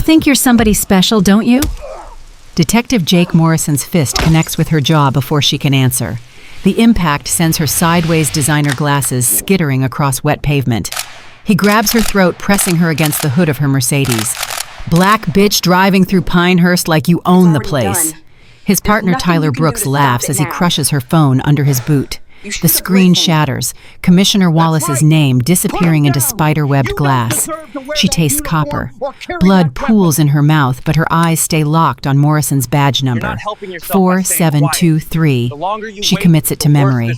think you're somebody special, don't you? Detective Jake Morrison's fist connects with her jaw before she can answer. The impact sends her sideways designer glasses skittering across wet pavement. He grabs her throat, pressing her against the hood of her Mercedes. Black bitch driving through Pinehurst like you own the place. His partner Tyler Brooks laughs as he crushes her phone under his boot. The screen shatters, Commissioner Wallace's name disappearing into spider-webbed glass. She tastes copper. Blood pools in her mouth, but her eyes stay locked on Morrison's badge number. 4723. She commits it to memory.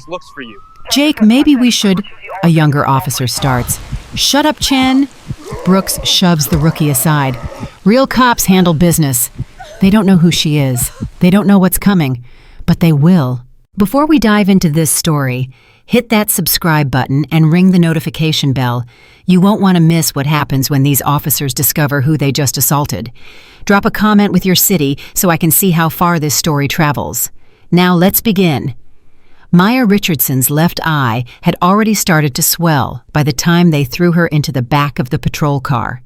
Jake, maybe we should... A younger officer starts. Shut up, Chen. Brooks shoves the rookie aside. Real cops handle business. They don't know who she is. They don't know what's coming. But they will. Before we dive into this story, hit that subscribe button and ring the notification bell. You won't want to miss what happens when these officers discover who they just assaulted. Drop a comment with your city so I can see how far this story travels. Now let's begin. Maya Richardson's left eye had already started to swell by the time they threw her into the back of the patrol car.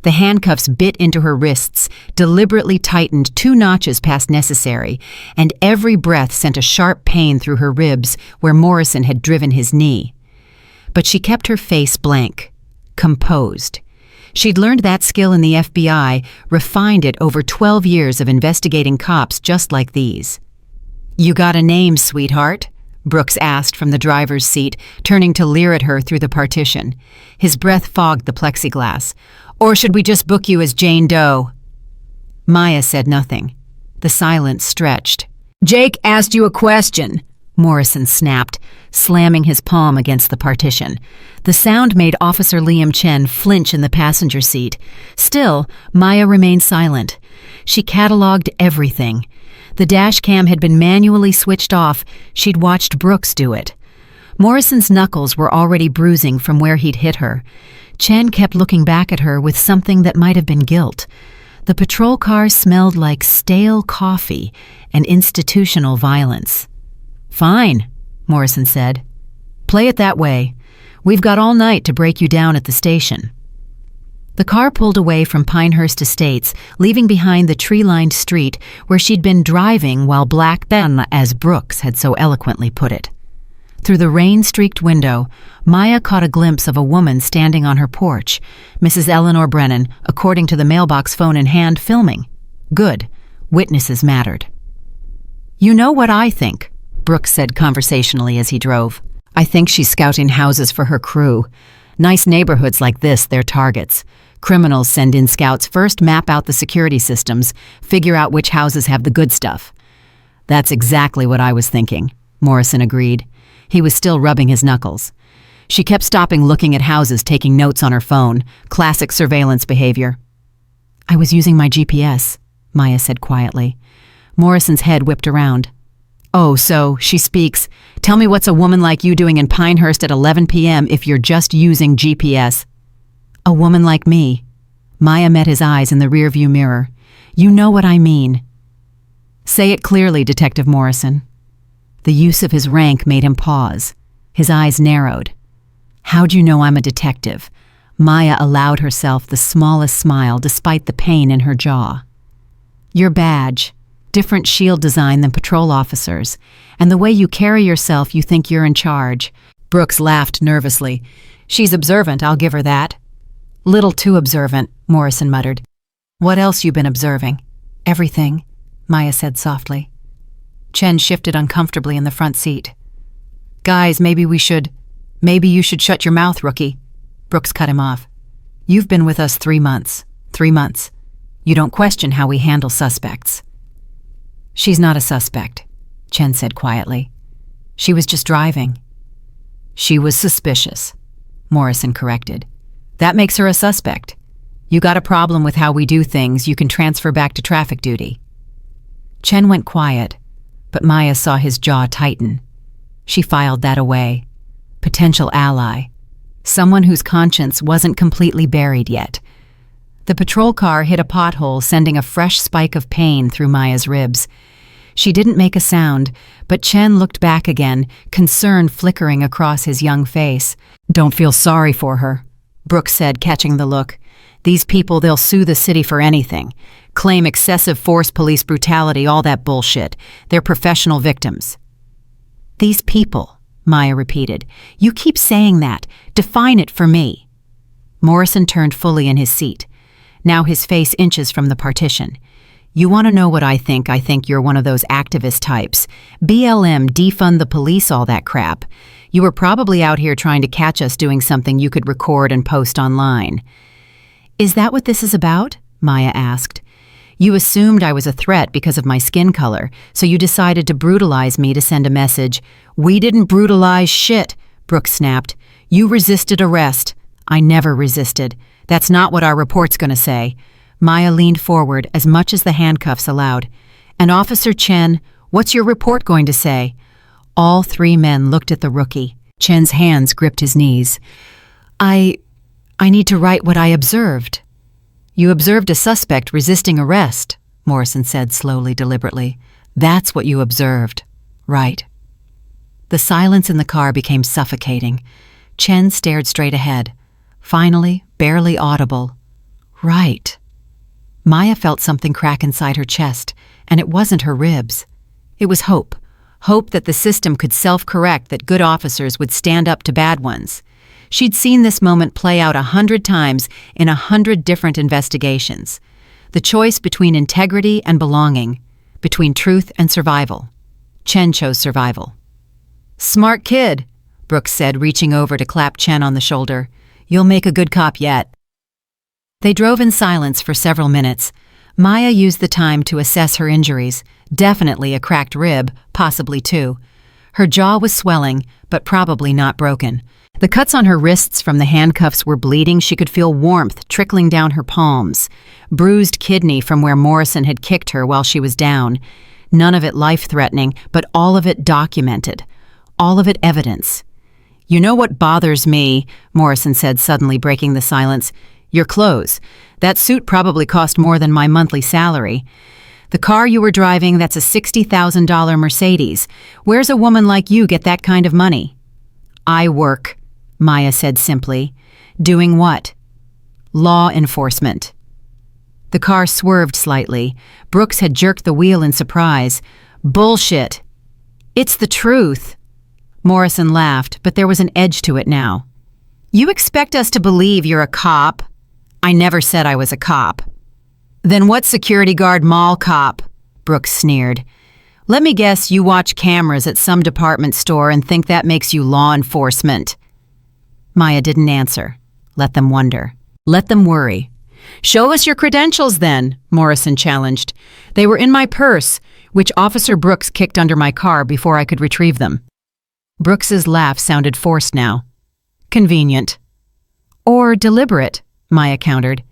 The handcuffs bit into her wrists, deliberately tightened 2 notches past necessary, and every breath sent a sharp pain through her ribs where Morrison had driven his knee. But she kept her face blank, composed. She'd learned that skill in the FBI, refined it over 12 years of investigating cops just like these. "You got a name, sweetheart?" Brooks asked from the driver's seat, turning to leer at her through the partition. His breath fogged the plexiglass. "Or should we just book you as Jane Doe?" Maya said nothing. The silence stretched. "Jake asked you a question," Morrison snapped, slamming his palm against the partition. The sound made Officer Liam Chen flinch in the passenger seat. Still, Maya remained silent. She cataloged everything. The dash cam had been manually switched off. She'd watched Brooks do it. Morrison's knuckles were already bruising from where he'd hit her. Chen kept looking back at her with something that might have been guilt. The patrol car smelled like stale coffee and institutional violence. "Fine," Morrison said. "Play it that way. We've got all night to break you down at the station." The car pulled away from Pinehurst Estates, leaving behind the tree-lined street where she'd been driving while Black Ben, as Brooks had so eloquently put it. Through the rain-streaked window, Maya caught a glimpse of a woman standing on her porch, Mrs. Eleanor Brennan, according to the mailbox phone in hand, filming. Good. Witnesses mattered. "You know what I think," Brooks said conversationally as he drove. "I think she's scouting houses for her crew. Nice neighborhoods like this, they're targets. Criminals send in scouts first, map out the security systems, figure out which houses have the good stuff." "That's exactly what I was thinking," Morrison agreed. He was still rubbing his knuckles. She kept stopping, looking at houses, taking notes on her phone. Classic surveillance behavior. "I was using my GPS," Maya said quietly. Morrison's head whipped around. "Oh, so, she speaks. Tell me what's a woman like you doing in Pinehurst at 11 p.m. if you're just using GPS? "A woman like me." Maya met his eyes in the rearview mirror. "You know what I mean." "Say it clearly, Detective Morrison." The use of his rank made him pause. His eyes narrowed. "How'd you know I'm a detective?" Maya allowed herself the smallest smile despite the pain in her jaw. "Your badge. Different shield design than patrol officers. And the way you carry yourself, you think you're in charge." Brooks laughed nervously. "She's observant, I'll give her that." "Little too observant," Morrison muttered. "What else you been observing?" "Everything," Maya said softly. Chen shifted uncomfortably in the front seat. "Guys, maybe you should shut your mouth, rookie." Brooks cut him off. "You've been with us 3 months. 3 months. You don't question how we handle suspects." "She's not a suspect," Chen said quietly. "She was just driving." "She was suspicious," Morrison corrected. "That makes her a suspect. You got a problem with how we do things, you can transfer back to traffic duty." Chen went quiet, but Maya saw his jaw tighten. She filed that away. Potential ally. Someone whose conscience wasn't completely buried yet. The patrol car hit a pothole, sending a fresh spike of pain through Maya's ribs. She didn't make a sound, but Chen looked back again, concern flickering across his young face. "Don't feel sorry for her," Brooks said, catching the look. These people, they'll sue the city for anything. Claim excessive force, police brutality, all that bullshit. They're professional victims. These people, Maya repeated. You keep saying that. Define it for me. Morrison turned fully in his seat. Now his face inches from the partition. You want to know what I think? I think you're one of those activist types. BLM, defund the police, all that crap. You were probably out here trying to catch us doing something you could record and post online. Is that what this is about? Maya asked. You assumed I was a threat because of my skin color, so you decided to brutalize me to send a message. We didn't brutalize shit, Brooks snapped. You resisted arrest. I never resisted. That's not what our report's going to say. Maya leaned forward as much as the handcuffs allowed. And Officer Chen, what's your report going to say? All three men looked at the rookie. Chen's hands gripped his knees. I need to write what I observed. You observed a suspect resisting arrest, Morrison said slowly, deliberately. That's what you observed. Right. The silence in the car became suffocating. Chen stared straight ahead. Finally, barely audible. Right. Maya felt something crack inside her chest, and it wasn't her ribs. It was hope. Hope that the system could self-correct, that good officers would stand up to bad ones. She'd seen this moment play out 100 times in 100 different investigations. The choice between integrity and belonging, between truth and survival. Chen chose survival. Smart kid, Brooks said, reaching over to clap Chen on the shoulder. You'll make a good cop yet. They drove in silence for several minutes. Maya used the time to assess her injuries. Definitely a cracked rib, possibly two. Her jaw was swelling, but probably not broken. The cuts on her wrists from the handcuffs were bleeding. She could feel warmth trickling down her palms. Bruised kidney from where Morrison had kicked her while she was down. None of it life-threatening, but all of it documented. All of it evidence. You know what bothers me, Morrison said, suddenly breaking the silence. Your clothes. That suit probably cost more than my monthly salary. The car you were driving, that's a $60,000 Mercedes. Where's a woman like you get that kind of money? I work, Maya said simply. Doing what? Law enforcement. The car swerved slightly. Brooks had jerked the wheel in surprise. Bullshit. It's the truth. Morrison laughed, but there was an edge to it now. You expect us to believe you're a cop? I never said I was a cop. Then what security guard mall cop? Brooks sneered. Let me guess you watch cameras at some department store and think that makes you law enforcement. Maya didn't answer. Let them wonder. Let them worry. Show us your credentials then, Morrison challenged. They were in my purse, which Officer Brooks kicked under my car before I could retrieve them. Brooks's laugh sounded forced now. Convenient. Or deliberate, Maya countered.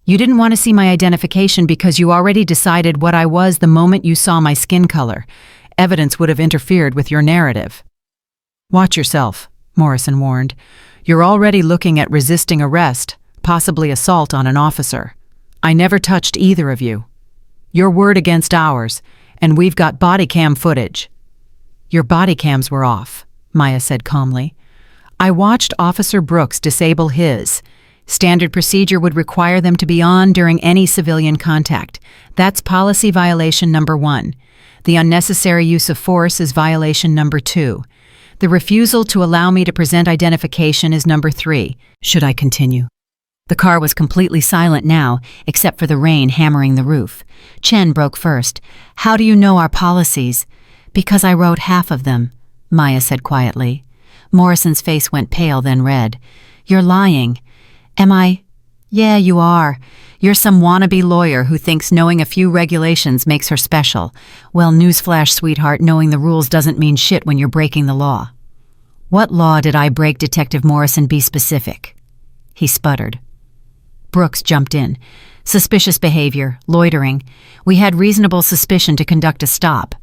You didn't want to see my identification because you already decided what I was the moment you saw my skin color. Evidence would have interfered with your narrative. Watch yourself, Morrison warned. You're already looking at resisting arrest, possibly assault on an officer. I never touched either of you. Your word against ours, and we've got body cam footage. Your body cams were off, Maya said calmly. I watched Officer Brooks disable his. Standard procedure would require them to be on during any civilian contact. That's policy violation number 1. The unnecessary use of force is violation number 2. The refusal to allow me to present identification is number 3. Should I continue? The car was completely silent now, except for the rain hammering the roof. Chen broke first. How do you know our policies? Because I wrote half of them, Maya said quietly. Morrison's face went pale, then red. You're lying. Am I? Yeah, you are. You're some wannabe lawyer who thinks knowing a few regulations makes her special. Well, newsflash, sweetheart, knowing the rules doesn't mean shit when you're breaking the law. What law did I break, Detective Morrison? Be specific. He sputtered. Brooks jumped in. Suspicious behavior, loitering. We had reasonable suspicion to conduct a stop.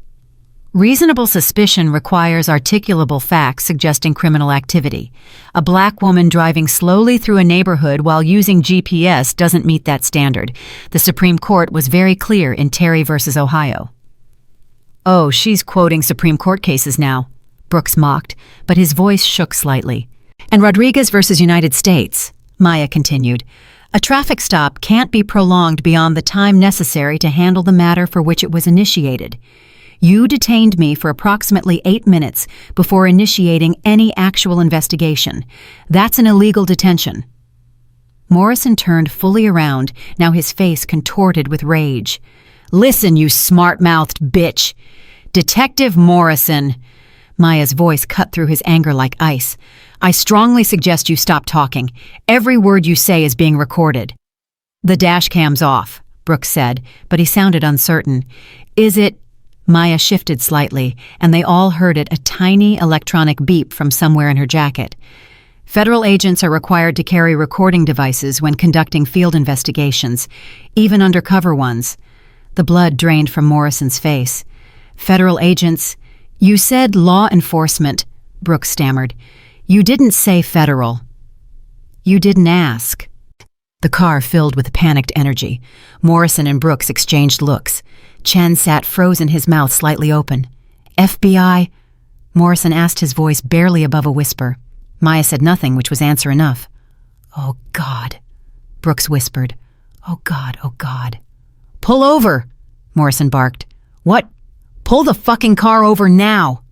Reasonable suspicion requires articulable facts suggesting criminal activity. A black woman driving slowly through a neighborhood while using GPS doesn't meet that standard. The Supreme Court was very clear in Terry versus Ohio. Oh, she's quoting Supreme Court cases now, Brooks mocked, but his voice shook slightly. And Rodriguez versus United States, Maya continued. A traffic stop can't be prolonged beyond the time necessary to handle the matter for which it was initiated. You detained me for approximately 8 minutes before initiating any actual investigation. That's an illegal detention." Morrison turned fully around, now his face contorted with rage. "Listen, you smart-mouthed bitch. Detective Morrison." Maya's voice cut through his anger like ice. "I strongly suggest you stop talking. Every word you say is being recorded." "The dash cam's off," Brooks said, but he sounded uncertain. "Is it?" Maya shifted slightly, and they all heard it, a tiny electronic beep from somewhere in her jacket. Federal agents are required to carry recording devices when conducting field investigations, even undercover ones. The blood drained from Morrison's face. "Federal agents—" "You said law enforcement," Brooks stammered. "You didn't say federal. You didn't ask." The car filled with panicked energy. Morrison and Brooks exchanged looks. Chen sat frozen, his mouth slightly open. "FBI?" Morrison asked, his voice barely above a whisper. Maya said nothing, which was answer enough. "Oh, God," Brooks whispered. "Oh, God, oh, God." "Pull over," Morrison barked. "What? Pull the fucking car over now."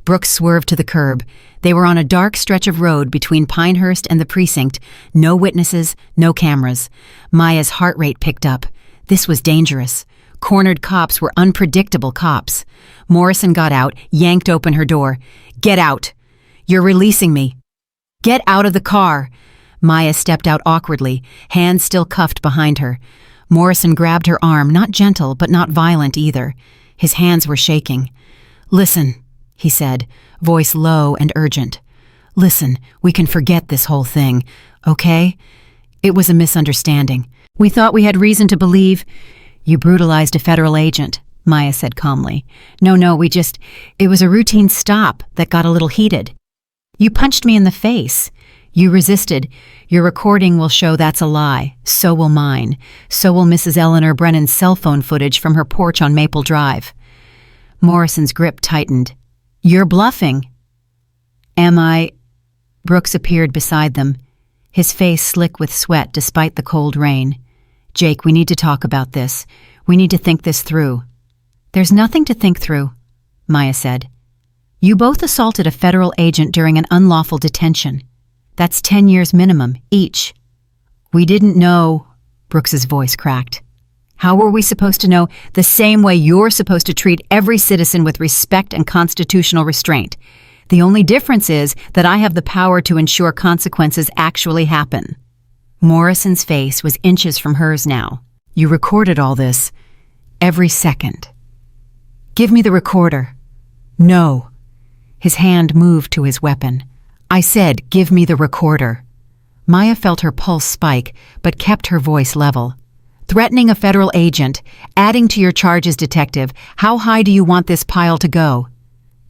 Brooks swerved to the curb. They were on a dark stretch of road between Pinehurst and the precinct. No witnesses, no cameras. Maya's heart rate picked up. This was dangerous. Cornered cops were unpredictable cops. Morrison got out, yanked open her door. "Get out. You're releasing me. Get out of the car." Maya stepped out awkwardly, hands still cuffed behind her. Morrison grabbed her arm, not gentle, but not violent either. His hands were shaking. "Listen," he said, voice low and urgent. "Listen, we can forget this whole thing, okay? It was a misunderstanding. We thought we had reason to believe—" "You brutalized a federal agent," Maya said calmly. No, it was a routine stop that got a little heated. You punched me in the face. You resisted. Your recording will show that's a lie. So will mine. So will Mrs. Eleanor Brennan's cell phone footage from her porch on Maple Drive." Morrison's grip tightened. "You're bluffing." "Am I?" Brooks appeared beside them, his face slick with sweat despite the cold rain. "Jake, we need to talk about this. We need to think this through." "There's nothing to think through," Maya said. "You both assaulted a federal agent during an unlawful detention. That's 10 years minimum, each." "We didn't know," Brooks's voice cracked. "How were we supposed to know? The same way you're supposed to treat every citizen with respect and constitutional restraint. The only difference is that I have the power to ensure consequences actually happen." Morrison's face was inches from hers now. "You recorded all this. Every second." "Give me the recorder." "No." His hand moved to his weapon. "I said, give me the recorder." Maya felt her pulse spike, but kept her voice level. "Threatening a federal agent, adding to your charges, detective. How high do you want this pile to go?"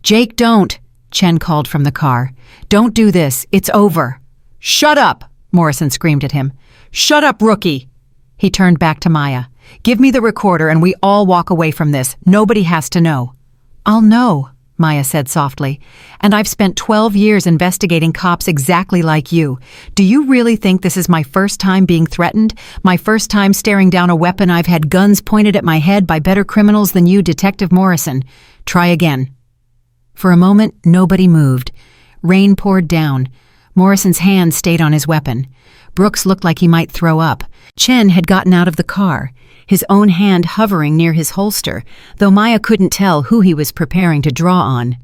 "Jake, don't," Chen called from the car. "Don't do this. It's over." "Shut up," Morrison screamed at him. "Shut up, rookie." He turned back to Maya. "Give me the recorder and we all walk away from this. Nobody has to know." "I'll know," Maya said softly. "And I've spent 12 years investigating cops exactly like you. Do you really think this is my first time being threatened? My first time staring down a weapon? I've had guns pointed at my head by better criminals than you, Detective Morrison. Try again." For a moment, nobody moved. Rain poured down. Morrison's hand stayed on his weapon. Brooks looked like he might throw up. Chen had gotten out of the car, his own hand hovering near his holster, though Maya couldn't tell who he was preparing to draw on.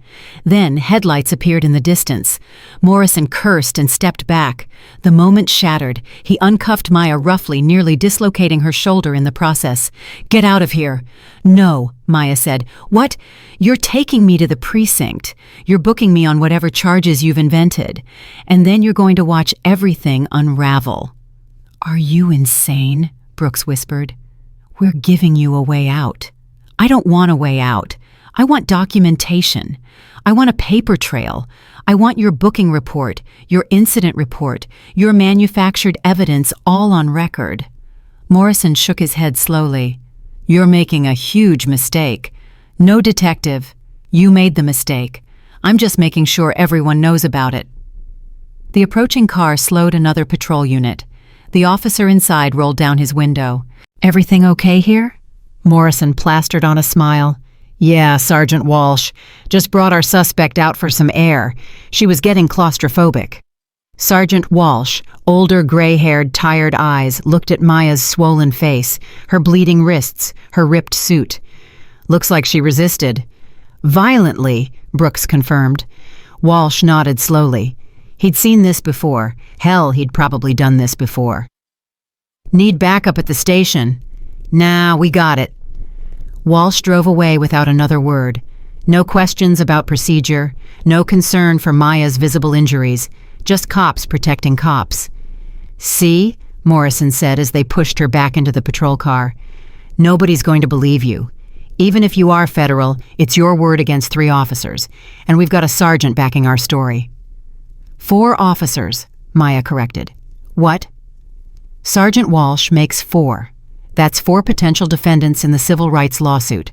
Then headlights appeared in the distance. Morrison cursed and stepped back. The moment shattered. He uncuffed Maya roughly, nearly dislocating her shoulder in the process. "Get out of here." "No," Maya said. "What? You're taking me to the precinct. You're booking me on whatever charges you've invented. And then you're going to watch everything unravel." "Are you insane?" Brooks whispered. "We're giving you a way out." "I don't want a way out. I want documentation. I want a paper trail. I want your booking report, your incident report, your manufactured evidence, all on record." Morrison shook his head slowly. "You're making a huge mistake." "No, detective. You made the mistake. I'm just making sure everyone knows about it." The approaching car slowed another patrol unit. The officer inside rolled down his window. "Everything okay here?" Morrison plastered on a smile. "Yeah, Sergeant Walsh. Just brought our suspect out for some air. She was getting claustrophobic." Sergeant Walsh, older, gray-haired, tired eyes, looked at Maya's swollen face, her bleeding wrists, her ripped suit. "Looks like she resisted." "Violently," Brooks confirmed. Walsh nodded slowly. He'd seen this before. Hell, he'd probably done this before. "Need backup at the station." "Nah, we got it." Walsh drove away without another word. No questions about procedure, no concern for Maya's visible injuries, just cops protecting cops. "See?" Morrison said as they pushed her back into the patrol car. "Nobody's going to believe you. Even if you are federal, it's your word against 3 officers, and we've got a sergeant backing our story." 4 officers, Maya corrected. "What?" "Sergeant Walsh makes 4. That's 4 potential defendants in the civil rights lawsuit.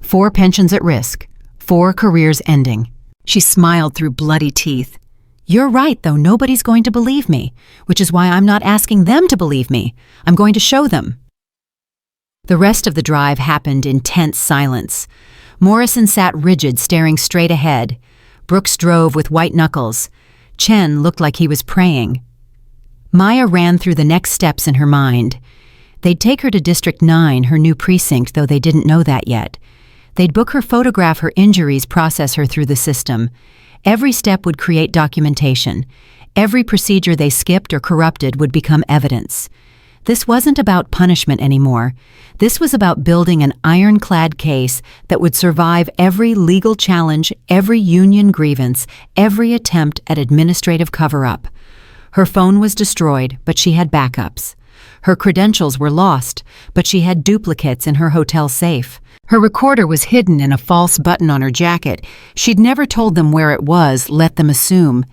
4 pensions at risk. 4 careers ending." She smiled through bloody teeth. "You're right, though. Nobody's going to believe me, which is why I'm not asking them to believe me. I'm going to show them." The rest of the drive happened in tense silence. Morrison sat rigid, staring straight ahead. Brooks drove with white knuckles. Chen looked like he was praying. Maya ran through the next steps in her mind. They'd take her to District 9, her new precinct, though they didn't know that yet. They'd book her, photograph her injuries, process her through the system. Every step would create documentation. Every procedure they skipped or corrupted would become evidence. This wasn't about punishment anymore. This was about building an ironclad case that would survive every legal challenge, every union grievance, every attempt at administrative cover-up. Her phone was destroyed, but she had backups. Her credentials were lost, but she had duplicates in her hotel safe. Her recorder was hidden in a false button on her jacket. She'd never told them where it was, let them assume.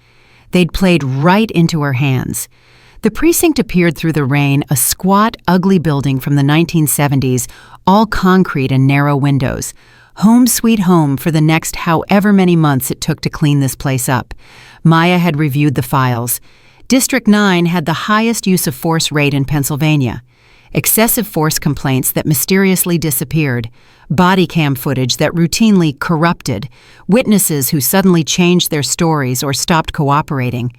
They'd played right into her hands. The precinct appeared through the rain, a squat, ugly building from the 1970s, all concrete and narrow windows. Home sweet home for the next however many months it took to clean this place up. Maya had reviewed the files. District 9 had the highest use of force rate in Pennsylvania. Excessive force complaints that mysteriously disappeared, body cam footage that routinely corrupted, witnesses who suddenly changed their stories or stopped cooperating.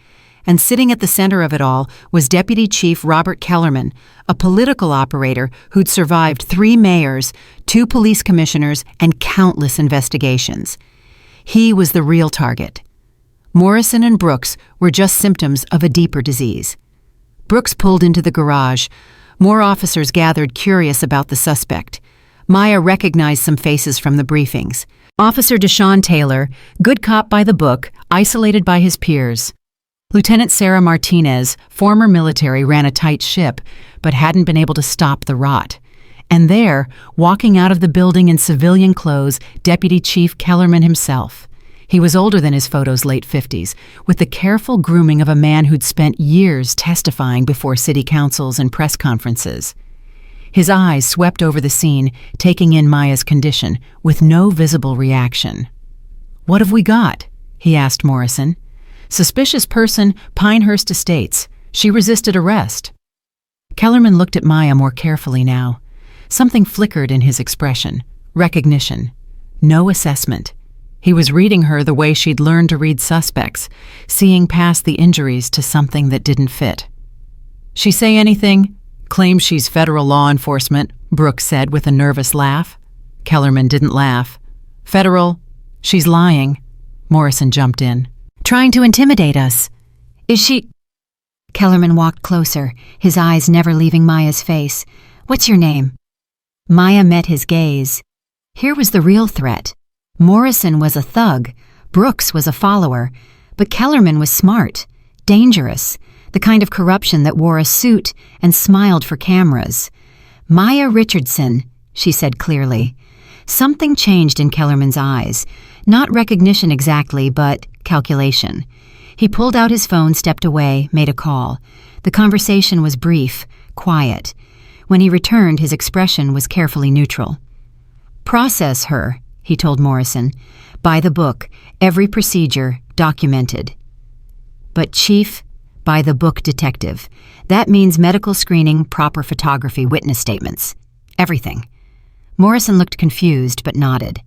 And sitting at the center of it all was Deputy Chief Robert Kellerman, a political operator who'd survived 3 mayors, 2 police commissioners, and countless investigations. He was the real target. Morrison and Brooks were just symptoms of a deeper disease. Brooks pulled into the garage. More officers gathered, curious about the suspect. Maya recognized some faces from the briefings. Officer Deshaun Taylor, good cop by the book, isolated by his peers. Lieutenant Sarah Martinez, former military, ran a tight ship, but hadn't been able to stop the rot. And there, walking out of the building in civilian clothes, Deputy Chief Kellerman himself. He was older than his photo's late 50s, with the careful grooming of a man who'd spent years testifying before city councils and press conferences. His eyes swept over the scene, taking in Maya's condition, with no visible reaction. "What have we got?" he asked Morrison. "Suspicious person, Pinehurst Estates. She resisted arrest." Kellerman looked at Maya more carefully now. Something flickered in his expression. Recognition. No assessment. He was reading her the way she'd learned to read suspects, seeing past the injuries to something that didn't fit. "She say anything?" "Claims she's federal law enforcement," Brooks said with a nervous laugh. Kellerman didn't laugh. "Federal? She's lying." Morrison jumped in. "Trying to intimidate us. Is she—" Kellerman walked closer, his eyes never leaving Maya's face. "What's your name?" Maya met his gaze. Here was the real threat. Morrison was a thug, Brooks was a follower, but Kellerman was smart, dangerous, the kind of corruption that wore a suit and smiled for cameras. "Maya Richardson," she said clearly. Something changed in Kellerman's eyes. Not recognition exactly, but calculation. He pulled out his phone, stepped away, made a call. The conversation was brief, quiet. When he returned, his expression was carefully neutral. "Process her," he told Morrison. "By the book, every procedure documented." "But Chief," By the book detective. That means medical screening, proper photography, witness statements. Everything. Morrison looked confused, but nodded.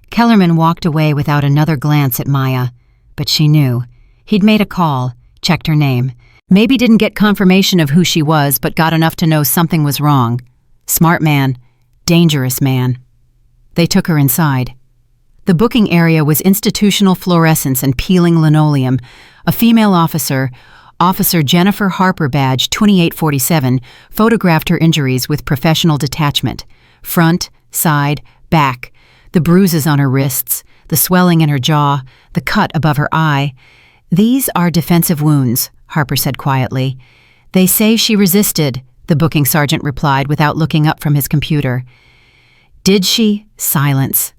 Kellerman walked away without another glance at Maya, but she knew. He'd made a call, checked her name. Maybe didn't get confirmation of who she was, but got enough to know something was wrong. Smart man. Dangerous man. They took her inside. The booking area was institutional fluorescence and peeling linoleum. A female officer, Officer Jennifer Harper Badge 2847, photographed her injuries with professional detachment. Front, side, back. The bruises on her wrists, the swelling in her jaw, the cut above her eye. These are defensive wounds, Harper said quietly. They say she resisted, the booking sergeant replied without looking up from his computer. Did she? Silence.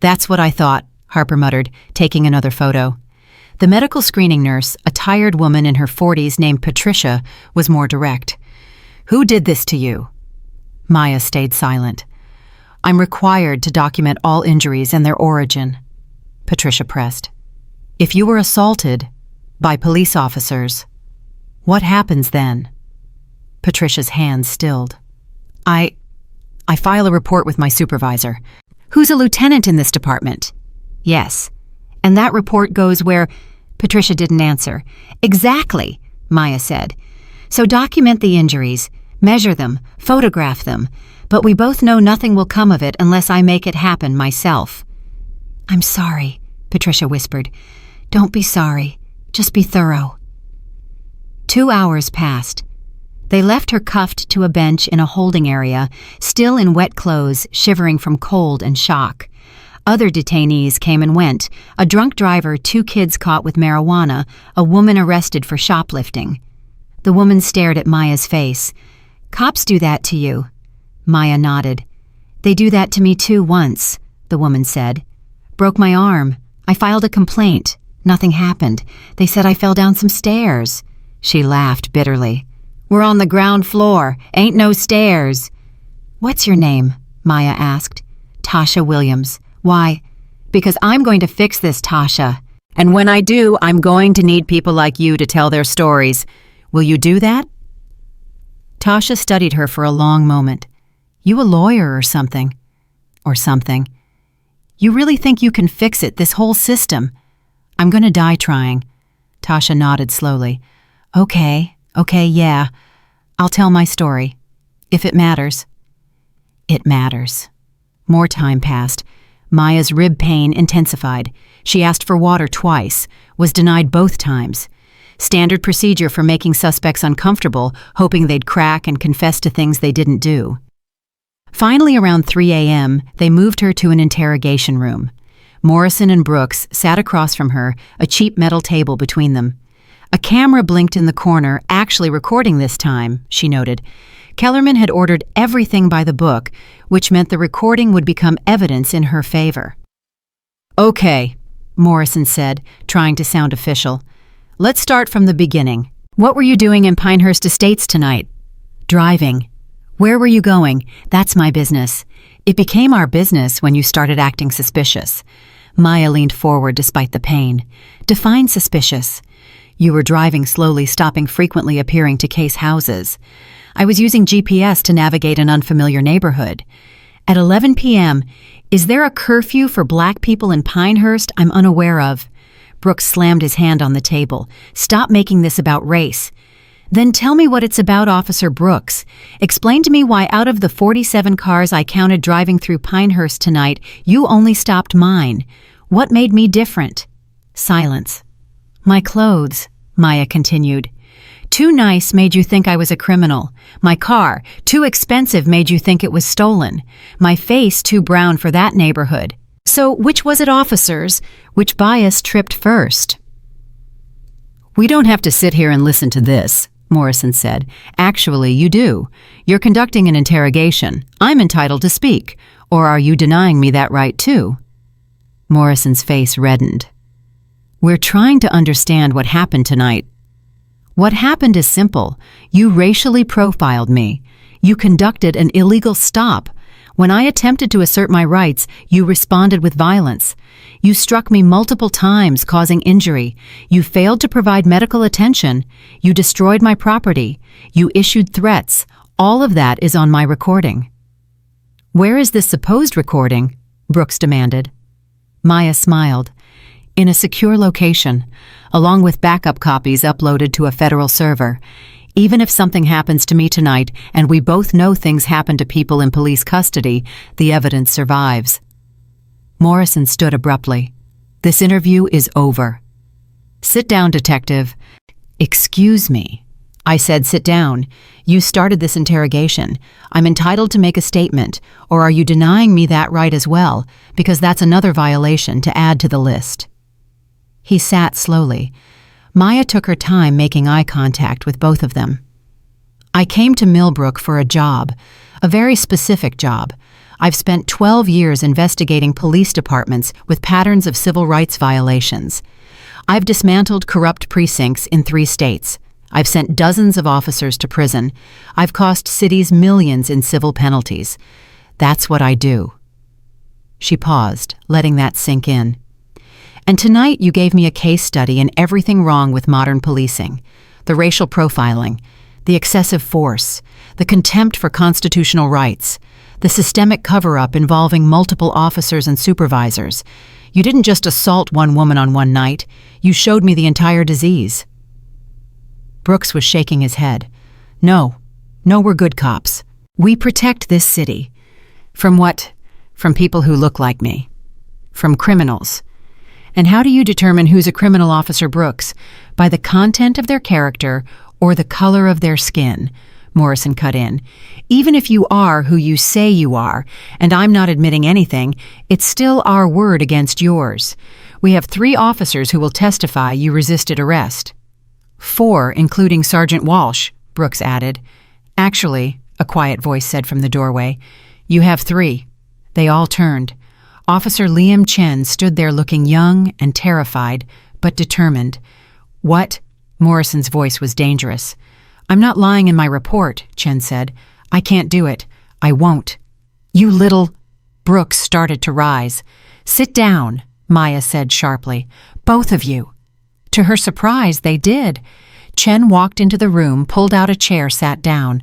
That's what I thought, Harper muttered, taking another photo. The medical screening nurse, a tired woman in her 40s named Patricia, was more direct. Who did this to you? Maya stayed silent. I'm required to document all injuries and their origin, Patricia pressed. If you were assaulted by police officers, what happens then? Patricia's hands stilled. I file a report with my supervisor. Who's a lieutenant in this department? Yes. And that report goes where... Patricia didn't answer. Exactly, Maya said. So document the injuries, measure them, photograph them, but we both know nothing will come of it unless I make it happen myself. I'm sorry, Patricia whispered. Don't be sorry. Just be thorough. 2 hours passed. They left her cuffed to a bench in a holding area, still in wet clothes, shivering from cold and shock. Other detainees came and went, a drunk driver, 2 kids caught with marijuana, a woman arrested for shoplifting. The woman stared at Maya's face. Cops do that to you. Maya nodded. They do that to me too once, the woman said. Broke my arm. I filed a complaint. Nothing happened. They said I fell down some stairs. She laughed bitterly. We're on the ground floor. Ain't no stairs. What's your name? Maya asked. Tasha Williams. Why? Because I'm going to fix this, Tasha. And when I do, I'm going to need people like you to tell their stories. Will you do that? Tasha studied her for a long moment. You a lawyer or something? Or something. You really think you can fix it, this whole system? I'm going to die trying. Tasha nodded slowly. Okay, yeah. I'll tell my story. If it matters. It matters. More time passed. Maya's rib pain intensified. She asked for water twice, was denied both times. Standard procedure for making suspects uncomfortable, hoping they'd crack and confess to things they didn't do. Finally, around 3 a.m., they moved her to an interrogation room. Morrison and Brooks sat across from her, a cheap metal table between them. A camera blinked in the corner, actually recording this time, she noted. Kellerman had ordered everything by the book, which meant the recording would become evidence in her favor. Okay, Morrison said, trying to sound official. Let's start from the beginning. What were you doing in Pinehurst Estates tonight? Driving. Where were you going? That's my business. It became our business when you started acting suspicious. Maya leaned forward despite the pain. Define suspicious. You were driving slowly, stopping frequently, appearing to case houses. I was using GPS to navigate an unfamiliar neighborhood. At 11 p.m., is there a curfew for black people in Pinehurst I'm unaware of? Brooks slammed his hand on the table. Stop making this about race. Then tell me what it's about, Officer Brooks. Explain to me why out of the 47 cars I counted driving through Pinehurst tonight, you only stopped mine. What made me different? Silence. My clothes, Maya continued. Too nice made you think I was a criminal. My car, too expensive, made you think it was stolen. My face, too brown for that neighborhood. So which was it, officers? Which bias tripped first? We don't have to sit here and listen to this, Morrison said. Actually, you do. You're conducting an interrogation. I'm entitled to speak. Or are you denying me that right too? Morrison's face reddened. We're trying to understand what happened tonight. What happened is simple. You racially profiled me. You conducted an illegal stop. When I attempted to assert my rights, you responded with violence. You struck me multiple times, causing injury. You failed to provide medical attention. You destroyed my property. You issued threats. All of that is on my recording." "Where is this supposed recording?" Brooks demanded. Maya smiled. "In a secure location, along with backup copies uploaded to a federal server. Even if something happens to me tonight, and we both know things happen to people in police custody, the evidence survives." Morrison stood abruptly. "This interview is over." "Sit down, detective." "Excuse me." I said, "Sit down. You started this interrogation. I'm entitled to make a statement, or are you denying me that right as well? Because that's another violation to add to the list." He sat slowly. Maya took her time making eye contact with both of them. "I came to Millbrook for a job, a very specific job. I've spent 12 years investigating police departments with patterns of civil rights violations. I've dismantled corrupt precincts in 3 states. I've sent dozens of officers to prison. I've cost cities millions in civil penalties. That's what I do." She paused, letting that sink in. "And tonight you gave me a case study in everything wrong with modern policing. The racial profiling, the excessive force, the contempt for constitutional rights, the systemic cover-up involving multiple officers and supervisors. You didn't just assault one woman on one night, you showed me the entire disease." Brooks was shaking his head. No, we're good cops. We protect this city. From what? From people who look like me. From criminals. And how do you determine who's a criminal, Officer Brooks? By the content of their character or the color of their skin?" Morrison cut in. "Even if you are who you say you are, and I'm not admitting anything, it's still our word against yours. We have 3 officers who will testify you resisted arrest." 4, including Sergeant Walsh," Brooks added. "Actually," a quiet voice said from the doorway, "you have 3. They all turned. Officer Liam Chen stood there looking young and terrified, but determined. "What?" Morrison's voice was dangerous. "I'm not lying in my report," Chen said. "I can't do it. I won't." "You little—" Brooks started to rise. "Sit down," Maya said sharply. "Both of you." To her surprise, they did. Chen walked into the room, pulled out a chair, sat down.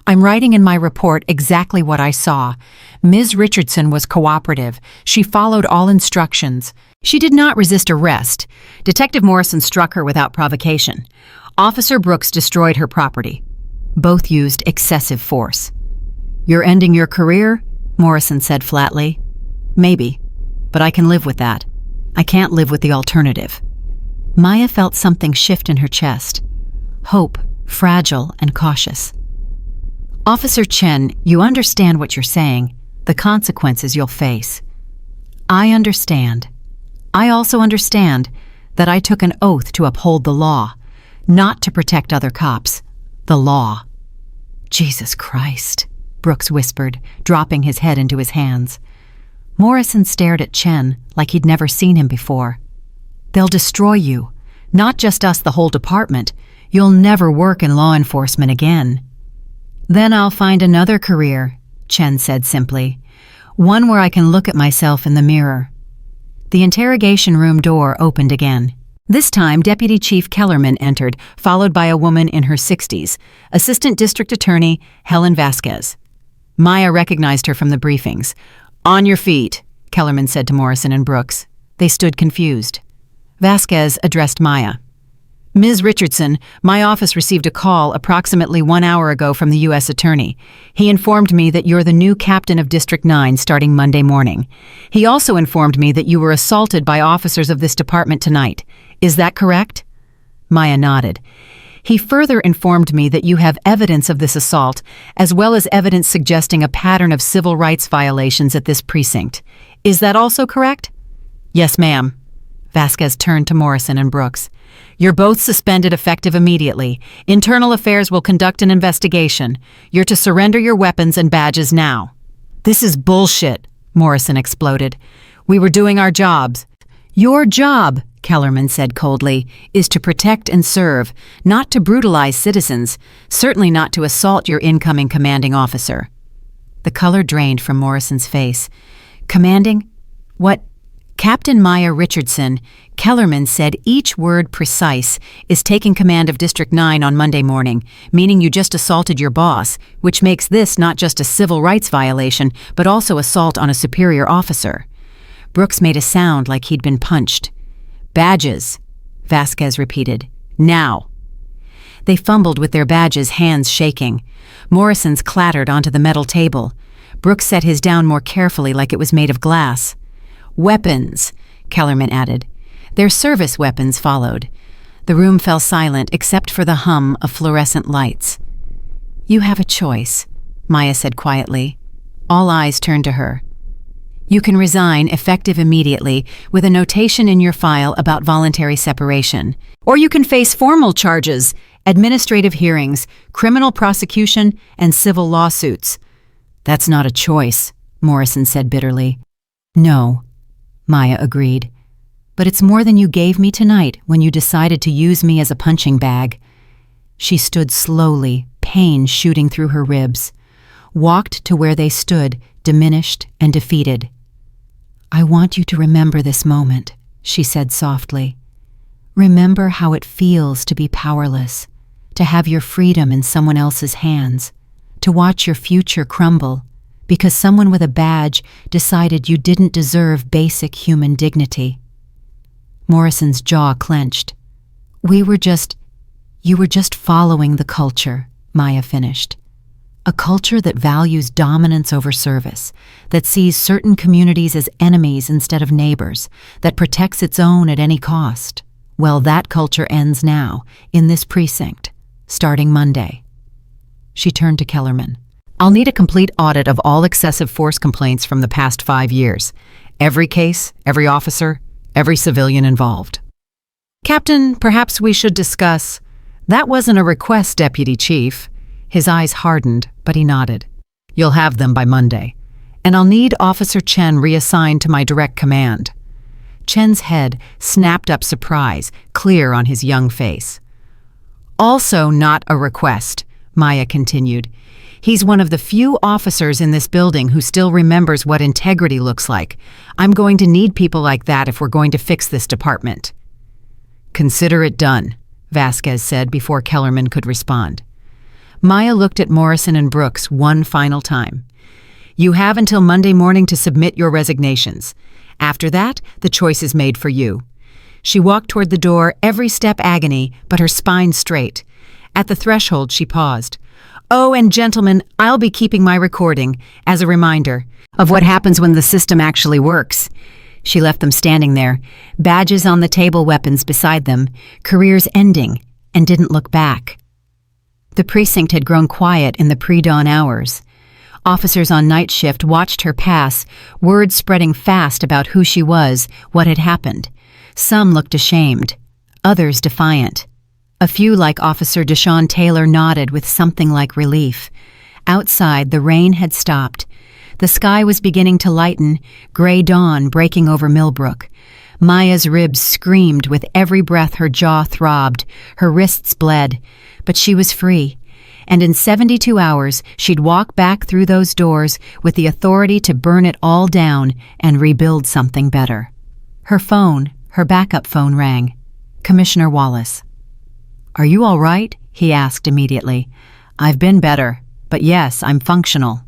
"I'm writing in my report exactly what I saw. Ms. Richardson was cooperative. She followed all instructions. She did not resist arrest. Detective Morrison struck her without provocation. Officer Brooks destroyed her property. Both used excessive force." "You're ending your career?" Morrison said flatly. "Maybe, but I can live with that. I can't live with the alternative." Maya felt something shift in her chest. Hope, fragile and cautious. "Officer Chen, you understand what you're saying, the consequences you'll face." "I understand. I also understand that I took an oath to uphold the law, not to protect other cops. The law." "Jesus Christ," Brooks whispered, dropping his head into his hands. Morrison stared at Chen like he'd never seen him before. "They'll destroy you. Not just us, the whole department. You'll never work in law enforcement again." "Then I'll find another career," Chen said simply. "One where I can look at myself in the mirror." The interrogation room door opened again. This time, Deputy Chief Kellerman entered, followed by a woman in her 60s, Assistant District Attorney Helen Vasquez. Maya recognized her from the briefings. "On your feet," Kellerman said to Morrison and Brooks. They stood confused. Vasquez addressed Maya. "Ms. Richardson, my office received a call approximately 1 hour ago from the U.S. Attorney. He informed me that you're the new captain of District 9 starting Monday morning. He also informed me that you were assaulted by officers of this department tonight. Is that correct?" Maya nodded. "He further informed me that you have evidence of this assault, as well as evidence suggesting a pattern of civil rights violations at this precinct. Is that also correct?" "Yes, ma'am." Vasquez turned to Morrison and Brooks. "You're both suspended effective immediately. Internal Affairs will conduct an investigation. You're to surrender your weapons and badges now." "This is bullshit," Morrison exploded. "We were doing our jobs." "Your job," Kellerman said coldly, "is to protect and serve, not to brutalize citizens, certainly not to assault your incoming commanding officer." The color drained from Morrison's face. Commanding? What? Captain Maya Richardson, Kellerman said each word precise, is taking command of District 9 on Monday morning, meaning you just assaulted your boss, which makes this not just a civil rights violation, but also assault on a superior officer. Brooks made a sound like he'd been punched. Badges, Vasquez repeated. Now. They fumbled with their badges, hands shaking. Morrison's clattered onto the metal table. Brooks set his down more carefully like it was made of glass. Weapons, Kellerman added. Their service weapons followed. The room fell silent except for the hum of fluorescent lights. You have a choice, Maya said quietly. All eyes turned to her. You can resign, effective immediately, with a notation in your file about voluntary separation. Or you can face formal charges, administrative hearings, criminal prosecution, and civil lawsuits. That's not a choice, Morrison said bitterly. No, Maya agreed. But it's more than you gave me tonight when you decided to use me as a punching bag. She stood slowly, pain shooting through her ribs, walked to where they stood, diminished and defeated. I want you to remember this moment, she said softly. Remember how it feels to be powerless, to have your freedom in someone else's hands, to watch your future crumble because someone with a badge decided you didn't deserve basic human dignity. Morrison's jaw clenched. You were just following the culture, Maya finished. A culture that values dominance over service, that sees certain communities as enemies instead of neighbors, that protects its own at any cost. Well, that culture ends now, in this precinct, starting Monday. She turned to Kellerman. I'll need a complete audit of all excessive force complaints from the past 5 years. Every case, every officer, every civilian involved. Captain, perhaps we should discuss. That wasn't a request, Deputy Chief. His eyes hardened, but he nodded. You'll have them by Monday. And I'll need Officer Chen reassigned to my direct command. Chen's head snapped up surprise, clear on his young face. Also not a request, Maya continued. He's one of the few officers in this building who still remembers what integrity looks like. I'm going to need people like that if we're going to fix this department. Consider it done, Vasquez said before Kellerman could respond. Maya looked at Morrison and Brooks one final time. You have until Monday morning to submit your resignations. After that, the choice is made for you. She walked toward the door, every step agony, but her spine straight. At the threshold, she paused. Oh, and gentlemen, I'll be keeping my recording as a reminder of what happens when the system actually works. She left them standing there, badges on the table, weapons beside them, careers ending, and didn't look back. The precinct had grown quiet in the pre-dawn hours. Officers on night shift watched her pass, word spreading fast about who she was, what had happened. Some looked ashamed, others defiant. A few, like Officer Deshaun Taylor, nodded with something like relief. Outside, the rain had stopped. The sky was beginning to lighten, gray dawn breaking over Millbrook. Maya's ribs screamed with every breath, her jaw throbbed, her wrists bled. But she was free, and in 72 hours she'd walk back through those doors with the authority to burn it all down and rebuild something better. Her phone, her backup phone, rang. Commissioner Wallace. Are you all right? He asked immediately. I've been better, but yes, I'm functional.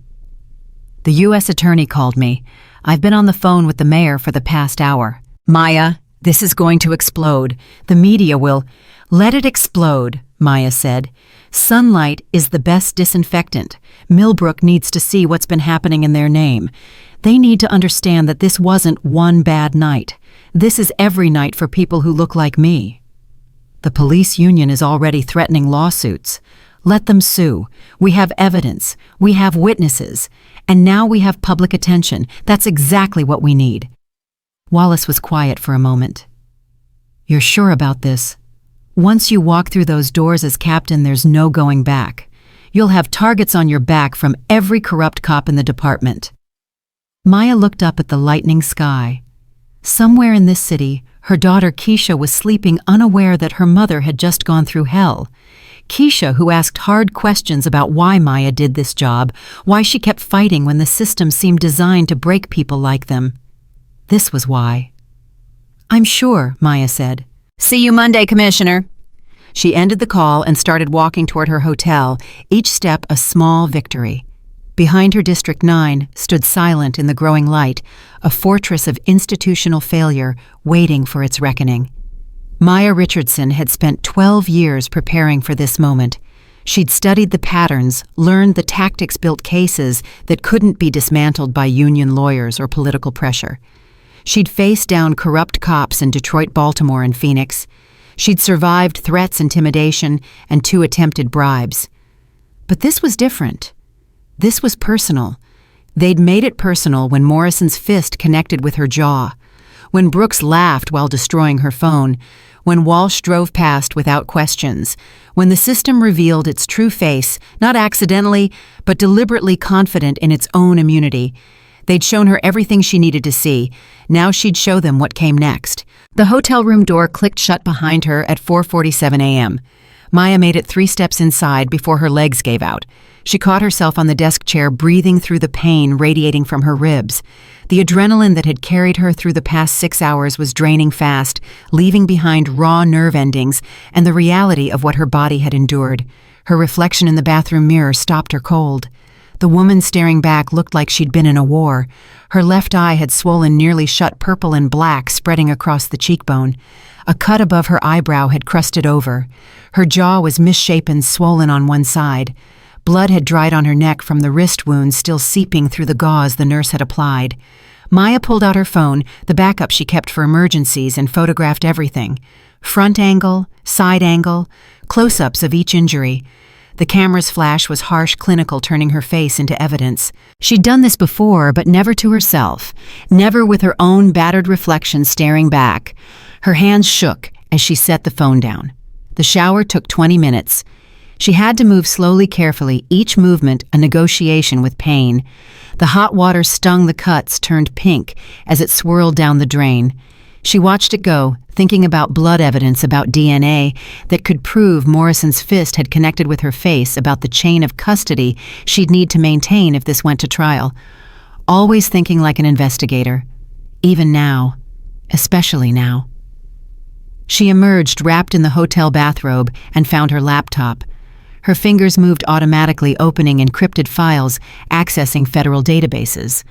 The U.S. attorney called me. I've been on the phone with the mayor for the past hour. Maya, this is going to explode. The media will... Let it explode, Maya said. Sunlight is the best disinfectant. Millbrook needs to see what's been happening in their name. They need to understand that this wasn't one bad night. This is every night for people who look like me. The police union is already threatening lawsuits. Let them sue. We have evidence. We have witnesses. And now we have public attention. That's exactly what we need. Wallace was quiet for a moment. You're sure about this? Once you walk through those doors as captain, there's no going back. You'll have targets on your back from every corrupt cop in the department. Maya looked up at the lightening sky. Somewhere in this city, her daughter Keisha was sleeping unaware that her mother had just gone through hell. Keisha, who asked hard questions about why Maya did this job, why she kept fighting when the system seemed designed to break people like them. This was why. "I'm sure," Maya said. "See you Monday, Commissioner." She ended the call and started walking toward her hotel, each step a small victory. Behind her District 9 stood silent in the growing light, a fortress of institutional failure waiting for its reckoning. Maya Richardson had spent 12 years preparing for this moment. She'd studied the patterns, learned the tactics-built cases that couldn't be dismantled by union lawyers or political pressure. She'd faced down corrupt cops in Detroit, Baltimore, and Phoenix. She'd survived threats, intimidation, and 2 attempted bribes. But this was different. This was personal. They'd made it personal when Morrison's fist connected with her jaw, when Brooks laughed while destroying her phone, when Walsh drove past without questions, when the system revealed its true face, not accidentally, but deliberately confident in its own immunity. They'd shown her everything she needed to see. Now she'd show them what came next. The hotel room door clicked shut behind her at 4:47 a.m. Maya made it 3 steps inside before her legs gave out. She caught herself on the desk chair, breathing through the pain radiating from her ribs. The adrenaline that had carried her through the past 6 hours was draining fast, leaving behind raw nerve endings and the reality of what her body had endured. Her reflection in the bathroom mirror stopped her cold. The woman staring back looked like she'd been in a war. Her left eye had swollen nearly shut, purple and black spreading across the cheekbone. A cut above her eyebrow had crusted over. Her jaw was misshapen, swollen on one side. Blood had dried on her neck from the wrist wounds still seeping through the gauze the nurse had applied. Maya pulled out her phone, the backup she kept for emergencies, and photographed everything. Front angle, side angle, close-ups of each injury. The camera's flash was harsh, clinical, turning her face into evidence. She'd done this before, but never to herself, never with her own battered reflection staring back. Her hands shook as she set the phone down. The shower took 20 minutes. She had to move slowly, carefully, each movement a negotiation with pain. The hot water stung the cuts, turned pink as it swirled down the drain. She watched it go, thinking about blood evidence, about DNA that could prove Morrison's fist had connected with her face, about the chain of custody she'd need to maintain if this went to trial. Always thinking like an investigator. Even now. Especially now. She emerged wrapped in the hotel bathrobe and found her laptop. Her fingers moved automatically, opening encrypted files, accessing federal databases.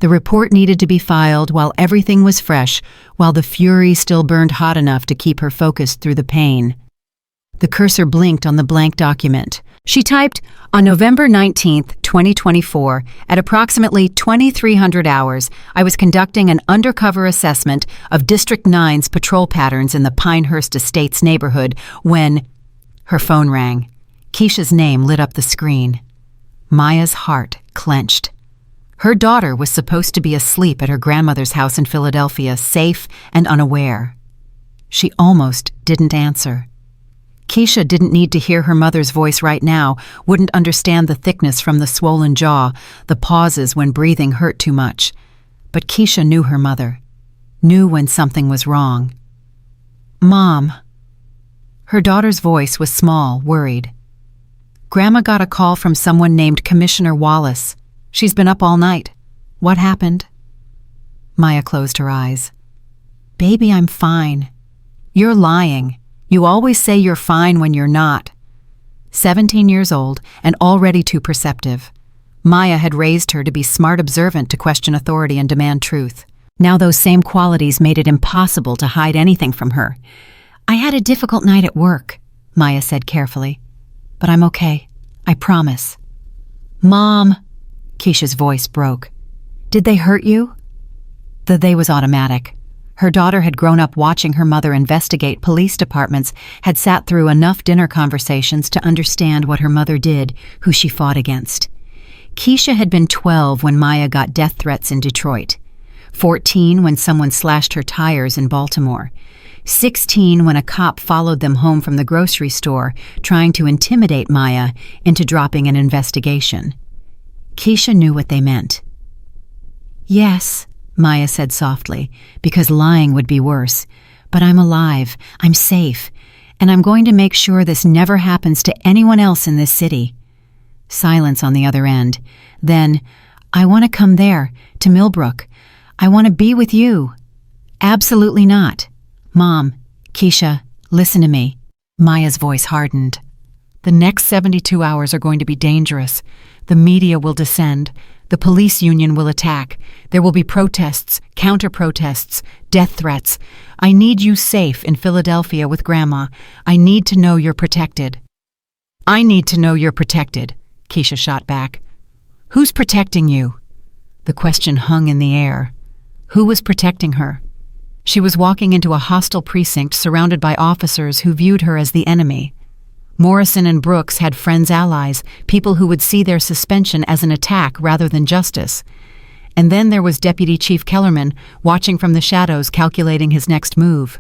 The report needed to be filed while everything was fresh, while the fury still burned hot enough to keep her focused through the pain. The cursor blinked on the blank document. She typed, "On November 19th, 2024, at approximately 2300 hours, I was conducting an undercover assessment of District 9's patrol patterns in the Pinehurst Estates neighborhood when..." Her phone rang. Keisha's name lit up the screen. Maya's heart clenched. Her daughter was supposed to be asleep at her grandmother's house in Philadelphia, safe and unaware. She almost didn't answer. Keisha didn't need to hear her mother's voice right now, wouldn't understand the thickness from the swollen jaw, the pauses when breathing hurt too much. But Keisha knew her mother, knew when something was wrong. "Mom." Her daughter's voice was small, worried. "Grandma got a call from someone named Commissioner Wallace. She's been up all night. What happened?" Maya closed her eyes. "Baby, I'm fine." "You're lying. You always say you're fine when you're not." 17 years old and already too perceptive. Maya had raised her to be smart, observant, to question authority and demand truth. Now those same qualities made it impossible to hide anything from her. "I had a difficult night at work," Maya said carefully. "But I'm okay. I promise." "Mom," Keisha's voice broke. "Did they hurt you?" The "they" was automatic. Her daughter had grown up watching her mother investigate police departments, had sat through enough dinner conversations to understand what her mother did, who she fought against. Keisha had been 12 when Maya got death threats in Detroit, 14 when someone slashed her tires in Baltimore, 16 when a cop followed them home from the grocery store, trying to intimidate Maya into dropping an investigation. Keisha knew what they meant. "Yes," Maya said softly, because lying would be worse. But I'm alive, I'm safe, and I'm going to make sure this never happens to anyone else in this city. Silence on the other end. Then, I want to come there, to Millbrook. I want to be with you. Absolutely not. Mom, Keisha, listen to me. Maya's voice hardened. The next 72 hours are going to be dangerous. The media will descend. The police union will attack. There will be protests, counter-protests, death threats. I need you safe in Philadelphia with Grandma. I need to know you're protected. I need to know you're protected, Keisha shot back. Who's protecting you? The question hung in the air. Who was protecting her? She was walking into a hostile precinct surrounded by officers who viewed her as the enemy. Morrison and Brooks had friends allies, people who would see their suspension as an attack rather than justice. And then there was Deputy Chief Kellerman, watching from the shadows, calculating his next move.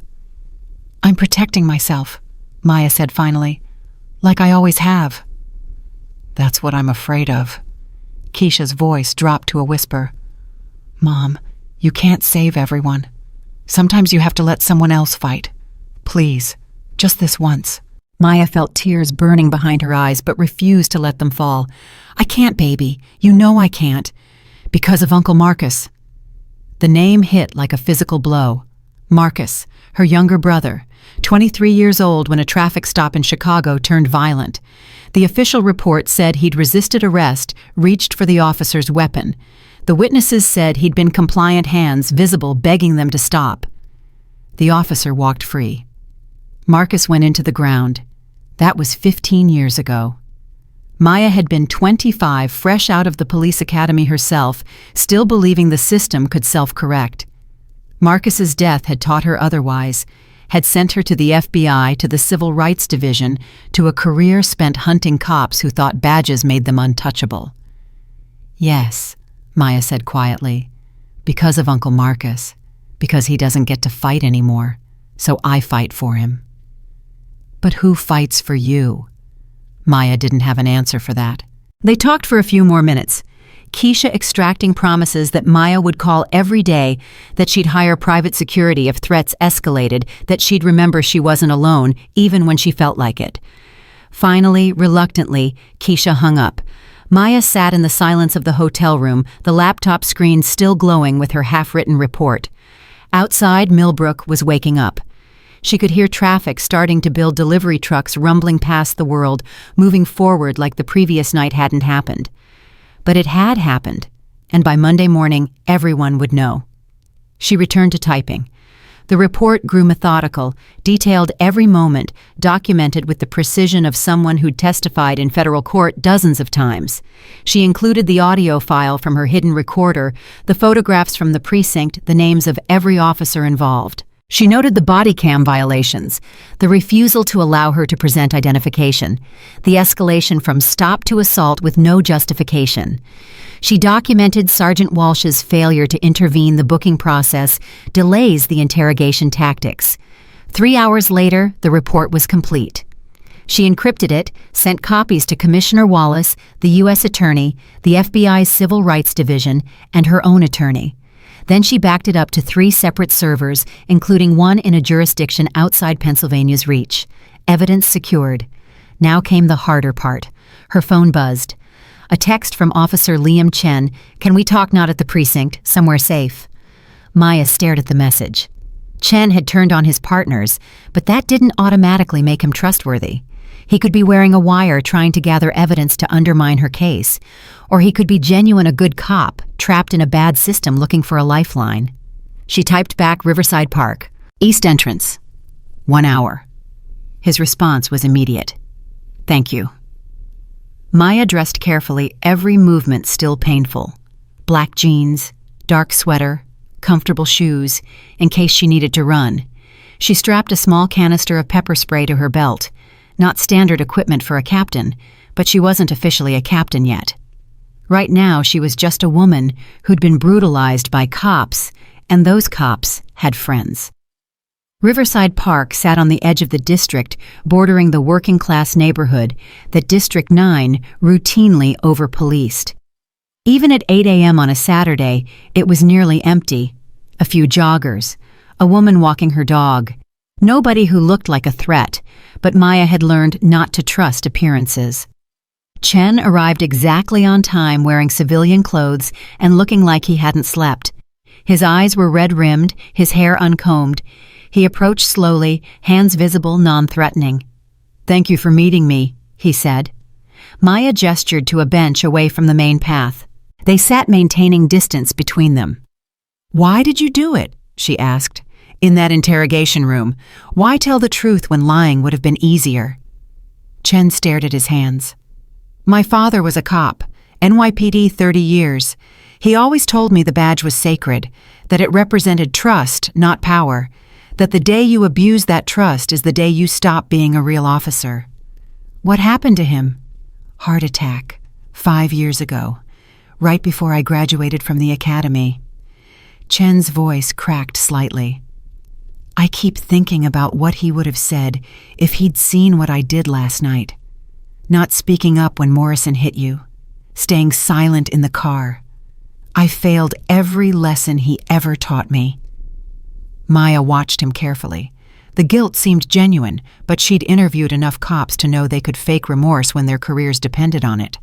I'm protecting myself, Maya said finally, like I always have. That's what I'm afraid of. Keisha's voice dropped to a whisper. Mom, you can't save everyone. Sometimes you have to let someone else fight. Please, just this once. Maya felt tears burning behind her eyes, but refused to let them fall. I can't, baby. You know I can't. Because of Uncle Marcus. The name hit like a physical blow. Marcus, her younger brother, 23 years old when a traffic stop in Chicago turned violent. The official report said he'd resisted arrest, reached for the officer's weapon. The witnesses said he'd been compliant hands visible begging them to stop. The officer walked free. Marcus went into the ground. That was 15 years ago. Maya had been 25, fresh out of the police academy herself, still believing the system could self-correct. Marcus's death had taught her otherwise, had sent her to the FBI, to the Civil Rights Division, to a career spent hunting cops who thought badges made them untouchable. Yes, Maya said quietly, because of Uncle Marcus, because he doesn't get to fight anymore, so I fight for him. But who fights for you? Maya didn't have an answer for that. They talked for a few more minutes, Keisha extracting promises that Maya would call every day, that she'd hire private security if threats escalated, that she'd remember she wasn't alone, even when she felt like it. Finally, reluctantly, Keisha hung up. Maya sat in the silence of the hotel room, the laptop screen still glowing with her half-written report. Outside, Millbrook was waking up. She could hear traffic starting to build, delivery trucks rumbling past the world, moving forward like the previous night hadn't happened. But it had happened, and by Monday morning, everyone would know. She returned to typing. The report grew methodical, detailed every moment, documented with the precision of someone who'd testified in federal court dozens of times. She included the audio file from her hidden recorder, the photographs from the precinct, the names of every officer involved. She noted the body cam violations, the refusal to allow her to present identification, the escalation from stop to assault with no justification. She documented Sergeant Walsh's failure to intervene the booking process, delays the interrogation tactics. 3 hours later, the report was complete. She encrypted it, sent copies to Commissioner Wallace, the U.S. Attorney, the FBI's Civil Rights Division, and her own attorney. Then she backed it up to 3 separate servers, including one in a jurisdiction outside Pennsylvania's reach. Evidence secured. Now came the harder part. Her phone buzzed. A text from Officer Liam Chen, "Can we talk not at the precinct, somewhere safe?" Maya stared at the message. Chen had turned on his partners, but that didn't automatically make him trustworthy. He could be wearing a wire trying to gather evidence to undermine her case, or he could be genuine a good cop, trapped in a bad system looking for a lifeline. She typed back Riverside Park, East Entrance, 1 hour. His response was immediate. Thank you. Maya dressed carefully, every movement still painful. Black jeans, dark sweater, comfortable shoes, in case she needed to run. She strapped a small canister of pepper spray to her belt. Not standard equipment for a captain, but she wasn't officially a captain yet. Right now, she was just a woman who'd been brutalized by cops, and those cops had friends. Riverside Park sat on the edge of the district, bordering the working-class neighborhood that District 9 routinely over-policed. Even at 8 a.m. on a Saturday, it was nearly empty. A few joggers, a woman walking her dog. Nobody who looked like a threat, but Maya had learned not to trust appearances. Chen arrived exactly on time, wearing civilian clothes and looking like he hadn't slept. His eyes were red-rimmed, his hair uncombed. He approached slowly, hands visible, non-threatening. "Thank you for meeting me," he said. Maya gestured to a bench away from the main path. They sat, maintaining distance between them. "Why did you do it?" she asked. "In that interrogation room, why tell the truth when lying would have been easier?" Chen stared at his hands. "My father was a cop, NYPD 30 years. He always told me the badge was sacred, that it represented trust, not power, that the day you abuse that trust is the day you stop being a real officer." "What happened to him?" "Heart attack, 5 years ago, right before I graduated from the academy." Chen's voice cracked slightly. "I keep thinking about what he would have said if he'd seen what I did last night. Not speaking up when Morrison hit you, staying silent in the car. I failed every lesson he ever taught me." Maya watched him carefully. The guilt seemed genuine, but she'd interviewed enough cops to know they could fake remorse when their careers depended on it.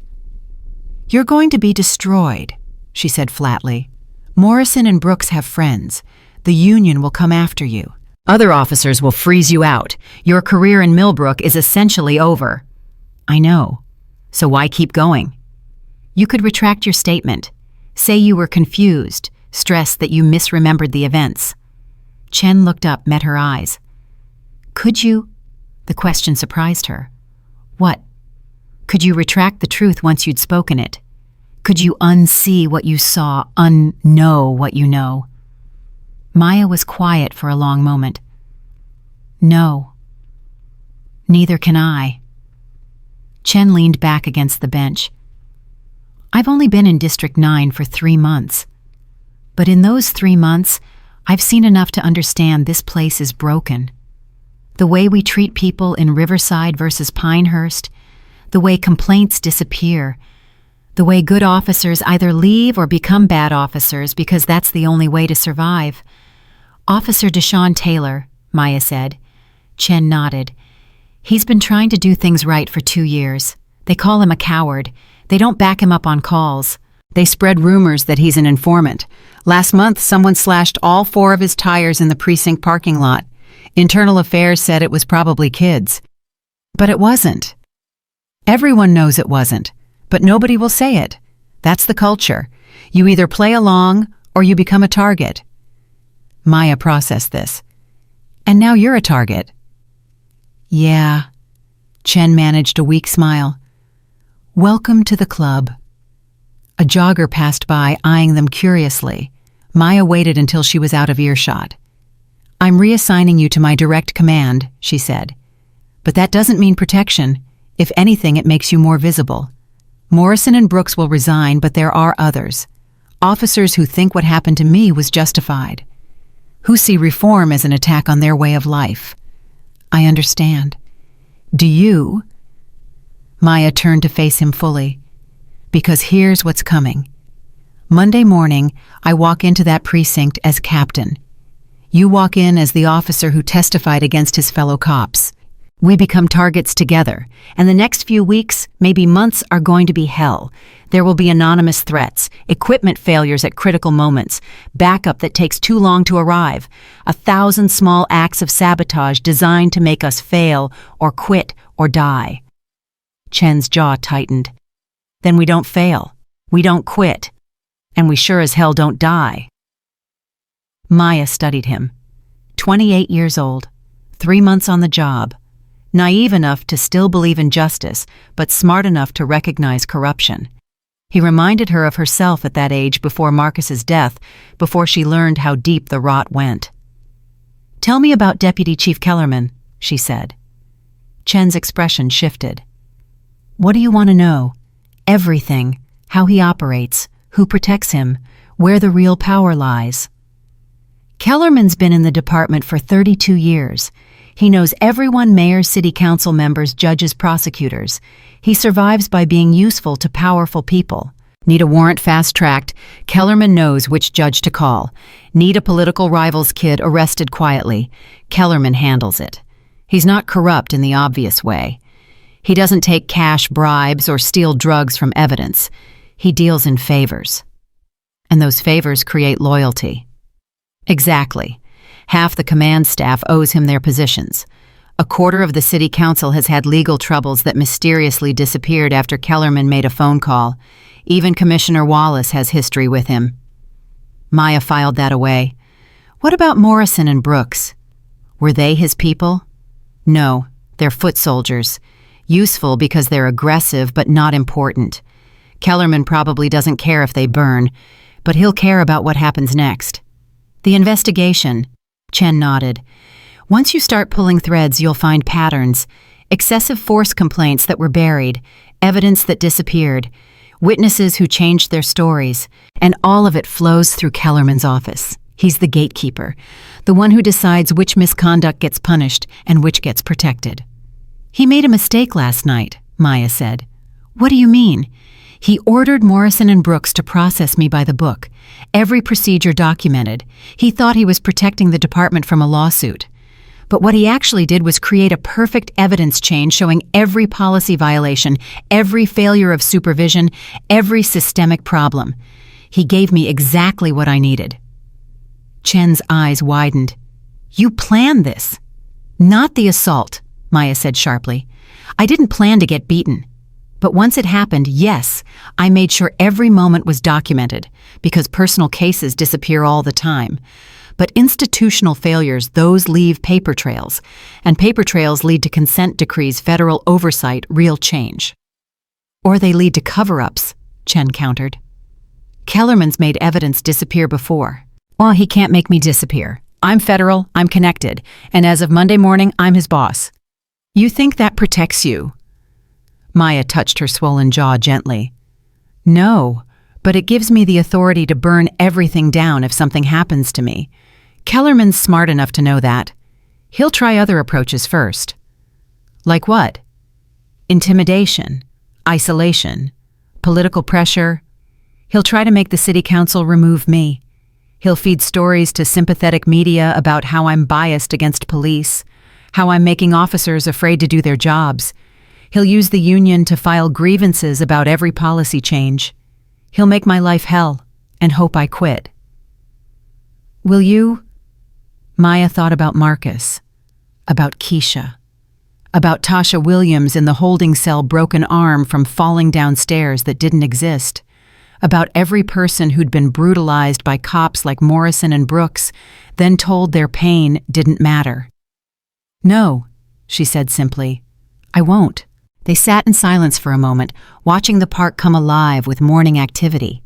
"You're going to be destroyed," she said flatly. "Morrison and Brooks have friends. The union will come after you. Other officers will freeze you out. Your career in Millbrook is essentially over." "I know. So why keep going?" "You could retract your statement. Say you were confused, stressed that you misremembered the events." Chen looked up, met her eyes. "Could you?" The question surprised her. "What? Could you retract the truth once you'd spoken it? Could you unsee what you saw, unknow what you know?" Maya was quiet for a long moment. "No. Neither can I." Chen leaned back against the bench. "I've only been in District 9 for 3 months. But in those 3 months, I've seen enough to understand this place is broken. The way we treat people in Riverside versus Pinehurst, the way complaints disappear, the way good officers either leave or become bad officers because that's the only way to survive. Officer Deshaun Taylor," Maya said. Chen nodded. "He's been trying to do things right for 2 years. They call him a coward. They don't back him up on calls. They spread rumors that he's an informant. Last month, someone slashed all 4 of his tires in the precinct parking lot. Internal Affairs said it was probably kids. But it wasn't. Everyone knows it wasn't, but nobody will say it. That's the culture. You either play along or you become a target." Maya processed this. "And now you're a target." "Yeah." Chen managed a weak smile. "Welcome to the club." A jogger passed by, eyeing them curiously. Maya waited until she was out of earshot. "I'm reassigning you to my direct command," she said. "But that doesn't mean protection. If anything, it makes you more visible. Morrison and Brooks will resign, but there are others. Officers who think what happened to me was justified. Who see reform as an attack on their way of life. I understand. Do you?" Maya turned to face him fully. "Because here's what's coming. Monday morning, I walk into that precinct as captain. You walk in as the officer who testified against his fellow cops. We become targets together, and the next few weeks, maybe months, are going to be hell. There will be anonymous threats, equipment failures at critical moments, backup that takes too long to arrive, 1,000 small acts of sabotage designed to make us fail or quit or die." Chen's jaw tightened. "Then we don't fail, we don't quit, and we sure as hell don't die." Maya studied him. 28 years old, 3 months on the job, naive enough to still believe in justice, but smart enough to recognize corruption. He reminded her of herself at that age before Marcus's death, before she learned how deep the rot went. "Tell me about Deputy Chief Kellerman," she said. Chen's expression shifted. "What do you want to know?" "Everything. How he operates, who protects him, where the real power lies." "Kellerman's been in the department for 32 years. He knows everyone, mayors, city council members, judges, prosecutors. He survives by being useful to powerful people. Need a warrant fast-tracked? Kellerman knows which judge to call. Need a political rival's kid arrested quietly? Kellerman handles it. He's not corrupt in the obvious way. He doesn't take cash bribes or steal drugs from evidence. He deals in favors. And those favors create loyalty. Exactly. Half the command staff owes him their positions. A quarter of the city council has had legal troubles that mysteriously disappeared after Kellerman made a phone call. Even Commissioner Wallace has history with him. Maya filed that away. What about Morrison and Brooks? Were they his people? No, they're foot soldiers. Useful because they're aggressive but not important. Kellerman probably doesn't care if they burn, but he'll care about what happens next. The investigation. Chen nodded. Once you start pulling threads, you'll find patterns. Excessive force complaints that were buried, evidence that disappeared, witnesses who changed their stories, and all of it flows through Kellerman's office. He's the gatekeeper, the one who decides which misconduct gets punished and which gets protected. He made a mistake last night, Maya said. What do you mean? He ordered Morrison and Brooks to process me by the book, every procedure documented. He thought he was protecting the department from a lawsuit. But what he actually did was create a perfect evidence chain showing every policy violation, every failure of supervision, every systemic problem. He gave me exactly what I needed. Chen's eyes widened. You planned this. Not the assault, Maya said sharply. I didn't plan to get beaten. But once it happened, yes, I made sure every moment was documented, because personal cases disappear all the time. But institutional failures, those leave paper trails, and paper trails lead to consent decrees, federal oversight, real change. Or they lead to cover-ups, Chen countered. Kellerman's made evidence disappear before. Well, he can't make me disappear. I'm federal, I'm connected, and as of Monday morning, I'm his boss. You think that protects you? Maya touched her swollen jaw gently. No, but it gives me the authority to burn everything down if something happens to me. Kellerman's smart enough to know that. He'll try other approaches first. Like what? Intimidation, isolation, political pressure. He'll try to make the city council remove me. He'll feed stories to sympathetic media about how I'm biased against police, how I'm making officers afraid to do their jobs. He'll use the union to file grievances about every policy change. He'll make my life hell and hope I quit. Will you? Maya thought about Marcus, about Keisha, about Tasha Williams in the holding cell broken arm from falling downstairs that didn't exist, about every person who'd been brutalized by cops like Morrison and Brooks, then told their pain didn't matter. No, she said simply, I won't. They sat in silence for a moment, watching the park come alive with morning activity.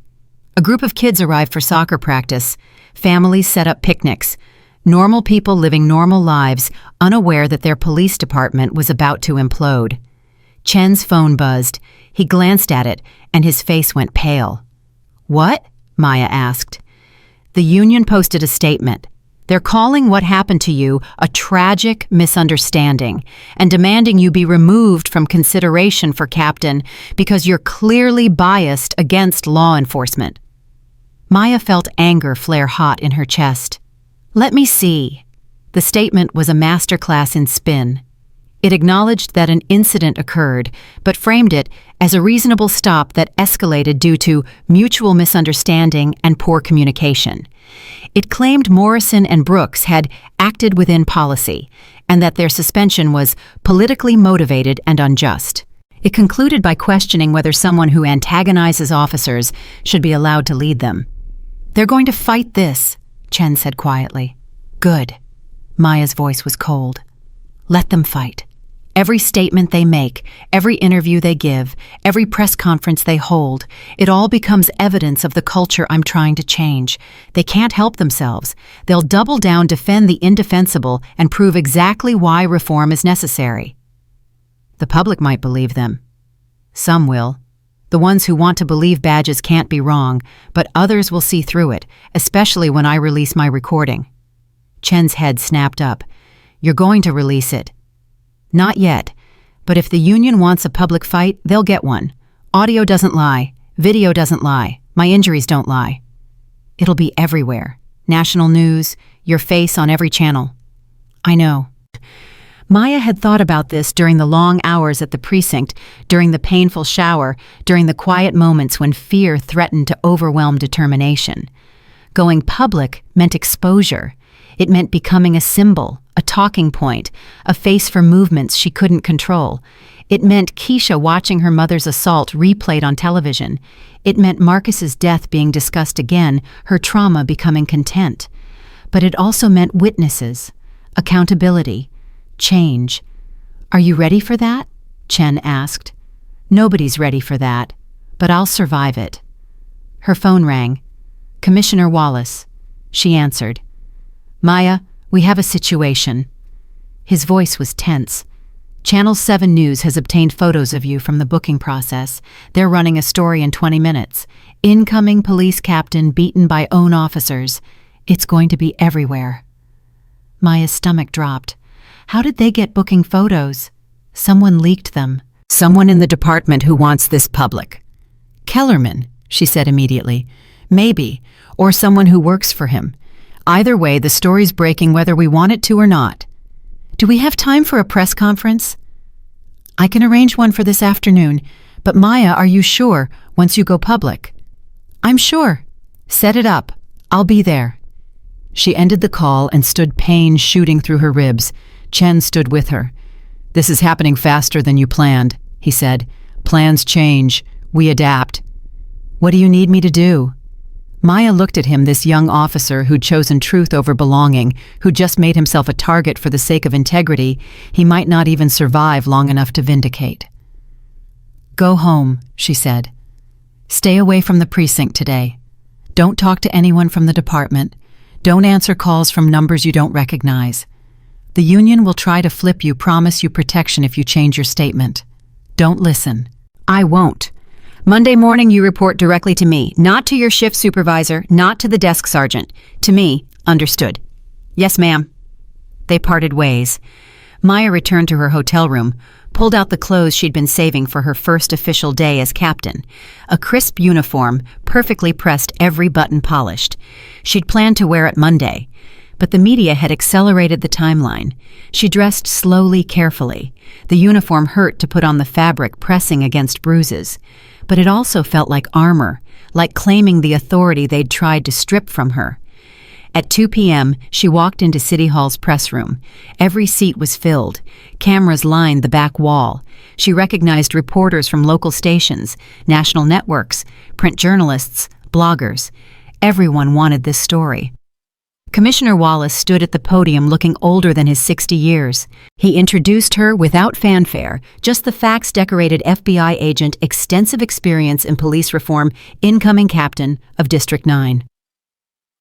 A group of kids arrived for soccer practice. Families set up picnics. Normal people living normal lives, unaware that their police department was about to implode. Chen's phone buzzed. He glanced at it, and his face went pale. What? Maya asked. The union posted a statement. They're calling what happened to you a tragic misunderstanding and demanding you be removed from consideration for captain because you're clearly biased against law enforcement. Maya felt anger flare hot in her chest. Let me see. The statement was a masterclass in spin. It acknowledged that an incident occurred, but framed it as a reasonable stop that escalated due to mutual misunderstanding and poor communication. It claimed Morrison and Brooks had acted within policy, and that their suspension was politically motivated and unjust. It concluded by questioning whether someone who antagonizes officers should be allowed to lead them. They're going to fight this, Chen said quietly. Good. Maya's voice was cold. Let them fight. Every statement they make, every interview they give, every press conference they hold, it all becomes evidence of the culture I'm trying to change. They can't help themselves. They'll double down, defend the indefensible, and prove exactly why reform is necessary. The public might believe them. Some will. The ones who want to believe badges can't be wrong, but others will see through it, especially when I release my recording. Chen's head snapped up. You're going to release it. Not yet, but if the union wants a public fight, they'll get one. Audio doesn't lie. Video doesn't lie. My injuries don't lie. It'll be everywhere. National news, your face on every channel. I know. Maya had thought about this during the long hours at the precinct, during the painful shower, during the quiet moments when fear threatened to overwhelm determination. Going public meant exposure. It meant becoming a symbol, a talking point, a face for movements she couldn't control. It meant Keisha watching her mother's assault replayed on television. It meant Marcus's death being discussed again, her trauma becoming content. But it also meant witnesses, accountability, change. Are you ready for that? Chen asked. Nobody's ready for that, but I'll survive it. Her phone rang. Commissioner Wallace. She answered. Maya, we have a situation. His voice was tense. Channel 7 News has obtained photos of you from the booking process. They're running a story in 20 minutes. Incoming police captain beaten by own officers. It's going to be everywhere. Maya's stomach dropped. How did they get booking photos? Someone leaked them. Someone in the department who wants this public. Kellerman, she said immediately. Maybe, or someone who works for him. Either way, the story's breaking whether we want it to or not. Do we have time for a press conference? I can arrange one for this afternoon, but Maya, are you sure once you go public? I'm sure. Set it up. I'll be there. She ended the call and stood, pain shooting through her ribs. Chen stood with her. This is happening faster than you planned, he said. Plans change. We adapt. What do you need me to do? Maya looked at him, this young officer who'd chosen truth over belonging, who'd just made himself a target for the sake of integrity he might not even survive long enough to vindicate. Go home, she said. Stay away from the precinct today. Don't talk to anyone from the department. Don't answer calls from numbers you don't recognize. The union will try to flip you, promise you protection if you change your statement. Don't listen. I won't. Monday morning you report directly to me, not to your shift supervisor, not to the desk sergeant. To me, understood. Yes, ma'am. They parted ways. Maya returned to her hotel room, pulled out the clothes she'd been saving for her first official day as captain. A crisp uniform, perfectly pressed, every button polished. She'd planned to wear it Monday. But the media had accelerated the timeline. She dressed slowly, carefully. The uniform hurt to put on the fabric, pressing against bruises. But it also felt like armor, like claiming the authority they'd tried to strip from her. At 2 p.m., she walked into City Hall's press room. Every seat was filled. Cameras lined the back wall. She recognized reporters from local stations, national networks, print journalists, bloggers. Everyone wanted this story. Commissioner Wallace stood at the podium looking older than his 60 years. He introduced her without fanfare, just the facts-decorated FBI agent, extensive experience in police reform, incoming captain of District 9.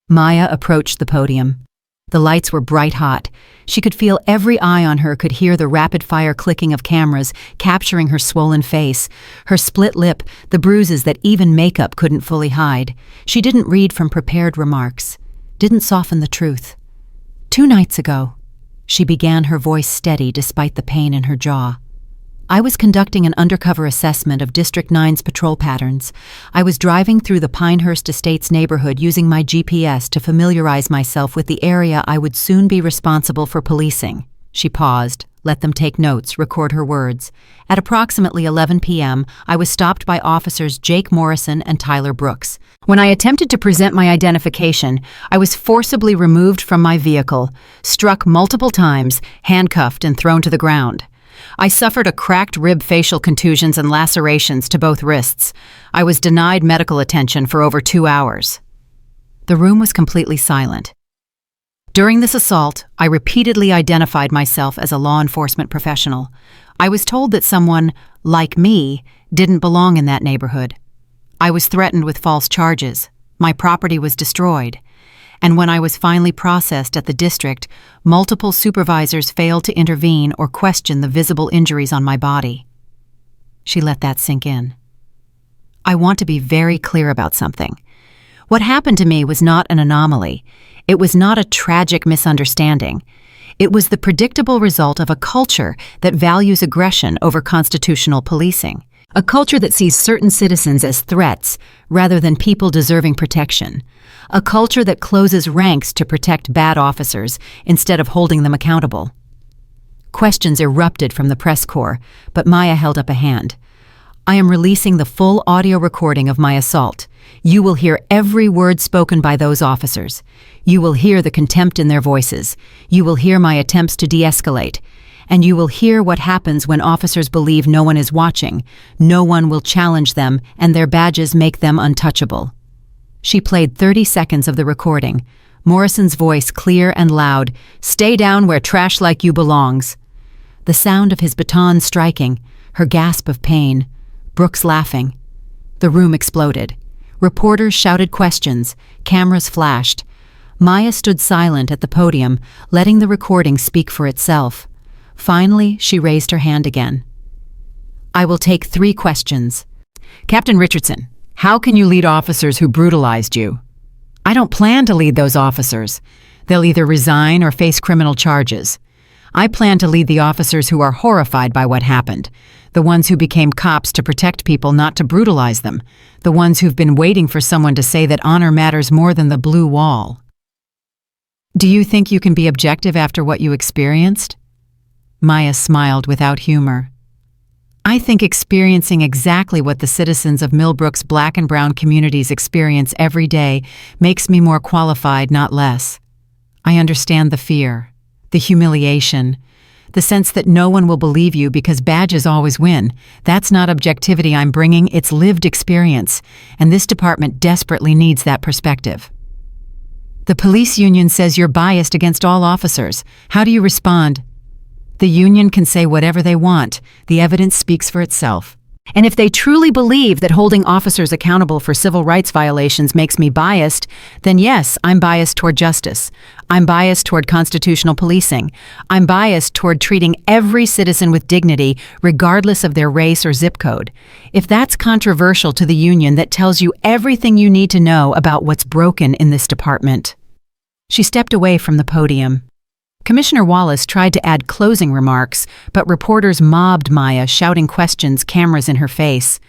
Maya approached the podium. The lights were bright hot. She could feel every eye on her, could hear the rapid-fire clicking of cameras, capturing her swollen face, her split lip, the bruises that even makeup couldn't fully hide. She didn't read from prepared remarks. Didn't soften the truth. 2 nights ago, she began, her voice steady despite the pain in her jaw. I was conducting an undercover assessment of District 9's patrol patterns. I was driving through the Pinehurst Estates neighborhood using my GPS to familiarize myself with the area I would soon be responsible for policing. She paused, let them take notes, record her words. At approximately 11 p.m., I was stopped by officers Jake Morrison and Tyler Brooks. When I attempted to present my identification, I was forcibly removed from my vehicle, struck multiple times, handcuffed and thrown to the ground. I suffered a cracked rib, facial contusions and lacerations to both wrists. I was denied medical attention for over 2 hours. The room was completely silent. During this assault, I repeatedly identified myself as a law enforcement professional. I was told that someone, like me, didn't belong in that neighborhood. I was threatened with false charges. My property was destroyed. And when I was finally processed at the district, multiple supervisors failed to intervene or question the visible injuries on my body. She let that sink in. I want to be very clear about something. What happened to me was not an anomaly. It was not a tragic misunderstanding. It was the predictable result of a culture that values aggression over constitutional policing. A culture that sees certain citizens as threats rather than people deserving protection. A culture that closes ranks to protect bad officers instead of holding them accountable. Questions erupted from the press corps, but Maya held up a hand. I am releasing the full audio recording of my assault. You will hear every word spoken by those officers. You will hear the contempt in their voices. You will hear my attempts to de-escalate. And you will hear what happens when officers believe no one is watching. No one will challenge them, and their badges make them untouchable. She played 30 seconds of the recording. Morrison's voice clear and loud. Stay down where trash like you belongs. The sound of his baton striking, her gasp of pain, Brooks laughing. The room exploded. Reporters shouted questions. Cameras flashed. Maya stood silent at the podium, letting the recording speak for itself. Finally, she raised her hand again. I will take 3 questions. Captain Richardson, how can you lead officers who brutalized you? I don't plan to lead those officers. They'll either resign or face criminal charges. I plan to lead the officers who are horrified by what happened, the ones who became cops to protect people, not to brutalize them, the ones who've been waiting for someone to say that honor matters more than the blue wall. Do you think you can be objective after what you experienced? Maya smiled without humor. I think experiencing exactly what the citizens of Millbrook's black and brown communities experience every day makes me more qualified, not less. I understand the fear, the humiliation, the sense that no one will believe you because badges always win. That's not objectivity I'm bringing, it's lived experience, and this department desperately needs that perspective. The police union says you're biased against all officers. How do you respond? The union can say whatever they want. The evidence speaks for itself. And if they truly believe that holding officers accountable for civil rights violations makes me biased, then yes, I'm biased toward justice. I'm biased toward constitutional policing. I'm biased toward treating every citizen with dignity, regardless of their race or zip code. If that's controversial to the union, that tells you everything you need to know about what's broken in this department. She stepped away from the podium. Commissioner Wallace tried to add closing remarks, but reporters mobbed Maya, shouting questions, cameras in her face.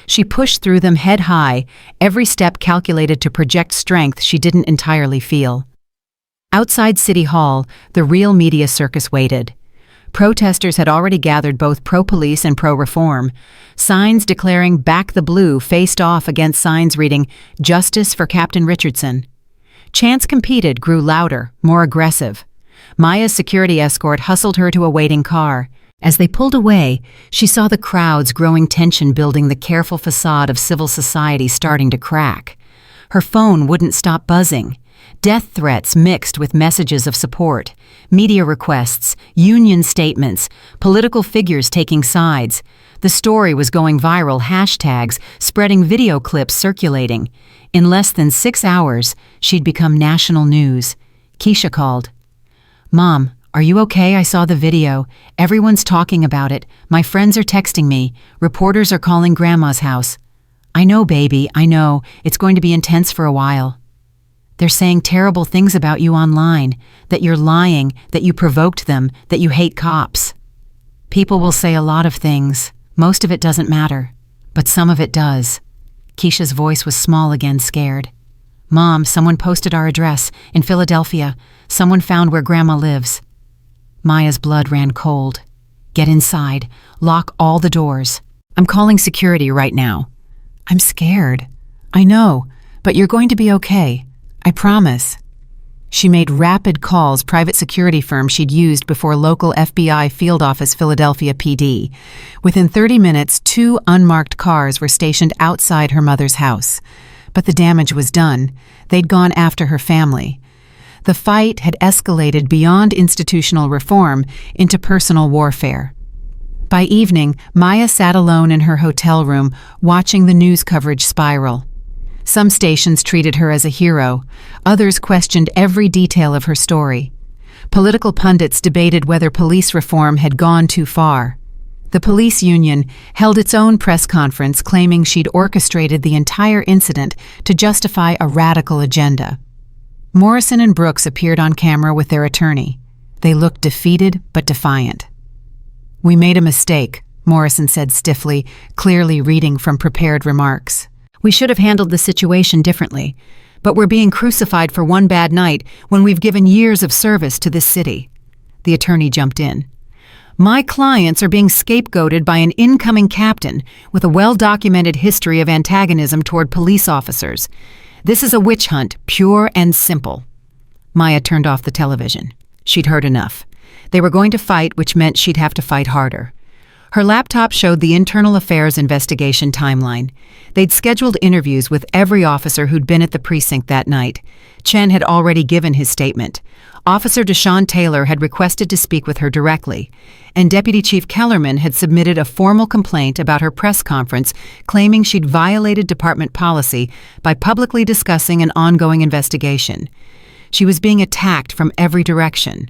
She pushed through them head high, every step calculated to project strength she didn't entirely feel. Outside City Hall, the real media circus waited. Protesters had already gathered, both pro-police and pro-reform. Signs declaring "Back the Blue" faced off against signs reading "Justice for Captain Richardson." Chants competed, grew louder, more aggressive. Maya's security escort hustled her to a waiting car. As they pulled away, she saw the crowd's growing tension building, the careful facade of civil society starting to crack. Her phone wouldn't stop buzzing. Death threats mixed with messages of support, media requests, union statements, political figures taking sides. The story was going viral, hashtags, spreading, video clips circulating. In less than 6 hours, she'd become national news. Keisha called. Mom, are you okay? I saw the video. Everyone's talking about it. My friends are texting me. Reporters are calling Grandma's house. I know, baby, I know. It's going to be intense for a while. They're saying terrible things about you online, that you're lying, that you provoked them, that you hate cops. People will say a lot of things. Most of it doesn't matter, but some of it does. Keisha's voice was small again, scared. Mom, someone posted our address in Philadelphia. Someone found where Grandma lives. Maya's blood ran cold. Get inside. Lock all the doors. I'm calling security right now. I'm scared. I know, but you're going to be okay. I promise. She made rapid calls, private security firm she'd used before, local FBI field office, Philadelphia PD. Within 30 minutes, 2 unmarked cars were stationed outside her mother's house. But the damage was done. They'd gone after her family. The fight had escalated beyond institutional reform into personal warfare. By evening, Maya sat alone in her hotel room, watching the news coverage spiral. Some stations treated her as a hero. Others questioned every detail of her story. Political pundits debated whether police reform had gone too far. The police union held its own press conference, claiming she'd orchestrated the entire incident to justify a radical agenda. Morrison and Brooks appeared on camera with their attorney. They looked defeated but defiant. We made a mistake, Morrison said stiffly, clearly reading from prepared remarks. "We should have handled the situation differently, but we're being crucified for one bad night when we've given years of service to this city." The attorney jumped in. "My clients are being scapegoated by an incoming captain with a well-documented history of antagonism toward police officers. This is a witch hunt, pure and simple." Maya turned off the television. She'd heard enough. They were going to fight, which meant she'd have to fight harder. Her laptop showed the internal affairs investigation timeline. They'd scheduled interviews with every officer who'd been at the precinct that night. Chen had already given his statement. Officer Deshaun Taylor had requested to speak with her directly, and Deputy Chief Kellerman had submitted a formal complaint about her press conference claiming she'd violated department policy by publicly discussing an ongoing investigation. She was being attacked from every direction.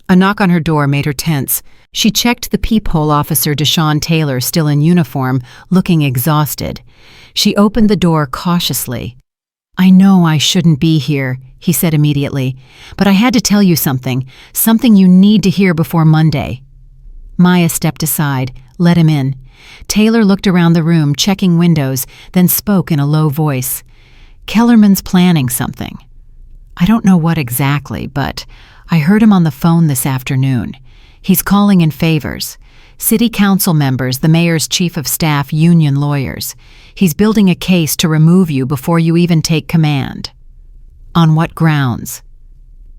A knock on her door made her tense. She checked the peephole officer Deshaun Taylor, still in uniform, looking exhausted. She opened the door cautiously. "I know I shouldn't be here," he said immediately, "but I had to tell you something you need to hear before Monday." Maya stepped aside, let him in. Taylor looked around the room, checking windows, then spoke in a low voice. "Kellerman's planning something. I don't know what exactly, but I heard him on the phone this afternoon. He's calling in favors. City council members, the mayor's chief of staff, union lawyers. He's building a case to remove you before you even take command." "On what grounds?"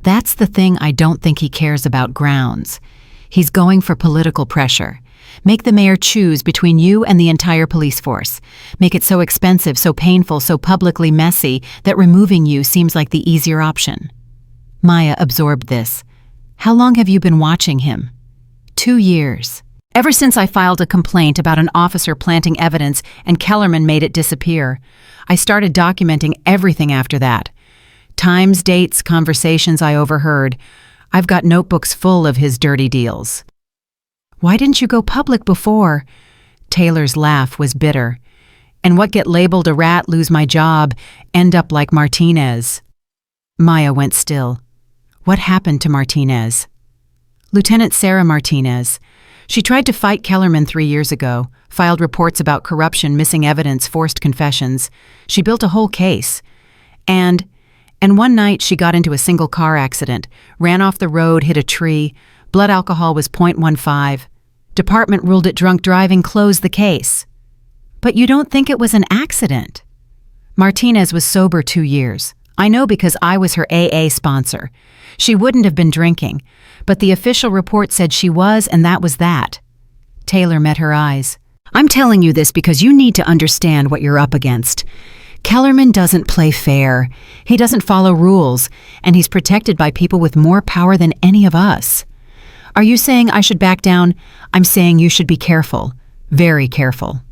"That's the thing. I don't think he cares about grounds. He's going for political pressure. Make the mayor choose between you and the entire police force. Make it so expensive, so painful, so publicly messy that removing you seems like the easier option." Maya absorbed this. "How long have you been watching him?" 2 years. Ever since I filed a complaint about an officer planting evidence and Kellerman made it disappear. I started documenting everything after that. Times, dates, conversations I overheard. I've got notebooks full of his dirty deals." "Why didn't you go public before?" Taylor's laugh was bitter. "And what, get labeled a rat, lose my job, end up like Martinez?" Maya went still. What happened to Martinez? Lieutenant Sarah Martinez. She tried to fight Kellerman 3 years ago, filed reports about corruption, missing evidence, forced confessions. She built a whole case. And one night she got into a single car accident, ran off the road, hit a tree. Blood alcohol was .15. Department ruled it drunk driving, closed the case. But you don't think it was an accident? Martinez was sober 2 years. I know because I was her AA sponsor. She wouldn't have been drinking, but the official report said she was, and that was that. Taylor met her eyes. "I'm telling you this because you need to understand what you're up against. Kellerman doesn't play fair. He doesn't follow rules, and he's protected by people with more power than any of us. Are you saying I should back down? I'm saying you should be careful, very careful."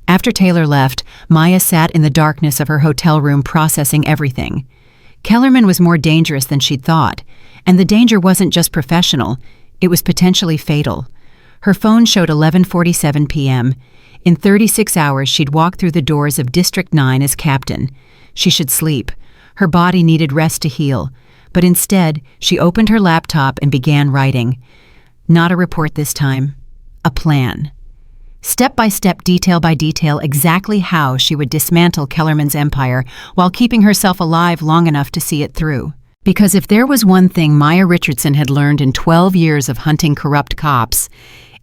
After Taylor left, Maya sat in the darkness of her hotel room processing everything. Kellerman was more dangerous than she'd thought, and the danger wasn't just professional, it was potentially fatal. Her phone showed 11:47 p.m. In 36 hours, she'd walk through the doors of District 9 as captain. She should sleep. Her body needed rest to heal, but instead, she opened her laptop and began writing. Not a report this time, a plan. Step by step, detail by detail, exactly how she would dismantle Kellerman's empire while keeping herself alive long enough to see it through. Because if there was one thing Maya Richardson had learned in 12 years of hunting corrupt cops,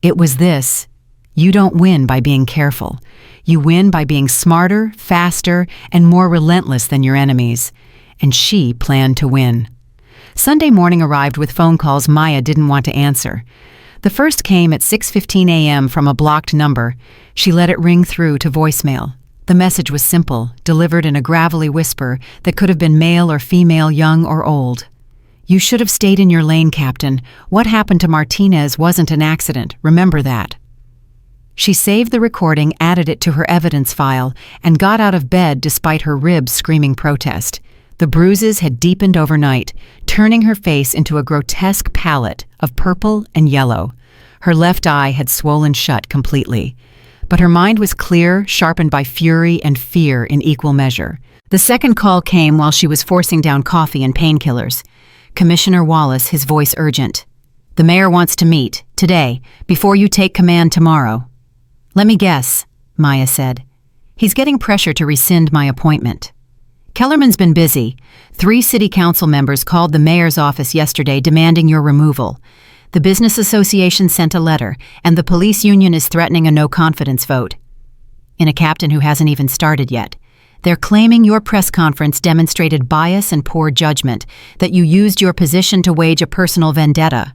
it was this: you don't win by being careful. You win by being smarter, faster, and more relentless than your enemies. And she planned to win. Sunday morning arrived with phone calls Maya didn't want to answer. The first came at 6:15 a.m. from a blocked number. She let it ring through to voicemail. The message was simple, delivered in a gravelly whisper that could have been male or female, young or old. "You should have stayed in your lane, Captain. What happened to Martinez wasn't an accident. Remember that." She saved the recording, added it to her evidence file, and got out of bed despite her ribs screaming protest. The bruises had deepened overnight, turning her face into a grotesque palette of purple and yellow. Her left eye had swollen shut completely. But her mind was clear, sharpened by fury and fear in equal measure. The second call came while she was forcing down coffee and painkillers. Commissioner Wallace, his voice urgent. The mayor wants to meet, today, before you take command tomorrow. Let me guess, Maya said. He's getting pressure to rescind my appointment. Kellerman's been busy. 3 city council members called the mayor's office yesterday demanding your removal. The business association sent a letter, and the police union is threatening a no-confidence vote. In a captain who hasn't even started yet. They're claiming your press conference demonstrated bias and poor judgment, that you used your position to wage a personal vendetta.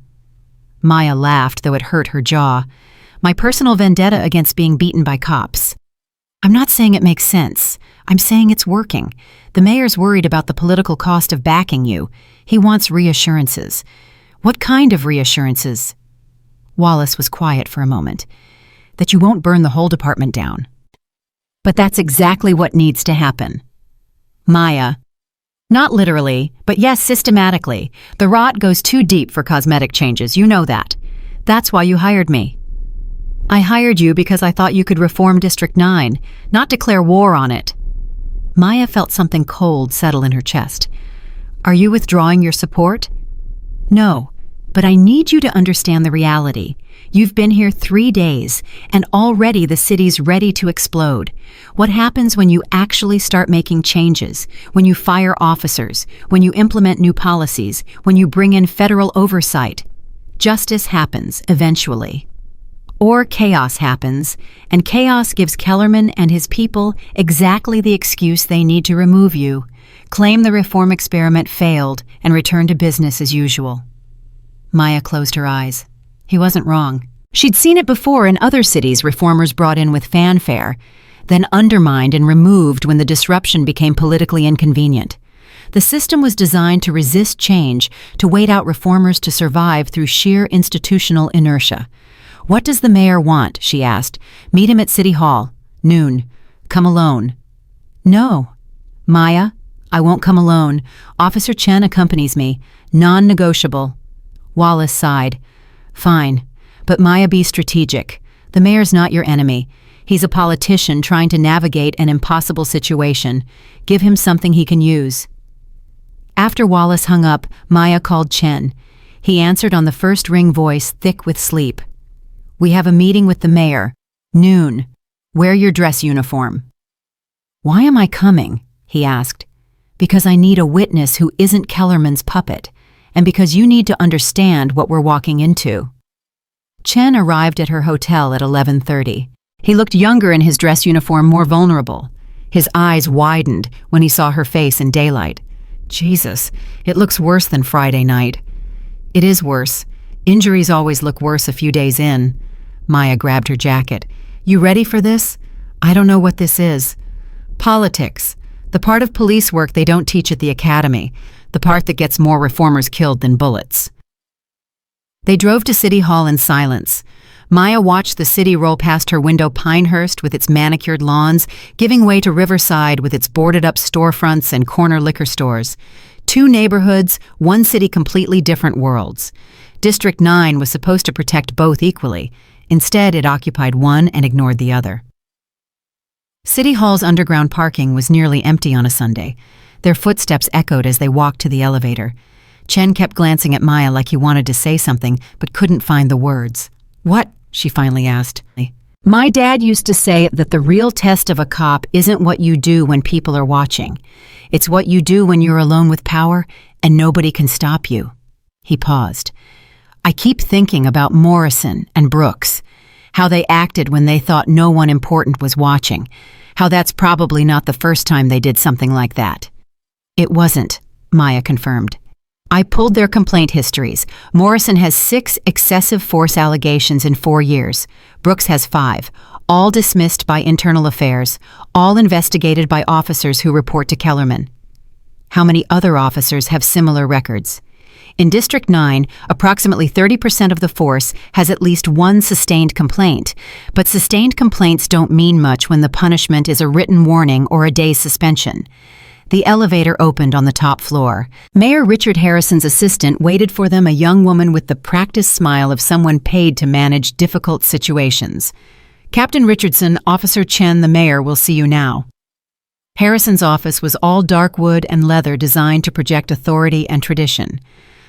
Maya laughed, though it hurt her jaw. My personal vendetta against being beaten by cops. I'm not saying it makes sense. I'm saying it's working. The mayor's worried about the political cost of backing you. He wants reassurances. What kind of reassurances? Wallace was quiet for a moment. That you won't burn the whole department down. But that's exactly what needs to happen. Maya. Not literally, but yes, systematically. The rot goes too deep for cosmetic changes, you know that. That's why you hired me. I hired you because I thought you could reform District 9, not declare war on it. Maya felt something cold settle in her chest. Are you withdrawing your support? No, but I need you to understand the reality. You've been here 3 days, and already the city's ready to explode. What happens when you actually start making changes, when you fire officers, when you implement new policies, when you bring in federal oversight? Justice happens, eventually. Or chaos happens, and chaos gives Kellerman and his people exactly the excuse they need to remove you, claim the reform experiment failed, and return to business as usual. Maya closed her eyes. He wasn't wrong. She'd seen it before in other cities reformers brought in with fanfare, then undermined and removed when the disruption became politically inconvenient. The system was designed to resist change, to wait out reformers to survive through sheer institutional inertia. What does the mayor want? She asked. Meet him at City Hall. Noon. Come alone. No. Maya, I won't come alone. Officer Chen accompanies me. Non-negotiable. Wallace sighed. Fine. But Maya, be strategic. The mayor's not your enemy. He's a politician trying to navigate an impossible situation. Give him something he can use. After Wallace hung up, Maya called Chen. He answered on the first ring, voice thick with sleep. We have a meeting with the mayor. Noon. Wear your dress uniform. Why am I coming? He asked. Because I need a witness who isn't Kellerman's puppet, and because you need to understand what we're walking into. Chen arrived at her hotel at 11:30. He looked younger in his dress uniform, more vulnerable. His eyes widened when he saw her face in daylight. Jesus, it looks worse than Friday night. It is worse. Injuries always look worse a few days in. Maya grabbed her jacket. You ready for this? I don't know what this is. Politics. The part of police work they don't teach at the academy. The part that gets more reformers killed than bullets. They drove to City Hall in silence. Maya watched the city roll past her window, Pinehurst with its manicured lawns, giving way to Riverside with its boarded-up storefronts and corner liquor stores. 2 neighborhoods, 1 city, completely different worlds. District 9 was supposed to protect both equally. Instead, it occupied one and ignored the other. City Hall's underground parking was nearly empty on a Sunday. Their footsteps echoed as they walked to the elevator. Chen kept glancing at Maya like he wanted to say something, but couldn't find the words. What? She finally asked. My dad used to say that the real test of a cop isn't what you do when people are watching. It's what you do when you're alone with power and nobody can stop you. He paused. I keep thinking about Morrison and Brooks, how they acted when they thought no one important was watching, how that's probably not the first time they did something like that. It wasn't, Maya confirmed. I pulled their complaint histories. Morrison has 6 excessive force allegations in 4 years. Brooks has 5, all dismissed by internal affairs, all investigated by officers who report to Kellerman. How many other officers have similar records? In District 9, approximately 30% of the force has at least 1 sustained complaint, but sustained complaints don't mean much when the punishment is a written warning or a day's suspension. The elevator opened on the top floor. Mayor Richard Harrison's assistant waited for them, a young woman with the practiced smile of someone paid to manage difficult situations. Captain Richardson, Officer Chen, the mayor, will see you now. Harrison's office was all dark wood and leather designed to project authority and tradition.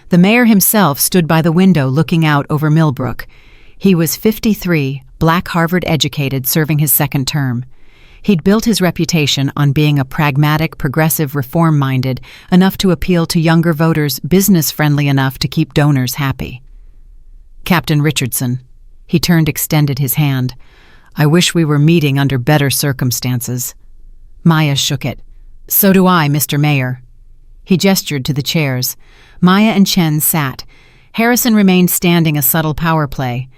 The mayor himself stood by the window looking out over Millbrook. He was 53, black Harvard-educated, serving his second term. He'd built his reputation on being a pragmatic, progressive, reform-minded, enough to appeal to younger voters, business-friendly enough to keep donors happy. Captain Richardson. He extended his hand. I wish we were meeting under better circumstances. Maya shook it. So do I, Mr. Mayor. He gestured to the chairs. Maya and Chen sat. Harrison remained standing, a subtle power play.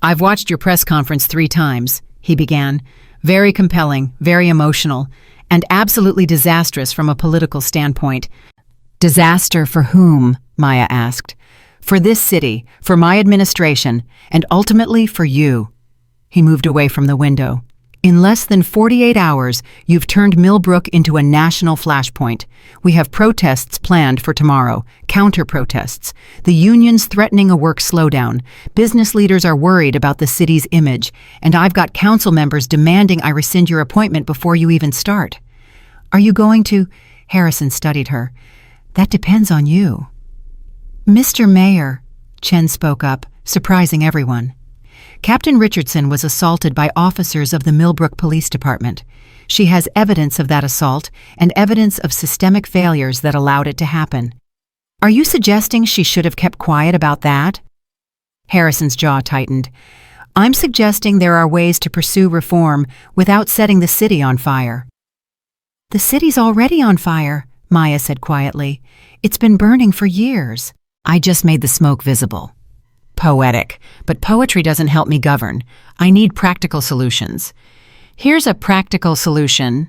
I've watched your press conference 3 times, he began. Very compelling, very emotional, and absolutely disastrous from a political standpoint. Disaster for whom? Maya asked. For this city, for my administration, and ultimately for you. He moved away from the window. In less than 48 hours, you've turned Millbrook into a national flashpoint. We have protests planned for tomorrow, counter-protests. The unions threatening a work slowdown. Business leaders are worried about the city's image, and I've got council members demanding I rescind your appointment before you even start. Are you going to? Harrison studied her. That depends on you. Mr. Mayor, Chen spoke up, surprising everyone. Captain Richardson was assaulted by officers of the Millbrook Police Department. She has evidence of that assault and evidence of systemic failures that allowed it to happen. Are you suggesting she should have kept quiet about that? Harrison's jaw tightened. I'm suggesting there are ways to pursue reform without setting the city on fire. The city's already on fire, Maya said quietly. It's been burning for years. I just made the smoke visible. Poetic, but poetry doesn't help me govern. I need practical solutions. Here's a practical solution.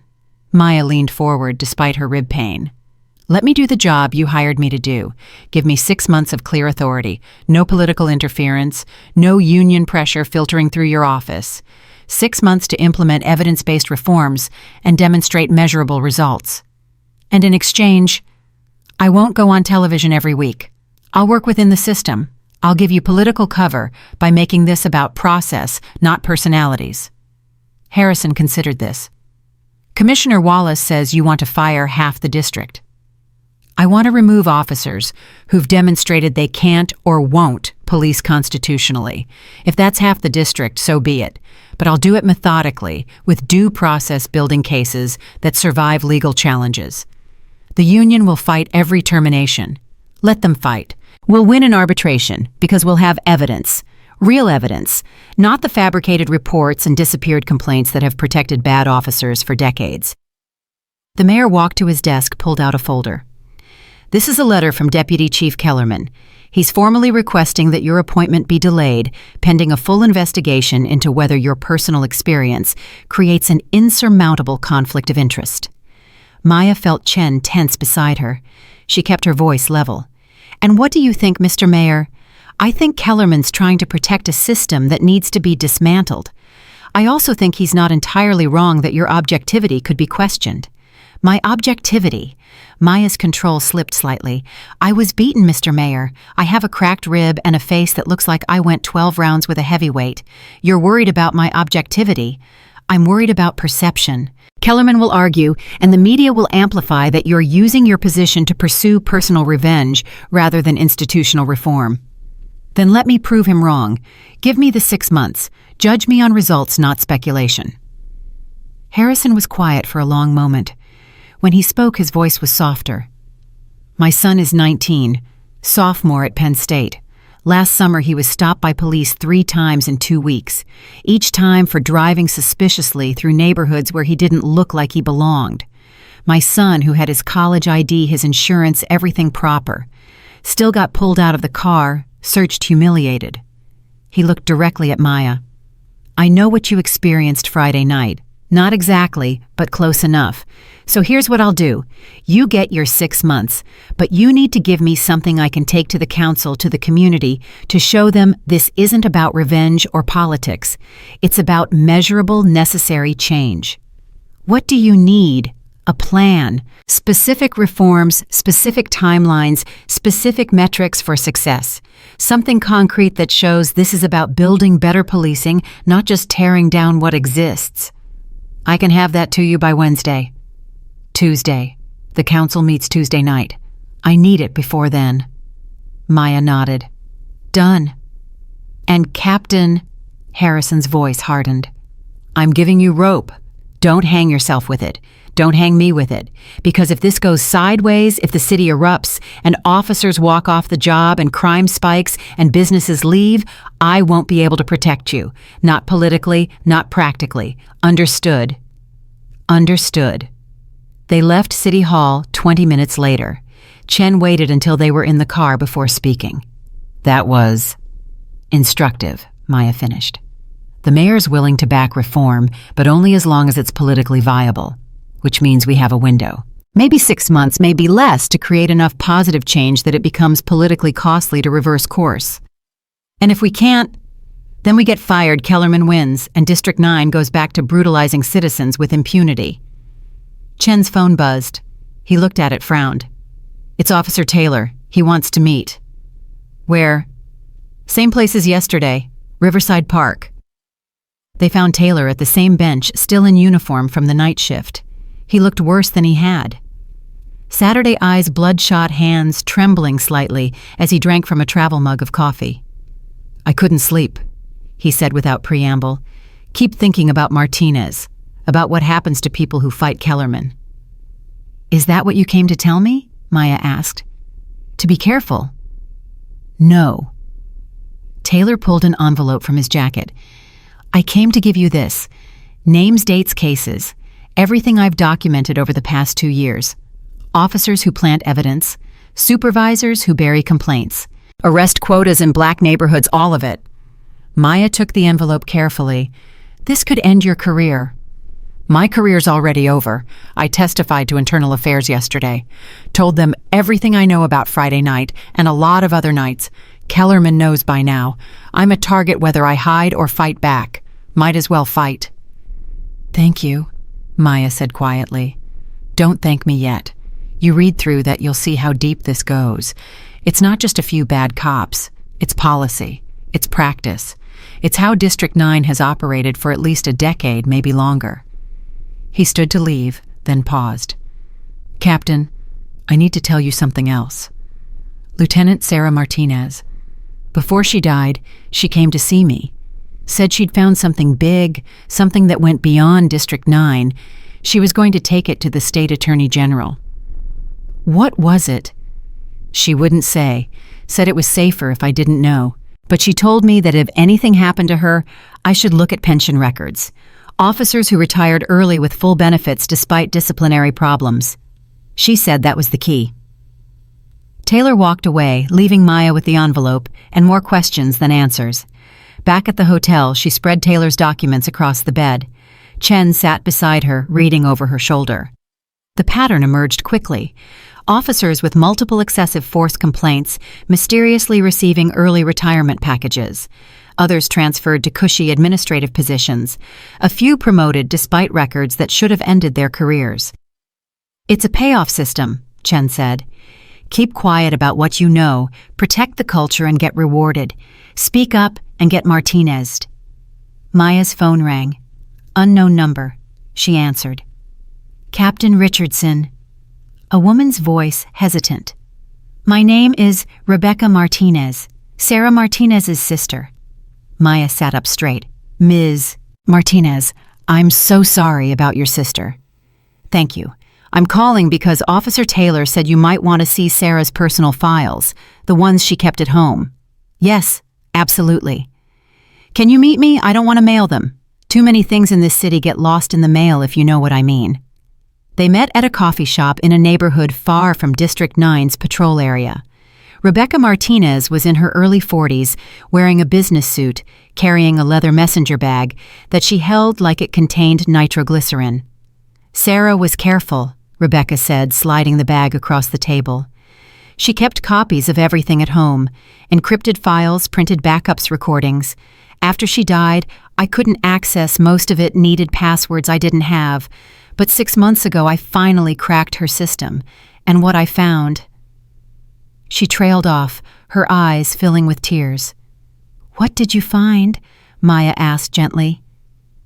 Maya leaned forward despite her rib pain. Let me do the job you hired me to do. Give me 6 months of clear authority, no political interference, no union pressure filtering through your office. 6 months to implement evidence-based reforms and demonstrate measurable results. And in exchange, I won't go on television every week. I'll work within the system. I'll give you political cover by making this about process, not personalities. Harrison considered this. Commissioner Wallace says you want to fire half the district. I want to remove officers who've demonstrated they can't or won't police constitutionally. If that's half the district, so be it. But I'll do it methodically, with due process building cases that survive legal challenges. The union will fight every termination. Let them fight. We'll win in arbitration because we'll have evidence, real evidence, not the fabricated reports and disappeared complaints that have protected bad officers for decades. The mayor walked to his desk, pulled out a folder. This is a letter from Deputy Chief Kellerman. He's formally requesting that your appointment be delayed pending a full investigation into whether your personal experience creates an insurmountable conflict of interest. Maya felt Chen tense beside her. She kept her voice level. And what do you think, Mr. Mayor? I think Kellerman's trying to protect a system that needs to be dismantled. I also think he's not entirely wrong that your objectivity could be questioned. My objectivity. Maya's control slipped slightly. I was beaten, Mr. Mayor. I have a cracked rib and a face that looks like I went 12 rounds with a heavyweight. You're worried about my objectivity. I'm worried about perception. Kellerman will argue, and the media will amplify that you're using your position to pursue personal revenge rather than institutional reform. Then let me prove him wrong. Give me the 6 months. Judge me on results, not speculation. Harrison was quiet for a long moment. When he spoke, his voice was softer. My son is 19, sophomore at Penn State. Last summer, he was stopped by police 3 times in 2 weeks, each time for driving suspiciously through neighborhoods where he didn't look like he belonged. My son, who had his college ID, his insurance, everything proper, still got pulled out of the car, searched, humiliated. He looked directly at Maya. I know what you experienced Friday night. Not exactly, but close enough. So here's what I'll do. You get your 6 months, but you need to give me something I can take to the council, to the community, to show them this isn't about revenge or politics. It's about measurable, necessary change. What do you need? A plan, specific reforms, specific timelines, specific metrics for success. Something concrete that shows this is about building better policing, not just tearing down what exists. I can have that to you by Wednesday. Tuesday. The council meets Tuesday night. I need it before then. Maya nodded. Done. And Captain, Harrison's voice hardened. I'm giving you rope. Don't hang yourself with it. Don't hang me with it. Because if this goes sideways, if the city erupts, and officers walk off the job, and crime spikes, and businesses leave, I won't be able to protect you. Not politically, not practically. Understood? Understood. They left City Hall 20 minutes later. Chen waited until they were in the car before speaking. That was instructive, Maya finished. The mayor's willing to back reform, but only as long as it's politically viable, which means we have a window. Maybe 6 months, maybe less, to create enough positive change that it becomes politically costly to reverse course. And if we can't, then we get fired, Kellerman wins, and District 9 goes back to brutalizing citizens with impunity. Chen's phone buzzed. He looked at it, frowned. It's Officer Taylor. He wants to meet. Where? Same place as yesterday, Riverside Park. They found Taylor at the same bench, still in uniform from the night shift. He looked worse than he had. Saturday eyes, bloodshot hands, trembling slightly as he drank from a travel mug of coffee. I couldn't sleep, he said without preamble. Keep thinking about Martinez, about what happens to people who fight Kellerman. Is that what you came to tell me? Maya asked. To be careful. No. Taylor pulled an envelope from his jacket. I came to give you this. Names, dates, cases. Everything I've documented over the past 2 years. Officers who plant evidence. Supervisors who bury complaints. Arrest quotas in black neighborhoods, all of it. Maya took the envelope carefully. This could end your career. My career's already over. I testified to Internal Affairs yesterday. Told them everything I know about Friday night and a lot of other nights. Kellerman knows by now. I'm a target whether I hide or fight back. Might as well fight. Thank you, Maya said quietly. Don't thank me yet. You read through that, you'll see how deep this goes. It's not just a few bad cops. It's policy. It's practice. It's how District 9 has operated for at least a decade, maybe longer. He stood to leave, then paused. Captain, I need to tell you something else. Lieutenant Sarah Martinez. Before she died, she came to see me. Said she'd found something big, something that went beyond District 9. She was going to take it to the state attorney general. What was it? She wouldn't say. Said it was safer if I didn't know. But she told me that if anything happened to her, I should look at pension records. Officers who retired early with full benefits despite disciplinary problems. She said that was the key. Taylor walked away, leaving Maya with the envelope and more questions than answers. Back at the hotel, she spread Taylor's documents across the bed. Chen sat beside her, reading over her shoulder. The pattern emerged quickly. Officers with multiple excessive force complaints mysteriously receiving early retirement packages. Others transferred to cushy administrative positions. A few promoted despite records that should have ended their careers. It's a payoff system, Chen said. Keep quiet about what you know, protect the culture and get rewarded. Speak up and get Martinez'd. Maya's phone rang. Unknown number, she answered. Captain Richardson. A woman's voice, hesitant. My name is Rebecca Martinez, Sarah Martinez's sister. Maya sat up straight. Ms. Martinez, I'm so sorry about your sister. Thank you. I'm calling because Officer Taylor said you might want to see Sarah's personal files, the ones she kept at home. Yes, absolutely. Can you meet me? I don't want to mail them. Too many things in this city get lost in the mail, if you know what I mean. They met at a coffee shop in a neighborhood far from District 9's patrol area. Rebecca Martinez was in her early 40s, wearing a business suit, carrying a leather messenger bag that she held like it contained nitroglycerin. Sarah was careful, Rebecca said, sliding the bag across the table. She kept copies of everything at home, encrypted files, printed backups, recordings. After she died, I couldn't access most of it, needed passwords I didn't have. But 6 months ago, I finally cracked her system, and what I found... She trailed off, her eyes filling with tears. What did you find? Maya asked gently.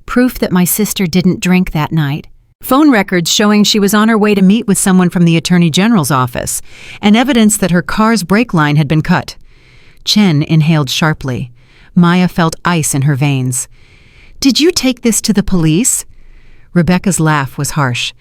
Proof that my sister didn't drink that night. Phone records showing she was on her way to meet with someone from the Attorney General's office, and evidence that her car's brake line had been cut. Chen inhaled sharply. Maya felt ice in her veins. "Did you take this to the police?" Rebecca's laugh was harsh.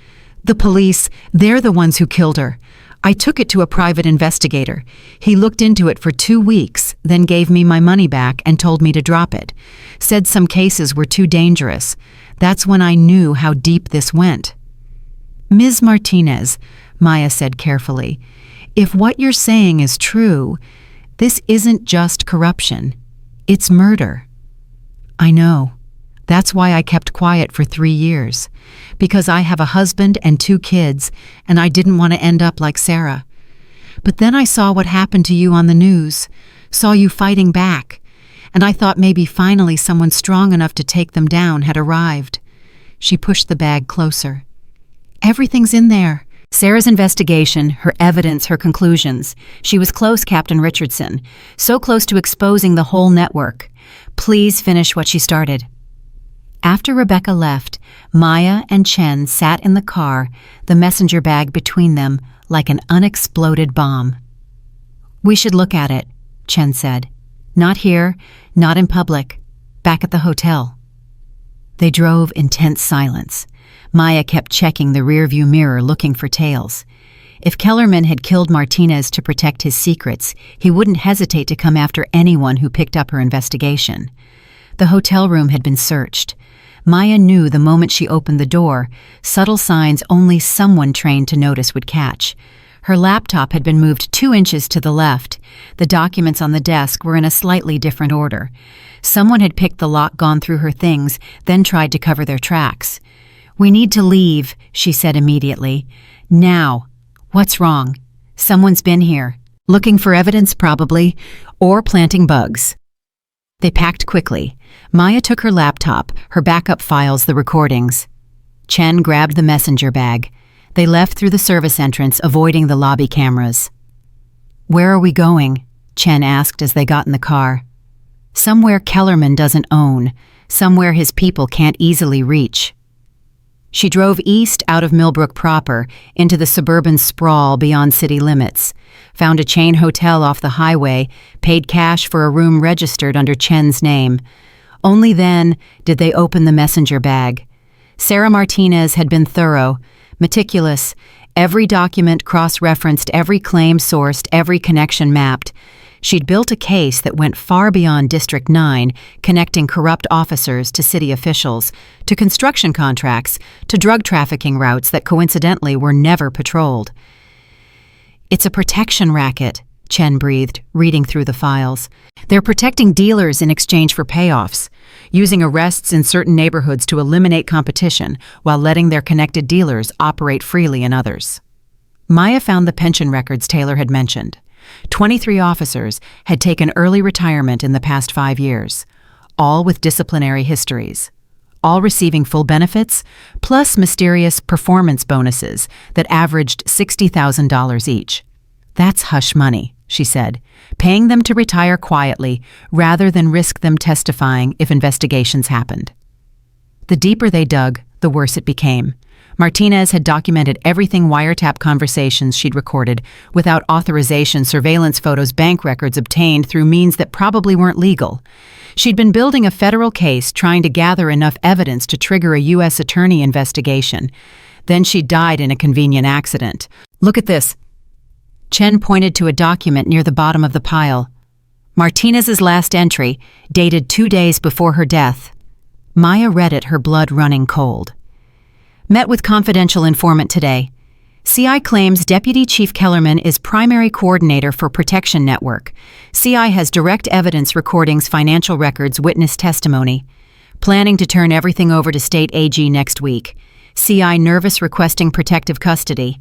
"The police, they're the ones who killed her. I took it to a private investigator. He looked into it for 2 weeks, then gave me my money back and told me to drop it. Said some cases were too dangerous. That's when I knew how deep this went." "Ms. Martinez," Maya said carefully, "if what you're saying is true, this isn't just corruption. It's murder." "I know. That's why I kept quiet for 3 years. Because I have a husband and 2 kids, and I didn't want to end up like Sarah. But then I saw what happened to you on the news, saw you fighting back, and I thought maybe finally someone strong enough to take them down had arrived." She pushed the bag closer. "Everything's in there. Sarah's investigation, her evidence, her conclusions. She was close, Captain Richardson, so close to exposing the whole network. Please finish what she started." After Rebecca left, Maya and Chen sat in the car, the messenger bag between them like an unexploded bomb. "We should look at it," Chen said. "Not here, not in public, back at the hotel." They drove in tense silence. Maya kept checking the rearview mirror looking for tails. If Kellerman had killed Martinez to protect his secrets, he wouldn't hesitate to come after anyone who picked up her investigation. The hotel room had been searched. Maya knew the moment she opened the door, subtle signs only someone trained to notice would catch. Her laptop had been moved 2 inches to the left. The documents on the desk were in a slightly different order. Someone had picked the lock, gone through her things, then tried to cover their tracks. "We need to leave," she said immediately. "Now. What's wrong? Someone's been here. Looking for evidence, probably, or planting bugs." They packed quickly. Maya took her laptop, her backup files, the recordings. Chen grabbed the messenger bag. They left through the service entrance, avoiding the lobby cameras. "Where are we going?" Chen asked as they got in the car. "Somewhere Kellerman doesn't own, somewhere his people can't easily reach." She drove east out of Millbrook proper into the suburban sprawl beyond city limits, found a chain hotel off the highway, paid cash for a room registered under Chen's name. Only then did they open the messenger bag. Sarah Martinez had been thorough, meticulous, every document cross-referenced, every claim sourced, every connection mapped. She'd built a case that went far beyond District 9, connecting corrupt officers to city officials, to construction contracts, to drug trafficking routes that coincidentally were never patrolled. "It's a protection racket," Chen breathed, reading through the files. "They're protecting dealers in exchange for payoffs, using arrests in certain neighborhoods to eliminate competition while letting their connected dealers operate freely in others." Maya found the pension records Taylor had mentioned. 23 officers had taken early retirement in the past 5 years, all with disciplinary histories, all receiving full benefits, plus mysterious performance bonuses that averaged $60,000 each. "That's hush money," she said, "paying them to retire quietly rather than risk them testifying if investigations happened." The deeper they dug, the worse it became. Martinez had documented everything: wiretap conversations she'd recorded, without authorization, surveillance photos, bank records obtained through means that probably weren't legal. She'd been building a federal case, trying to gather enough evidence to trigger a U.S. attorney investigation. Then she died in a convenient accident. "Look at this." Chen pointed to a document near the bottom of the pile. Martinez's last entry, dated 2 days before her death. Maya read it, her blood running cold. "Met with confidential informant today. CI claims Deputy Chief Kellerman is primary coordinator for Protection Network. CI has direct evidence, recordings, financial records, witness testimony. Planning to turn everything over to State AG next week. CI nervous, requesting protective custody.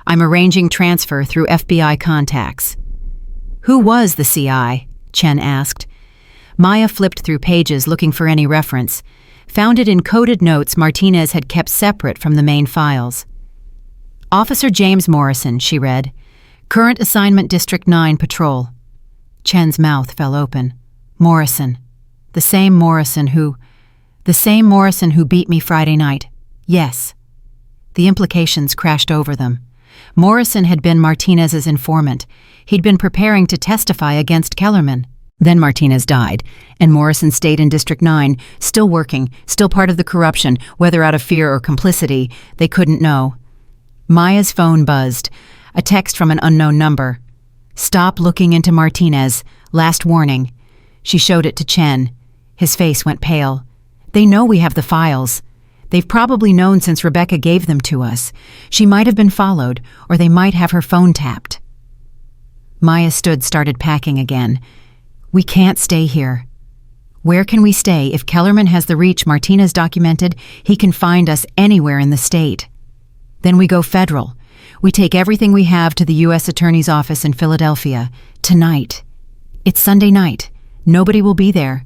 I'm arranging transfer through FBI contacts." "Who was the CI?" Chen asked. Maya flipped through pages looking for any reference. Found it in coded notes Martinez had kept separate from the main files. "Officer James Morrison," she read. "Current assignment District 9 patrol." Chen's mouth fell open. "Morrison. The same Morrison who beat me Friday night. Yes." The implications crashed over them. Morrison had been Martinez's informant. He'd been preparing to testify against Kellerman. Then Martinez died, and Morrison stayed in District 9, still working, still part of the corruption, whether out of fear or complicity, they couldn't know. Maya's phone buzzed. A text from an unknown number. "Stop looking into Martinez. Last warning." She showed it to Chen. His face went pale. "They know we have the files. They've probably known since Rebecca gave them to us. She might have been followed, or they might have her phone tapped." Maya started packing again. "We can't stay here." "Where can we stay? If Kellerman has the reach Martinez documented, he can find us anywhere in the state." "Then we go federal. We take everything we have to the U.S. Attorney's office in Philadelphia. Tonight. It's Sunday night. Nobody will be there.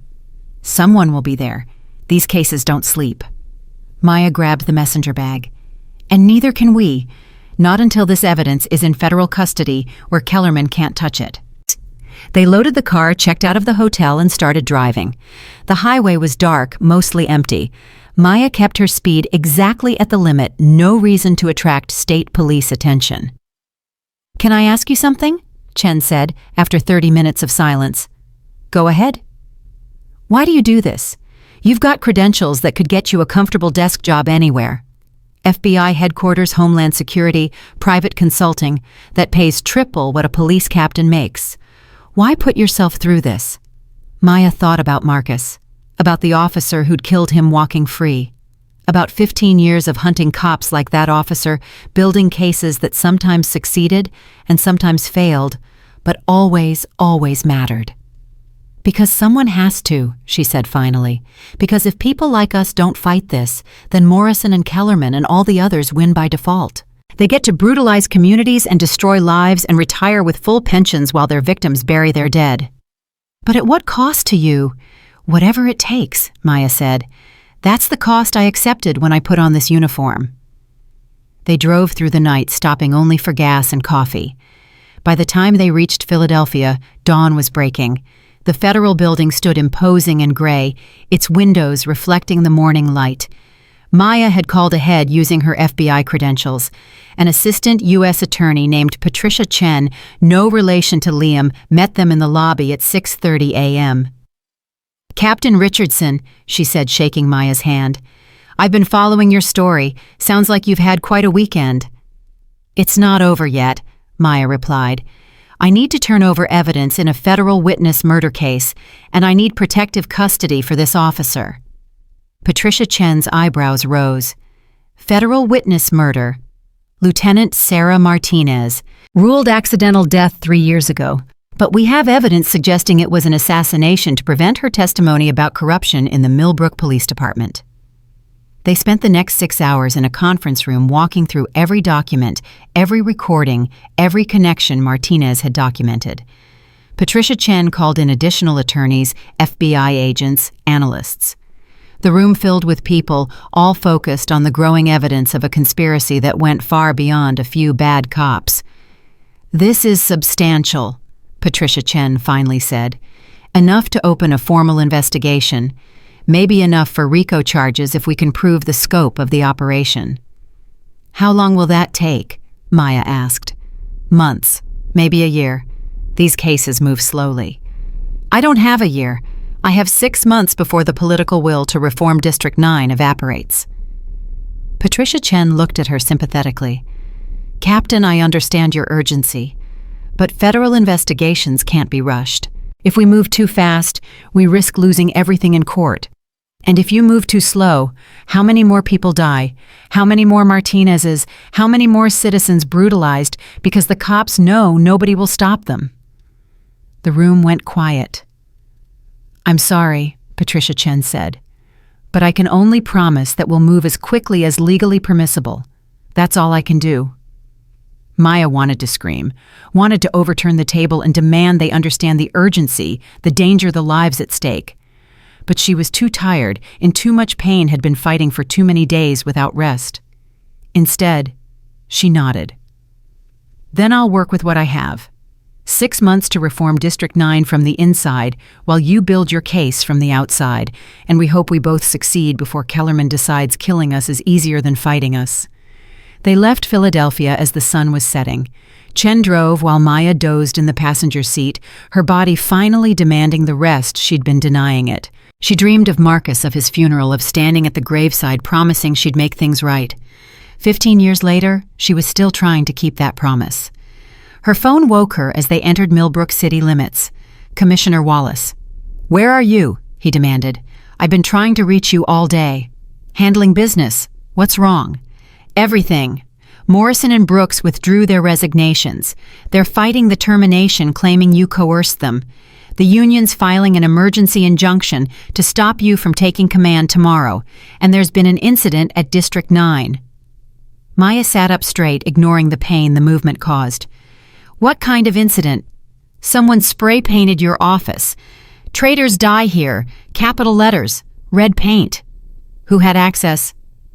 Someone will be there. These cases don't sleep." Maya grabbed the messenger bag. "And neither can we. Not until this evidence is in federal custody where Kellerman can't touch it." They loaded the car, checked out of the hotel, and started driving. The highway was dark, mostly empty. Maya kept her speed exactly at the limit, no reason to attract state police attention. "Can I ask you something?" Chen said, after 30 minutes of silence. "Go ahead." "Why do you do this? You've got credentials that could get you a comfortable desk job anywhere. FBI headquarters, Homeland Security, private consulting, that pays triple what a police captain makes. Why put yourself through this?" Maya thought about Marcus, about the officer who'd killed him walking free, about 15 years of hunting cops like that officer, building cases that sometimes succeeded and sometimes failed, but always, always mattered. "Because someone has to," she said finally. "Because if people like us don't fight this, then Morrison and Kellerman and all the others win by default. They get to brutalize communities and destroy lives and retire with full pensions while their victims bury their dead." "But at what cost to you?" "Whatever it takes," Maya said. "That's the cost I accepted when I put on this uniform." They drove through the night, stopping only for gas and coffee. By the time they reached Philadelphia, dawn was breaking. The federal building stood imposing and gray, its windows reflecting the morning light. Maya had called ahead using her FBI credentials. An assistant U.S. attorney named Patricia Chen, no relation to Liam, met them in the lobby at 6:30 a.m. "Captain Richardson," she said, shaking Maya's hand. "I've been following your story. Sounds like you've had quite a weekend." "It's not over yet," Maya replied. "I need to turn over evidence in a federal witness murder case, and I need protective custody for this officer." Patricia Chen's eyebrows rose. "Federal witness murder. Lieutenant Sarah Martinez, ruled accidental death 3 years ago. But we have evidence suggesting it was an assassination to prevent her testimony about corruption in the Millbrook Police Department." They spent the next 6 hours in a conference room walking through every document, every recording, every connection Martinez had documented. Patricia Chen called in additional attorneys, FBI agents, analysts. The room filled with people, all focused on the growing evidence of a conspiracy that went far beyond a few bad cops. "This is substantial," Patricia Chen finally said. "Enough to open a formal investigation. Maybe enough for RICO charges if we can prove the scope of the operation." "How long will that take?" Maya asked. "Months, maybe a year. These cases move slowly." "I don't have a year. I have 6 months before the political will to reform District 9 evaporates." Patricia Chen looked at her sympathetically. "Captain, I understand your urgency, but federal investigations can't be rushed. If we move too fast, we risk losing everything in court. And if you move too slow, how many more people die? How many more Martinezes? How many more citizens brutalized because the cops know nobody will stop them?" The room went quiet. "I'm sorry," Patricia Chen said, "but I can only promise that we'll move as quickly as legally permissible. That's all I can do." Maya wanted to scream, wanted to overturn the table and demand they understand the urgency, the danger, the lives at stake. But she was too tired, in too much pain, had been fighting for too many days without rest. Instead, she nodded. "Then I'll work with what I have. 6 months to reform District 9 from the inside, while you build your case from the outside, and we hope we both succeed before Kellerman decides killing us is easier than fighting us. They left Philadelphia as the sun was setting. Chen drove while Maya dozed in the passenger seat, her body finally demanding the rest she'd been denying it. She dreamed of Marcus, of his funeral, of standing at the graveside promising she'd make things right. 15 years later, she was still trying to keep that promise. Her phone woke her as they entered Millbrook city limits. Commissioner Wallace. "Where are you?" he demanded. "I've been trying to reach you all day." "Handling business. What's wrong?" "Everything. Morrison and Brooks withdrew their resignations. They're fighting the termination, claiming you coerced them. The union's filing an emergency injunction to stop you from taking command tomorrow, and there's been an incident at District 9. Maya sat up straight, ignoring the pain the movement caused. "What kind of incident?" "Someone spray-painted your office. Traitors die here, capital letters, red paint." "Who had access?"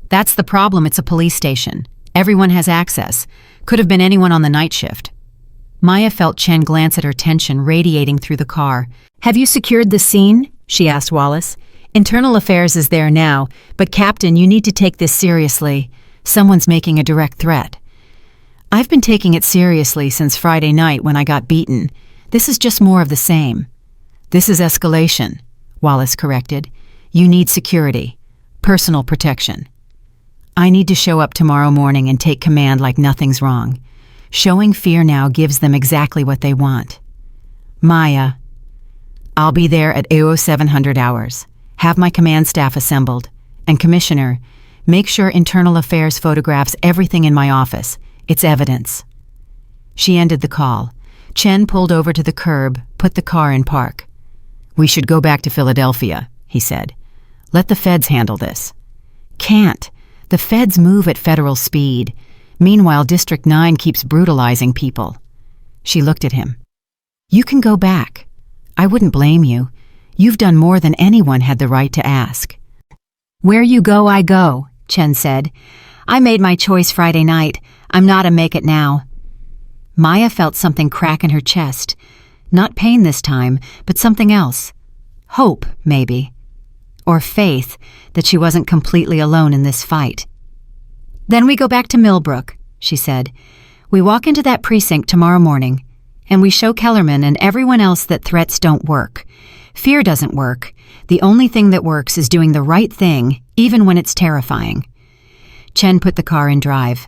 "That's the problem, it's a police station. Everyone has access. Could have been anyone on the night shift." Maya felt Chen glance at her, tension radiating through the car. "Have you secured the scene?" she asked Wallace. "Internal Affairs is there now, but Captain, you need to take this seriously. Someone's making a direct threat." "I've been taking it seriously since Friday night when I got beaten. This is just more of the same." "This is escalation," Wallace corrected. "You need security, personal protection." "I need to show up tomorrow morning and take command like nothing's wrong. Showing fear now gives them exactly what they want." "Maya, I'll be there at 0700 hours. Have my command staff assembled. And Commissioner, make sure Internal Affairs photographs everything in my office. It's evidence." She ended the call. Chen pulled over to the curb, put the car in park. "We should go back to Philadelphia," he said. "Let the feds handle this." "Can't. The feds move at federal speed. Meanwhile, District 9 keeps brutalizing people." She looked at him. "You can go back. I wouldn't blame you. You've done more than anyone had the right to ask." "Where you go, I go," Chen said. "I made my choice Friday night. I'm not a make it now." Maya felt something crack in her chest. Not pain this time, but something else. Hope, maybe. Or faith that she wasn't completely alone in this fight. "Then we go back to Millbrook," she said. "We walk into that precinct tomorrow morning, and we show Kellerman and everyone else that threats don't work. Fear doesn't work. The only thing that works is doing the right thing, even when it's terrifying." Chen put the car in drive.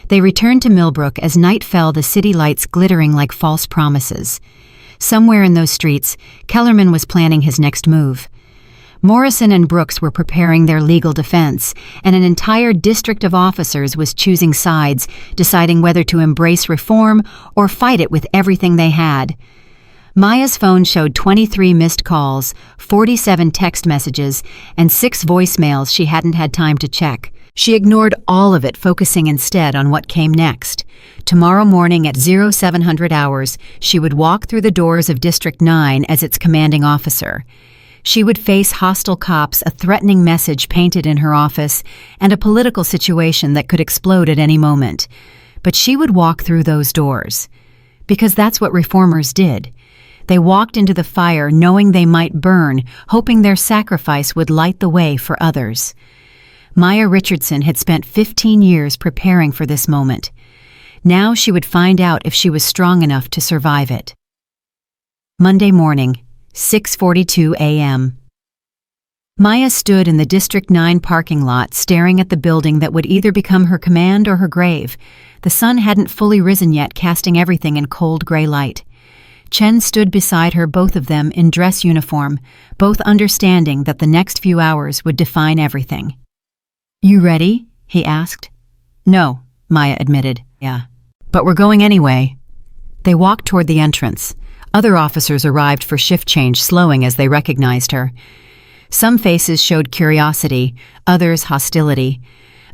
They returned to Millbrook as night fell, the city lights glittering like false promises. Somewhere in those streets, Kellerman was planning his next move. Morrison and Brooks were preparing their legal defense, and an entire district of officers was choosing sides, deciding whether to embrace reform or fight it with everything they had. Maya's phone showed 23 missed calls, 47 text messages, and 6 voicemails she hadn't had time to check. She ignored all of it, focusing instead on what came next. Tomorrow morning at 0700 hours, she would walk through the doors of District 9 as its commanding officer. She would face hostile cops, a threatening message painted in her office, and a political situation that could explode at any moment. But she would walk through those doors. Because that's what reformers did. They walked into the fire knowing they might burn, hoping their sacrifice would light the way for others. Maya Richardson had spent 15 years preparing for this moment. Now she would find out if she was strong enough to survive it. Monday morning, 6:42 a.m. Maya stood in the District 9 parking lot, staring at the building that would either become her command or her grave. The sun hadn't fully risen yet, casting everything in cold gray light. Chen stood beside her, both of them in dress uniform, both understanding that the next few hours would define everything. "You ready?" he asked. "No," Maya admitted. "Yeah. But we're going anyway." They walked toward the entrance. Other officers arrived for shift change, slowing as they recognized her. Some faces showed curiosity, others hostility.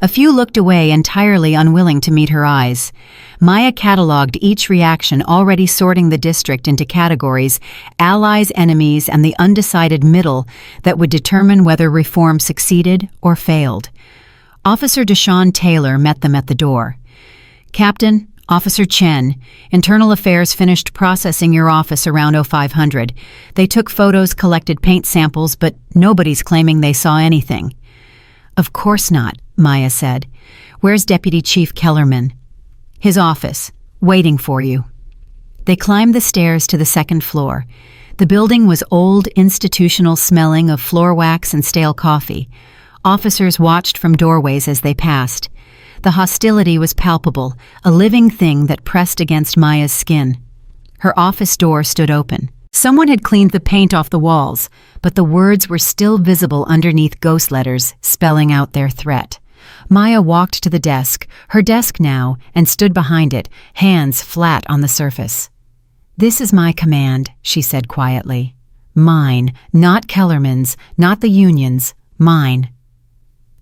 A few looked away, entirely unwilling to meet her eyes. Maya cataloged each reaction, already sorting the district into categories: allies, enemies, and the undecided middle that would determine whether reform succeeded or failed. Officer Deshaun Taylor met them at the door. "Captain, Officer Chen, Internal Affairs finished processing your office around 0500. They took photos, collected paint samples, but nobody's claiming they saw anything." "Of course not," Maya said. "Where's Deputy Chief Kellerman?" "His office, waiting for you." They climbed the stairs to the second floor. The building was old, institutional, smelling of floor wax and stale coffee. Officers watched from doorways as they passed. The hostility was palpable, a living thing that pressed against Maya's skin. Her office door stood open. Someone had cleaned the paint off the walls, but the words were still visible underneath ghost letters, spelling out their threat. Maya walked to the desk, her desk now, and stood behind it, hands flat on the surface. "This is my command," she said quietly. "Mine, not Kellerman's, not the union's, mine."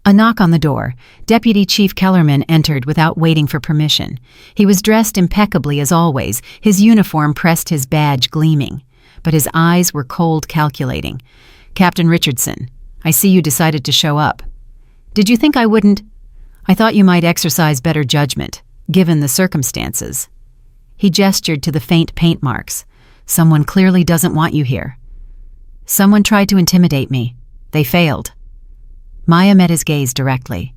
A knock on the door. Deputy Chief Kellerman entered without waiting for permission. He was dressed impeccably as always, his uniform pressed his badge gleaming. But his eyes were cold, calculating. "Captain Richardson, I see you decided to show up. Did you think I wouldn't? I thought you might exercise better judgment, given the circumstances." He gestured to the faint paint marks. "Someone clearly doesn't want you here." "Someone tried to intimidate me. They failed." Maya met his gaze directly.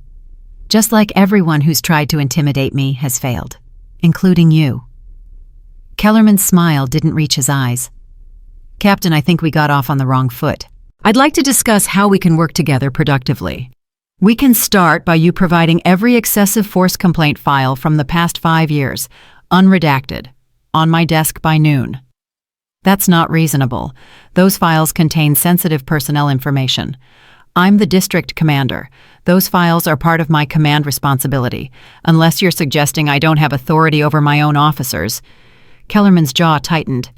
"Just like everyone who's tried to intimidate me has failed, including you." Kellerman's smile didn't reach his eyes. "Captain, I think we got off on the wrong foot. I'd like to discuss how we can work together productively. We can start by you providing every excessive force complaint file from the past 5 years, unredacted, on my desk by noon." "That's not reasonable. Those files contain sensitive personnel information. I'm the district commander. Those files are part of my command responsibility, unless you're suggesting I don't have authority over my own officers." Kellerman's jaw tightened.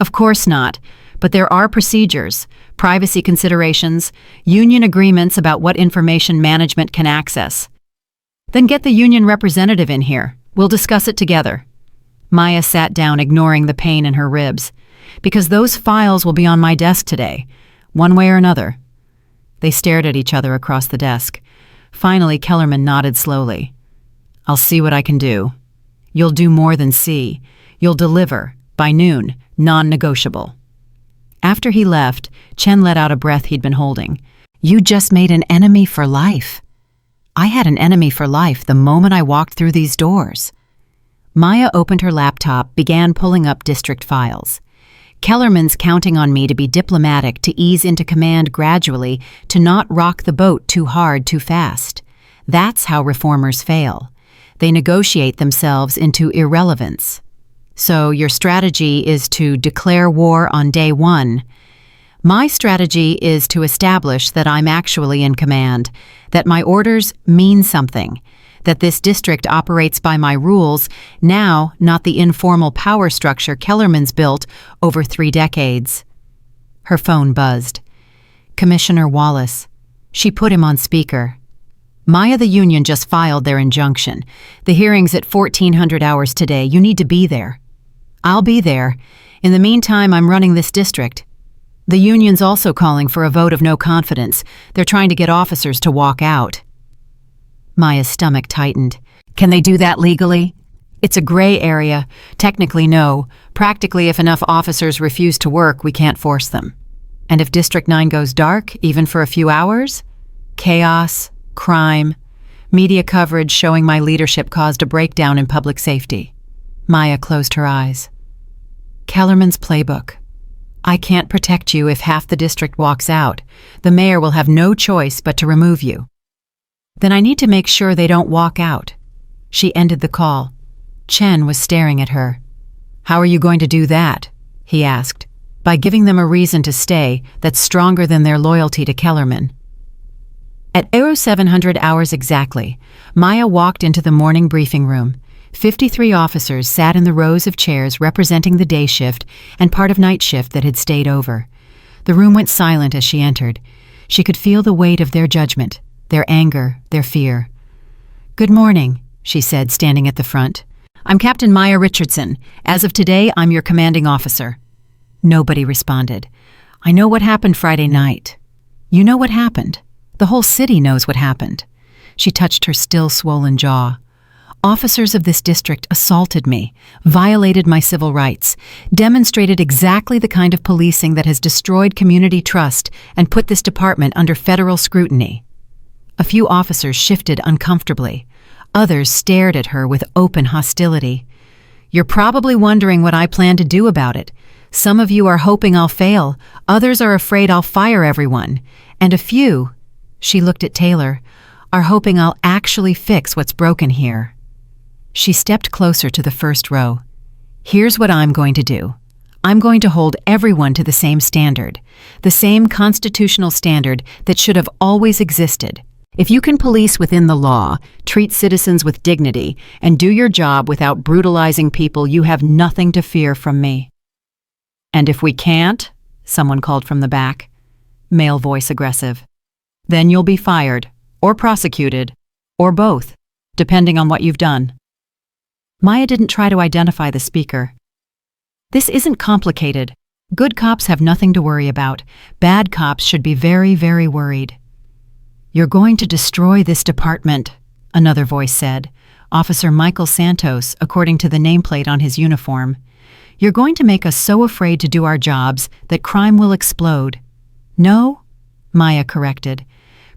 "Of course not, but there are procedures, privacy considerations, union agreements about what information management can access." "Then get the union representative in here. We'll discuss it together." Maya sat down, ignoring the pain in her ribs. "Because those files will be on my desk today, one way or another." They stared at each other across the desk. Finally, Kellerman nodded slowly. "I'll see what I can do." "You'll do more than see. You'll deliver, by noon, non-negotiable." After he left, Chen let out a breath he'd been holding. "You just made an enemy for life." "I had an enemy for life the moment I walked through these doors." Maya opened her laptop, began pulling up district files. "Kellerman's counting on me to be diplomatic, to ease into command gradually, to not rock the boat too hard, too fast. That's how reformers fail. They negotiate themselves into irrelevance. So your strategy is to declare war on day one. My strategy is to establish that I'm actually in command, that my orders mean something, that this district operates by my rules, now not the informal power structure Kellerman's built over 3 decades. Her phone buzzed. Commissioner Wallace. She put him on speaker. "Maya, the union just filed their injunction. The hearing's at 1400 hours today. You need to be there." "I'll be there. In the meantime, I'm running this district." "The union's also calling for a vote of no confidence. They're trying to get officers to walk out." Maya's stomach tightened. "Can they do that legally?" "It's a gray area. Technically, no. Practically, if enough officers refuse to work, we can't force them." "And if District 9 goes dark, even for a few hours?" "Chaos, crime, media coverage showing my leadership caused a breakdown in public safety." Maya closed her eyes. "Kellerman's playbook. I can't protect you if half the district walks out. The mayor will have no choice but to remove you." "Then I need to make sure they don't walk out." She ended the call. Chen was staring at her. "How are you going to do that?" he asked. "By giving them a reason to stay that's stronger than their loyalty to Kellerman." At 0700 hours exactly, Maya walked into the morning briefing room. 53 officers sat in the rows of chairs representing the day shift and part of night shift that had stayed over. The room went silent as she entered. She could feel the weight of their judgment, their anger, their fear. "Good morning," she said, standing at the front. "I'm Captain Maya Richardson. As of today, I'm your commanding officer." Nobody responded. "I know what happened Friday night." "You know what happened. The whole city knows what happened." She touched her still swollen jaw. "Officers of this district assaulted me, violated my civil rights, demonstrated exactly the kind of policing that has destroyed community trust and put this department under federal scrutiny. A few officers shifted uncomfortably. Others stared at her with open hostility. You're probably wondering what I plan to do about it. Some of you are hoping I'll fail. Others are afraid I'll fire everyone. And a few, she looked at Taylor, are hoping I'll actually fix what's broken here. She stepped closer to the first row. Here's what I'm going to do. I'm going to hold everyone to the same standard, the same constitutional standard that should have always existed. If you can police within the law, treat citizens with dignity, and do your job without brutalizing people, you have nothing to fear from me. And if we can't, someone called from the back, male voice aggressive, then you'll be fired, or prosecuted, or both, depending on what you've done. Maya didn't try to identify the speaker. This isn't complicated. Good cops have nothing to worry about. Bad cops should be very, very worried. You're going to destroy this department, another voice said. Officer Michael Santos, according to the nameplate on his uniform. You're going to make us so afraid to do our jobs that crime will explode. No, Maya corrected.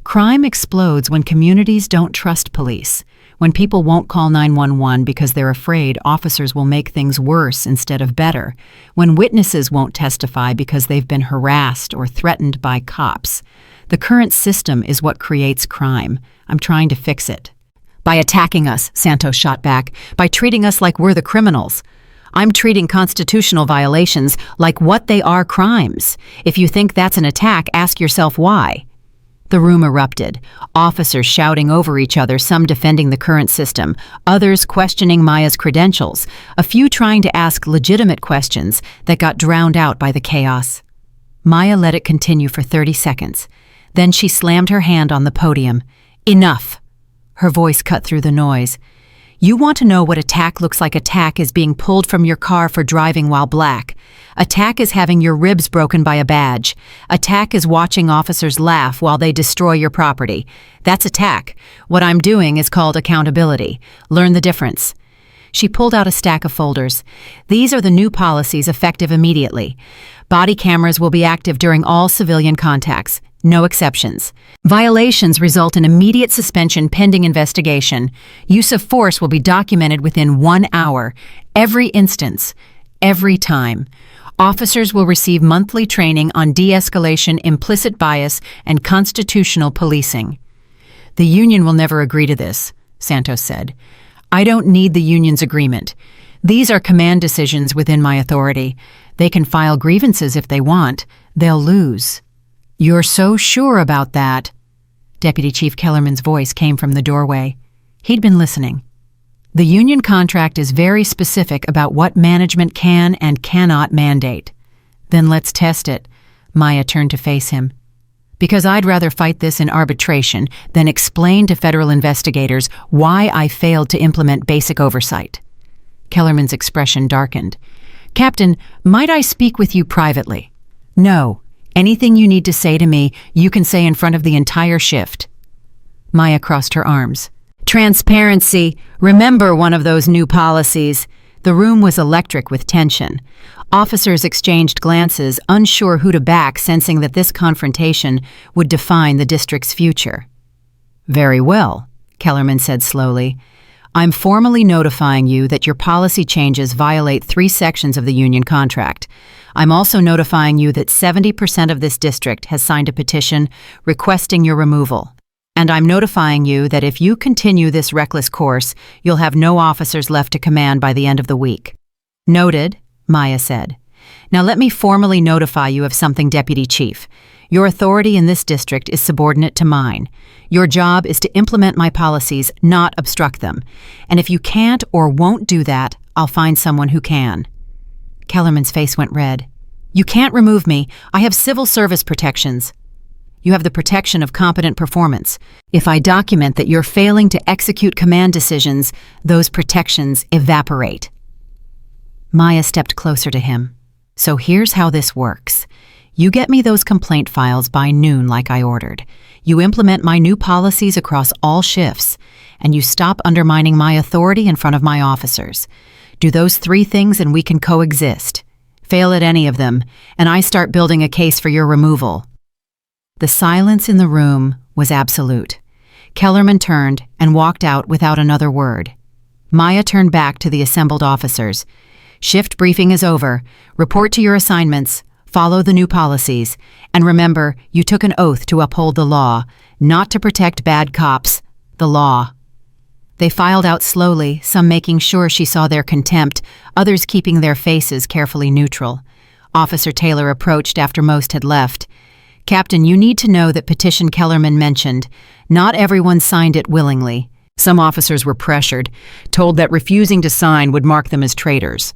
Crime explodes when communities don't trust police, when people won't call 911 because they're afraid officers will make things worse instead of better, when witnesses won't testify because they've been harassed or threatened by cops. The current system is what creates crime. I'm trying to fix it. By attacking us, Santos shot back, by treating us like we're the criminals. I'm treating constitutional violations like what they are, crimes. If you think that's an attack, ask yourself why. The room erupted, officers shouting over each other, some defending the current system, others questioning Maya's credentials, a few trying to ask legitimate questions that got drowned out by the chaos. Maya let it continue for 30 seconds. Then she slammed her hand on the podium. Enough! Her voice cut through the noise. You want to know what attack looks like? Attack is being pulled from your car for driving while black. Attack is having your ribs broken by a badge. Attack is watching officers laugh while they destroy your property. That's attack. What I'm doing is called accountability. Learn the difference. She pulled out a stack of folders. These are the new policies effective immediately. Body cameras will be active during all civilian contacts. No exceptions. Violations result in immediate suspension pending investigation. Use of force will be documented within 1 hour. Every instance. Every time. Officers will receive monthly training on de-escalation, implicit bias, and constitutional policing. The union will never agree to this, Santos said. I don't need the union's agreement. These are command decisions within my authority. They can file grievances if they want. They'll lose. You're so sure about that? Deputy Chief Kellerman's voice came from the doorway. He'd been listening. The union contract is very specific about what management can and cannot mandate. Then let's test it. Maya turned to face him. Because I'd rather fight this in arbitration than explain to federal investigators why I failed to implement basic oversight. Kellerman's expression darkened. Captain, might I speak with you privately? No. Anything you need to say to me, you can say in front of the entire shift. Maya crossed her arms. Transparency. Remember one of those new policies. The room was electric with tension. Officers exchanged glances, unsure who to back, sensing that this confrontation would define the district's future. Very well, Kellerman said slowly. I'm formally notifying you that your policy changes violate 3 sections of the union contract. I'm also notifying you that 70% of this district has signed a petition requesting your removal. And I'm notifying you that if you continue this reckless course, you'll have no officers left to command by the end of the week. Noted, Maya said. Now let me formally notify you of something, Deputy Chief. Your authority in this district is subordinate to mine. Your job is to implement my policies, not obstruct them. And if you can't or won't do that, I'll find someone who can. Kellerman's face went red. You can't remove me. I have civil service protections. You have the protection of competent performance. If I document that you're failing to execute command decisions, those protections evaporate. Maya stepped closer to him. So here's how this works. You get me those complaint files by noon like I ordered. You implement my new policies across all shifts, and you stop undermining my authority in front of my officers. Do those 3 things and we can coexist. Fail at any of them, and I start building a case for your removal. The silence in the room was absolute. Kellerman turned and walked out without another word. Maya turned back to the assembled officers. Shift briefing is over. Report to your assignments. Follow the new policies. And remember, you took an oath to uphold the law, not to protect bad cops, the law. They filed out slowly, some making sure she saw their contempt, others keeping their faces carefully neutral. Officer Taylor approached after most had left. Captain, you need to know that petition Kellerman mentioned. Not everyone signed it willingly. Some officers were pressured, told that refusing to sign would mark them as traitors.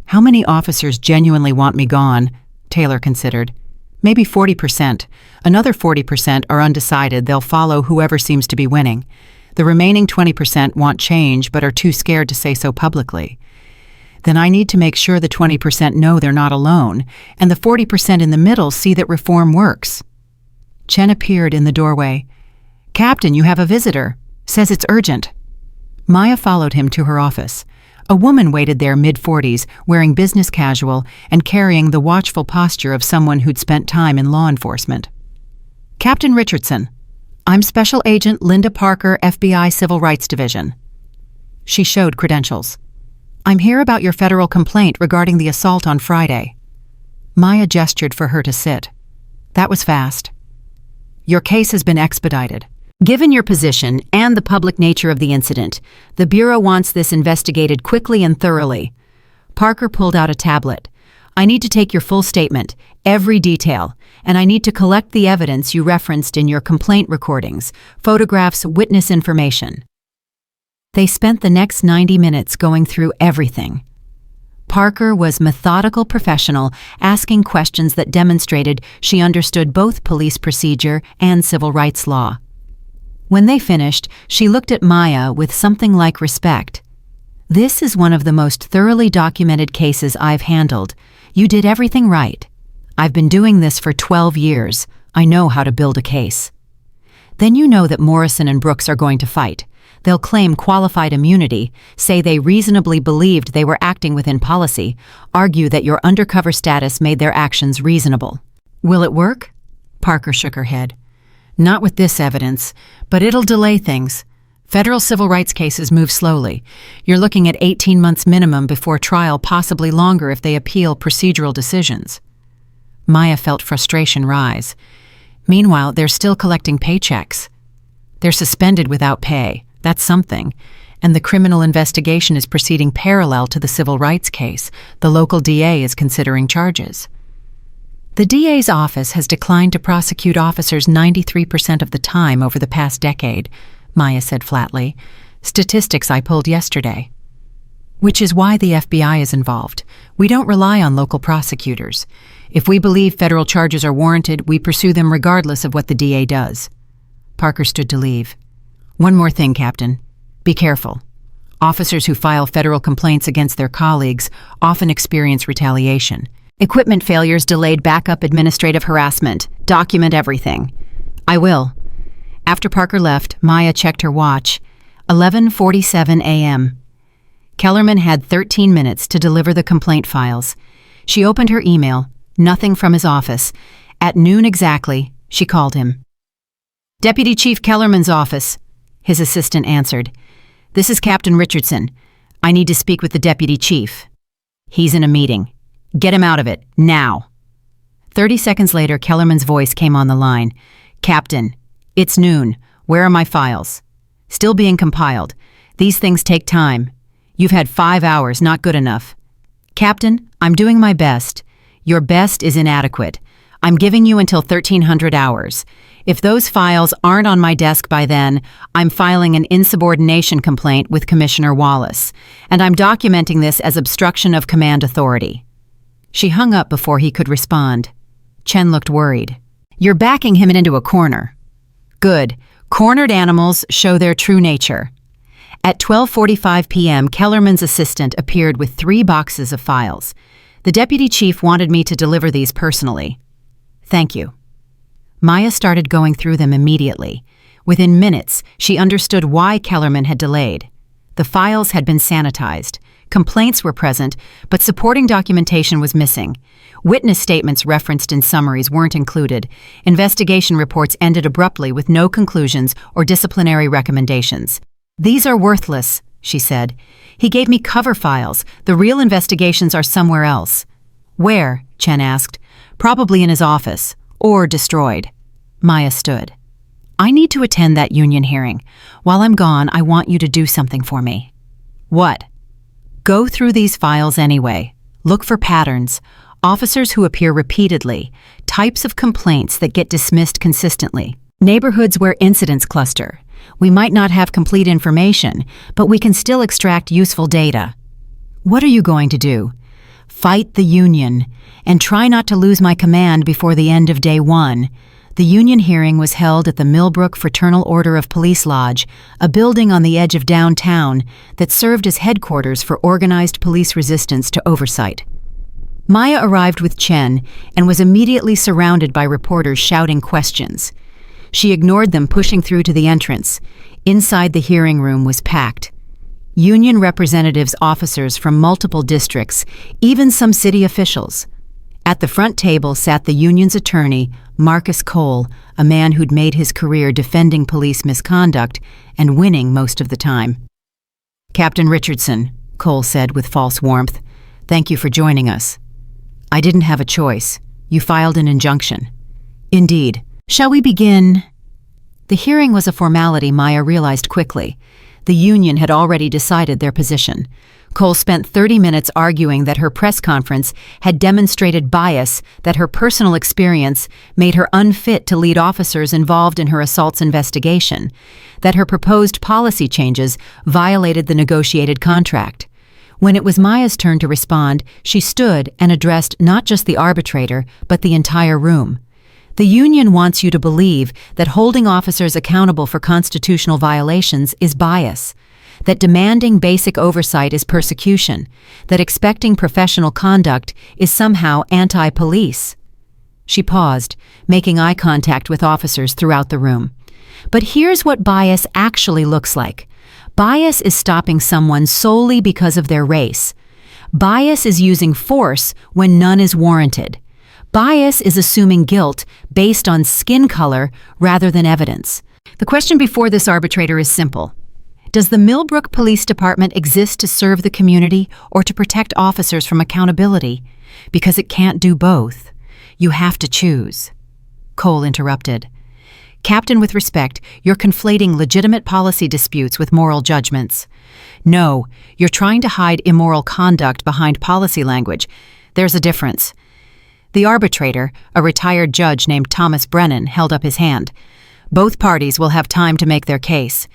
How many officers genuinely want me gone? Taylor considered. Maybe 40%. Another 40% are undecided. They'll follow whoever seems to be winning. The remaining 20% want change but are too scared to say so publicly. Then I need to make sure the 20% know they're not alone, and the 40% in the middle see that reform works. Chen appeared in the doorway. Captain, you have a visitor. Says it's urgent. Maya followed him to her office. A woman waited there mid-40s, wearing business casual and carrying the watchful posture of someone who'd spent time in law enforcement. Captain Richardson. I'm Special Agent Linda Parker, FBI Civil Rights Division. She showed credentials. I'm here about your federal complaint regarding the assault on Friday. Maya gestured for her to sit. That was fast. Your case has been expedited. Given your position and the public nature of the incident, the Bureau wants this investigated quickly and thoroughly. Parker pulled out a tablet. I need to take your full statement, every detail, and I need to collect the evidence you referenced in your complaint recordings, photographs, witness information. They spent the next 90 minutes going through everything. Parker was methodical professional, asking questions that demonstrated she understood both police procedure and civil rights law. When they finished, she looked at Maya with something like respect. This is one of the most thoroughly documented cases I've handled. You did everything right. I've been doing this for 12 years. I know how to build a case. Then you know that Morrison and Brooks are going to fight. They'll claim qualified immunity, say they reasonably believed they were acting within policy, argue that your undercover status made their actions reasonable. Will it work? Parker shook her head. Not with this evidence, but it'll delay things. Federal civil rights cases move slowly. You're looking at 18 months minimum before trial, possibly longer if they appeal procedural decisions. Maya felt frustration rise. Meanwhile, they're still collecting paychecks. They're suspended without pay. That's something. And the criminal investigation is proceeding parallel to the civil rights case. The local DA is considering charges. The DA's office has declined to prosecute officers 93% of the time over the past decade, Maya said flatly. Statistics I pulled yesterday. Which is why the FBI is involved. We don't rely on local prosecutors. If we believe federal charges are warranted, we pursue them regardless of what the DA does. Parker stood to leave. One more thing, Captain. Be careful. Officers who file federal complaints against their colleagues often experience retaliation. Equipment failures, delayed backup, administrative harassment. Document everything. I will. After Parker left, Maya checked her watch. 11:47 a.m. Kellerman had 13 minutes to deliver the complaint files. She opened her email. Nothing from his office. At noon exactly, she called him. Deputy Chief Kellerman's office, his assistant answered. This is Captain Richardson. I need to speak with the deputy chief. He's in a meeting. Get him out of it, now. 30 seconds later, Kellerman's voice came on the line. Captain, it's noon. Where are my files? Still being compiled. These things take time. You've had 5 hours, not good enough. Captain, I'm doing my best. Your best is inadequate. I'm giving you until 1300 hours. If those files aren't on my desk by then, I'm filing an insubordination complaint with Commissioner Wallace, and I'm documenting this as obstruction of command authority. She hung up before he could respond. Chen looked worried. You're backing him into a corner. Good. Cornered animals show their true nature. At 12:45 p.m., Kellerman's assistant appeared with 3 boxes of files. The deputy chief wanted me to deliver these personally. Thank you. Maya started going through them immediately. Within minutes, she understood why Kellerman had delayed. The files had been sanitized. Complaints were present, but supporting documentation was missing. Witness statements referenced in summaries weren't included. Investigation reports ended abruptly with no conclusions or disciplinary recommendations. "These are worthless," she said. "He gave me cover files. The real investigations are somewhere else." "Where?" Chen asked. "Probably in his office. Or destroyed." Maya stood. "I need to attend that union hearing. While I'm gone, I want you to do something for me." "What?" "Go through these files anyway. Look for patterns. Officers who appear repeatedly. Types of complaints that get dismissed consistently. Neighborhoods where incidents cluster. We might not have complete information, but we can still extract useful data." "What are you going to do?" "Fight the union, and try not to lose my command before the end of day one." The union hearing was held at the Millbrook Fraternal Order of Police Lodge, a building on the edge of downtown that served as headquarters for organized police resistance to oversight. Maya arrived with Chen and was immediately surrounded by reporters shouting questions. She ignored them, pushing through to the entrance. Inside the hearing room was packed. Union representatives, officers from multiple districts, even some city officials. At the front table sat the union's attorney, Marcus Cole, a man who'd made his career defending police misconduct and winning most of the time. "Captain Richardson," Cole said with false warmth, "thank you for joining us." "I didn't have a choice. You filed an injunction." "Indeed. Shall we begin?" The hearing was a formality, Maya realized quickly. The union had already decided their position. Cole spent 30 minutes arguing that her press conference had demonstrated bias, that her personal experience made her unfit to lead officers involved in her assaults investigation, that her proposed policy changes violated the negotiated contract. When it was Maya's turn to respond, she stood and addressed not just the arbitrator, but the entire room. "The union wants you to believe that holding officers accountable for constitutional violations is bias, that demanding basic oversight is persecution, that expecting professional conduct is somehow anti-police." She paused, making eye contact with officers throughout the room. "But here's what bias actually looks like. Bias is stopping someone solely because of their race. Bias is using force when none is warranted. Bias is assuming guilt based on skin color rather than evidence." The question before this arbitrator is simple. Does the Millbrook Police Department exist to serve the community or to protect officers from accountability? Because it can't do both. You have to choose. Cole interrupted. "Captain, with respect, you're conflating legitimate policy disputes with moral judgments. No, you're trying to hide immoral conduct behind policy language. There's a difference." The arbitrator, a retired judge named Thomas Brennan, held up his hand. "Both parties will have time to make their case.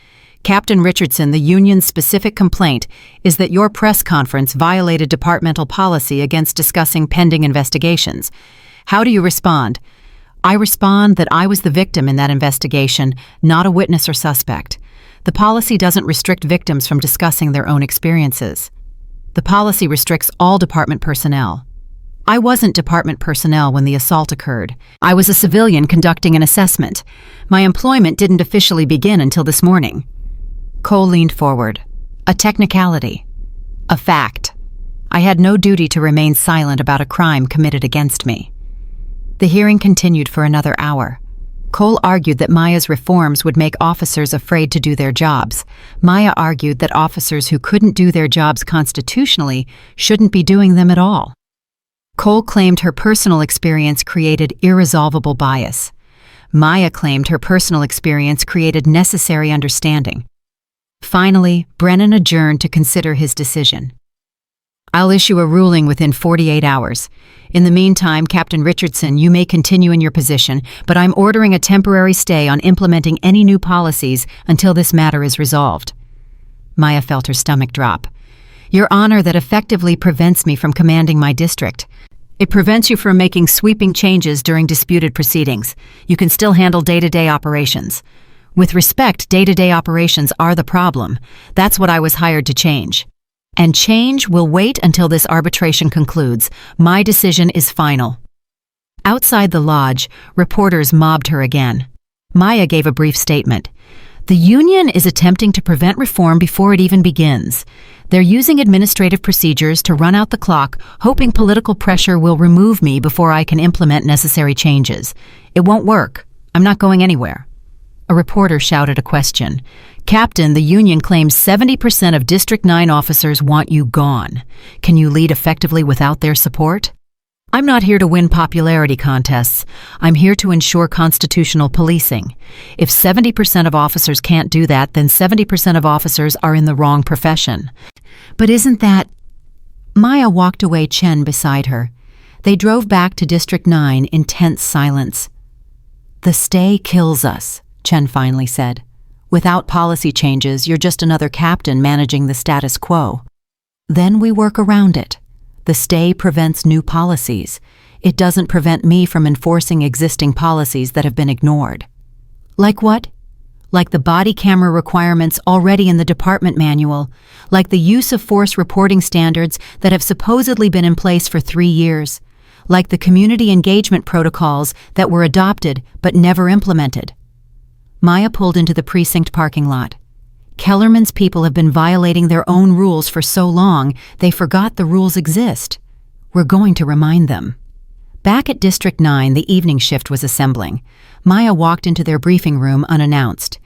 Captain Richardson, the union's specific complaint is that your press conference violated departmental policy against discussing pending investigations. How do you respond?" "I respond that I was the victim in that investigation, not a witness or suspect. The policy doesn't restrict victims from discussing their own experiences. The policy restricts all department personnel. I wasn't department personnel when the assault occurred. I was a civilian conducting an assessment. My employment didn't officially begin until this morning." Cole leaned forward. "A technicality. A fact. I had no duty to remain silent about a crime committed against me." The hearing continued for another hour. Cole argued that Maya's reforms would make officers afraid to do their jobs. Maya argued that officers who couldn't do their jobs constitutionally shouldn't be doing them at all. Cole claimed her personal experience created irresolvable bias. Maya claimed her personal experience created necessary understanding. Finally, Brennan adjourned to consider his decision. "I'll issue a ruling within 48 hours. In the meantime, Captain Richardson, you may continue in your position, but I'm ordering a temporary stay on implementing any new policies until this matter is resolved." Maya felt her stomach drop. "Your Honor, that effectively prevents me from commanding my district. It prevents you from making sweeping changes during disputed proceedings. You can still handle day-to-day operations. With respect, day-to-day operations are the problem. That's what I was hired to change. And change will wait until this arbitration concludes. My decision is final." Outside the lodge, reporters mobbed her again. Maya gave a brief statement. The union is attempting to prevent reform before it even begins. They're using administrative procedures to run out the clock, hoping political pressure will remove me before I can implement necessary changes. It won't work. I'm not going anywhere. A reporter shouted a question. Captain, the union claims 70% of District 9 officers want you gone. Can you lead effectively without their support? I'm not here to win popularity contests. I'm here to ensure constitutional policing. If 70% of officers can't do that, then 70% of officers are in the wrong profession. But isn't that... Maya walked away, Chen beside her. They drove back to District 9 in tense silence. The stay kills us, Chen finally said. Without policy changes, you're just another captain managing the status quo. Then we work around it. The stay prevents new policies. It doesn't prevent me from enforcing existing policies that have been ignored. Like what? Like the body camera requirements already in the department manual, like the use of force reporting standards that have supposedly been in place for 3 years, like the community engagement protocols that were adopted but never implemented. Maya pulled into the precinct parking lot. Kellerman's people have been violating their own rules for so long, they forgot the rules exist. We're going to remind them. Back at District 9, the evening shift was assembling. Maya walked into their briefing room unannounced.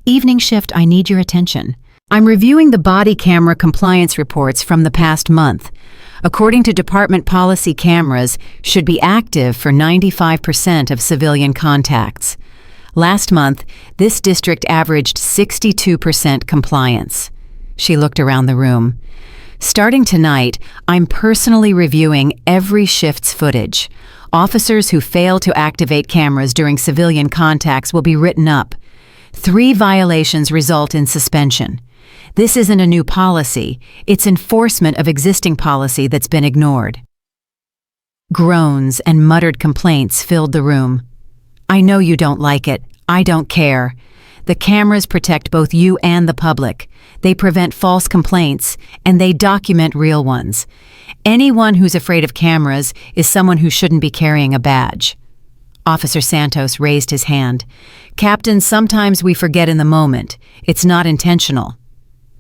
Evening shift, I need your attention. I'm reviewing the body camera compliance reports from the past month. According to department policy, cameras should be active for 95% of civilian contacts. Last month, this district averaged 62% compliance. She looked around the room. Starting tonight, I'm personally reviewing every shift's footage. Officers who fail to activate cameras during civilian contacts will be written up. 3 violations result in suspension. This isn't a new policy. It's enforcement of existing policy that's been ignored. Groans and muttered complaints filled the room. I know you don't like it. I don't care. The cameras protect both you and the public. They prevent false complaints, and they document real ones. Anyone who's afraid of cameras is someone who shouldn't be carrying a badge. Officer Santos raised his hand. Captain, sometimes we forget in the moment. It's not intentional.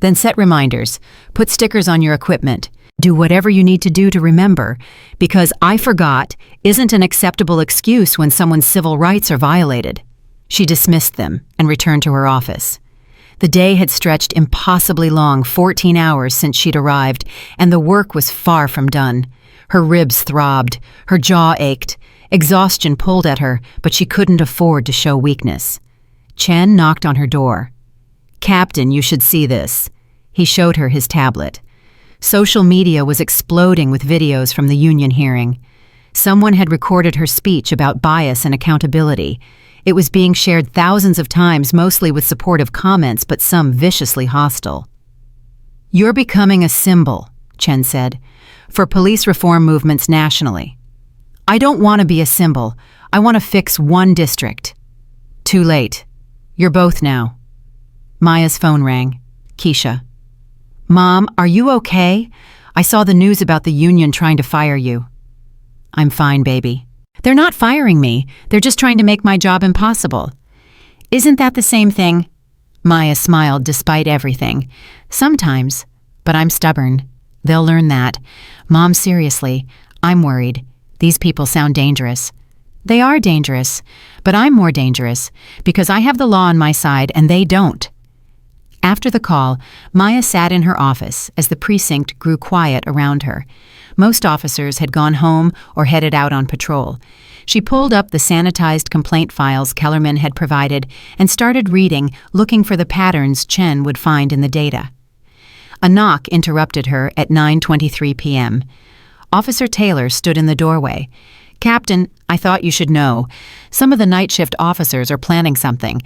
Then set reminders. Put stickers on your equipment. Do whatever you need to do to remember, because I forgot isn't an acceptable excuse when someone's civil rights are violated. She dismissed them and returned to her office. The day had stretched impossibly long, 14 hours since she'd arrived, and the work was far from done. Her ribs throbbed, her jaw ached. Exhaustion pulled at her, but she couldn't afford to show weakness. Chen knocked on her door. Captain, you should see this. He showed her his tablet. Social media was exploding with videos from the union hearing. Someone had recorded her speech about bias and accountability. It was being shared thousands of times, mostly with supportive comments, but some viciously hostile. You're becoming a symbol, Chen said, for police reform movements nationally. I don't want to be a symbol. I want to fix one district. Too late. You're both now. Maya's phone rang. Keisha. Mom, are you okay? I saw the news about the union trying to fire you. I'm fine, baby. They're not firing me. They're just trying to make my job impossible. Isn't that the same thing? Maya smiled despite everything. Sometimes, but I'm stubborn. They'll learn that. Mom, seriously, I'm worried. These people sound dangerous. They are dangerous, but I'm more dangerous because I have the law on my side and they don't. After the call, Maya sat in her office as the precinct grew quiet around her. Most officers had gone home or headed out on patrol. She pulled up the sanitized complaint files Kellerman had provided and started reading, looking for the patterns Chen would find in the data. A knock interrupted her at 9:23 p.m. Officer Taylor stood in the doorway. Captain, I thought you should know. Some of the night shift officers are planning something.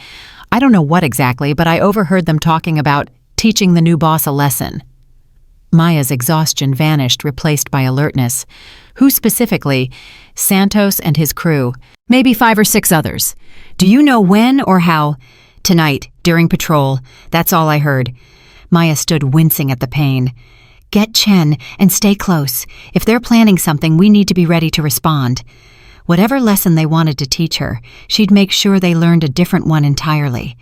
I don't know what exactly, but I overheard them talking about teaching the new boss a lesson. Maya's exhaustion vanished, replaced by alertness. Who specifically? Santos and his crew. Maybe 5 or 6 others. Do you know when or how? Tonight, during patrol. That's all I heard. Maya stood wincing at the pain. Get Chen and stay close. If they're planning something, we need to be ready to respond. Whatever lesson they wanted to teach her, she'd make sure they learned a different one entirely.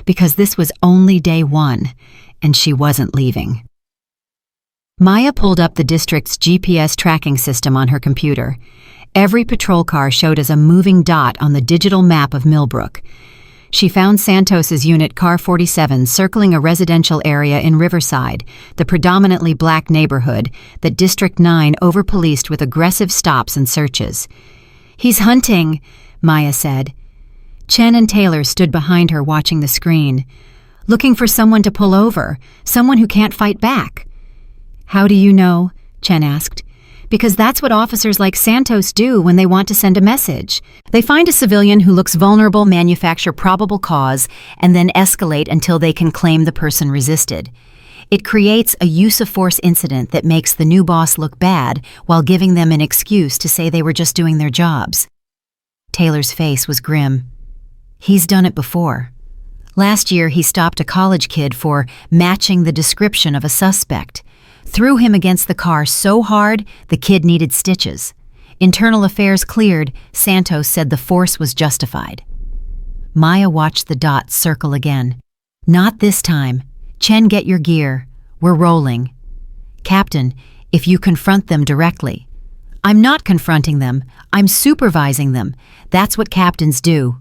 because this was only day 1, and she wasn't leaving. Maya pulled up the district's GPS tracking system on her computer. Every patrol car showed as a moving dot on the digital map of Millbrook. She found Santos's unit Car 47 circling a residential area in Riverside, the predominantly black neighborhood that District 9 over-policed with aggressive stops and searches. "He's hunting," Maya said. Chen and Taylor stood behind her watching the screen. "Looking for someone to pull over, someone who can't fight back." "How do you know?" Chen asked. "Because that's what officers like Santos do when they want to send a message. They find a civilian who looks vulnerable, manufacture probable cause, and then escalate until they can claim the person resisted. It creates a use-of-force incident that makes the new boss look bad while giving them an excuse to say they were just doing their jobs." Taylor's face was grim. "He's done it before. Last year he stopped a college kid for matching the description of a suspect. Threw him against the car so hard the kid needed stitches. Internal affairs cleared, Santos said the force was justified." Maya watched the dots circle again. "Not this time. Chen, get your gear. We're rolling." "Captain, if you confront them directly." "I'm not confronting them. I'm supervising them. That's what captains do."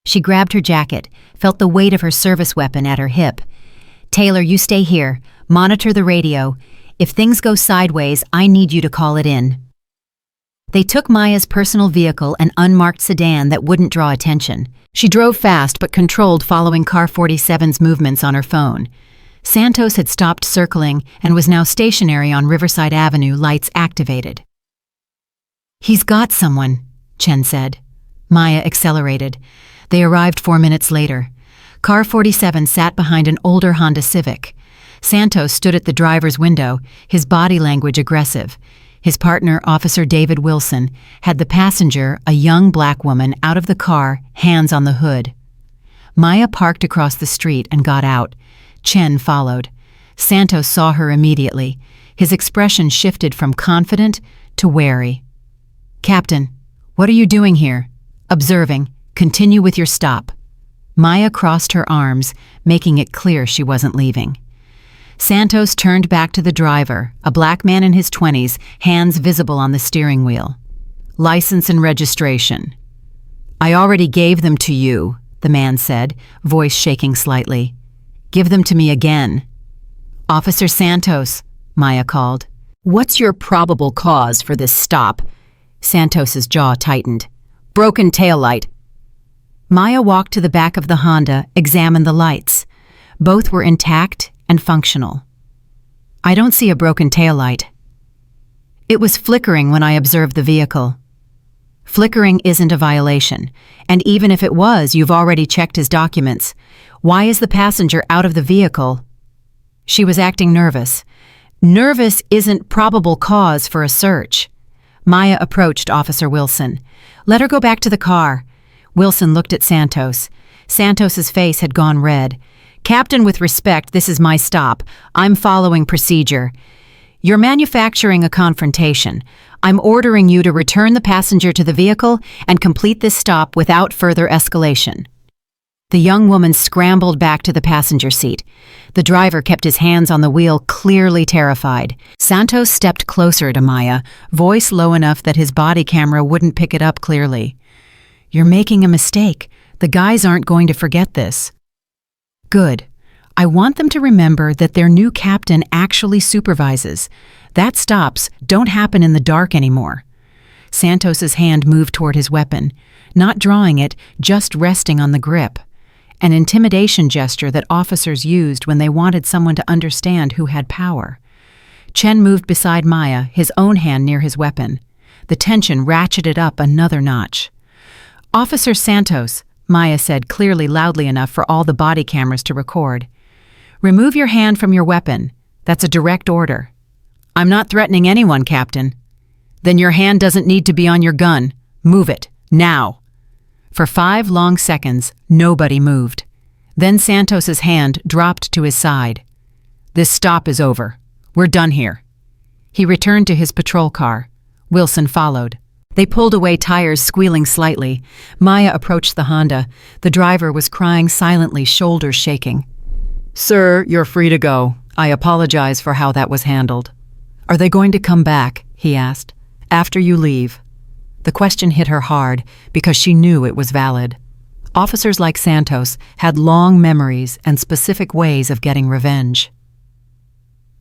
She grabbed her jacket, felt the weight of her service weapon at her hip. "Taylor, you stay here. Monitor the radio. If things go sideways, I need you to call it in." They took Maya's personal vehicle, an unmarked sedan that wouldn't draw attention. She drove fast but controlled, following Car 47's movements on her phone. Santos had stopped circling and was now stationary on Riverside Avenue, lights activated. "He's got someone," Chen said. Maya accelerated. They arrived 4 minutes later. Car 47 sat behind an older Honda Civic. Santos stood at the driver's window, his body language aggressive. His partner, Officer David Wilson, had the passenger, a young black woman, out of the car, hands on the hood. Maya parked across the street and got out. Chen followed. Santos saw her immediately. His expression shifted from confident to wary. "Captain, what are you doing here?" "Observing. Continue with your stop." Maya crossed her arms, making it clear she wasn't leaving. Santos turned back to the driver, a black man in his 20s, hands visible on the steering wheel. "License and registration." "I already gave them to you," the man said, voice shaking slightly. "Give them to me again." "Officer Santos," Maya called. "What's your probable cause for this stop?" Santos's jaw tightened. "Broken taillight." Maya walked to the back of the Honda, examined the lights. Both were intact and functional. "I don't see a broken taillight." "It was flickering when I observed the vehicle." "Flickering isn't a violation, and even if it was, you've already checked his documents. Why is the passenger out of the vehicle?" "She was acting nervous." "Nervous isn't probable cause for a search." Maya approached Officer Wilson. "Let her go back to the car." Wilson looked at Santos. Santos's face had gone red. "Captain, with respect, this is my stop. I'm following procedure. You're manufacturing a confrontation. I'm ordering you to return the passenger to the vehicle and complete this stop without further escalation." The young woman scrambled back to the passenger seat. The driver kept his hands on the wheel, clearly terrified. Santos stepped closer to Maya, voice low enough that his body camera wouldn't pick it up clearly. "You're making a mistake. The guys aren't going to forget this." "Good. I want them to remember that their new captain actually supervises. That stops don't happen in the dark anymore." Santos's hand moved toward his weapon, not drawing it, just resting on the grip. An intimidation gesture that officers used when they wanted someone to understand who had power. Chen moved beside Maya, his own hand near his weapon. The tension ratcheted up another notch. "Officer Santos," Maya said clearly, loudly enough for all the body cameras to record. "Remove your hand from your weapon. That's a direct order." "I'm not threatening anyone, Captain." "Then your hand doesn't need to be on your gun. Move it, now." For 5 long seconds, nobody moved. Then Santos's hand dropped to his side. "This stop is over. We're done here." He returned to his patrol car. Wilson followed. They pulled away, tires squealing slightly. Maya approached the Honda. The driver was crying silently, shoulders shaking. "Sir, you're free to go. I apologize for how that was handled." "Are they going to come back?" he asked. "After you leave." The question hit her hard because she knew it was valid. Officers like Santos had long memories and specific ways of getting revenge.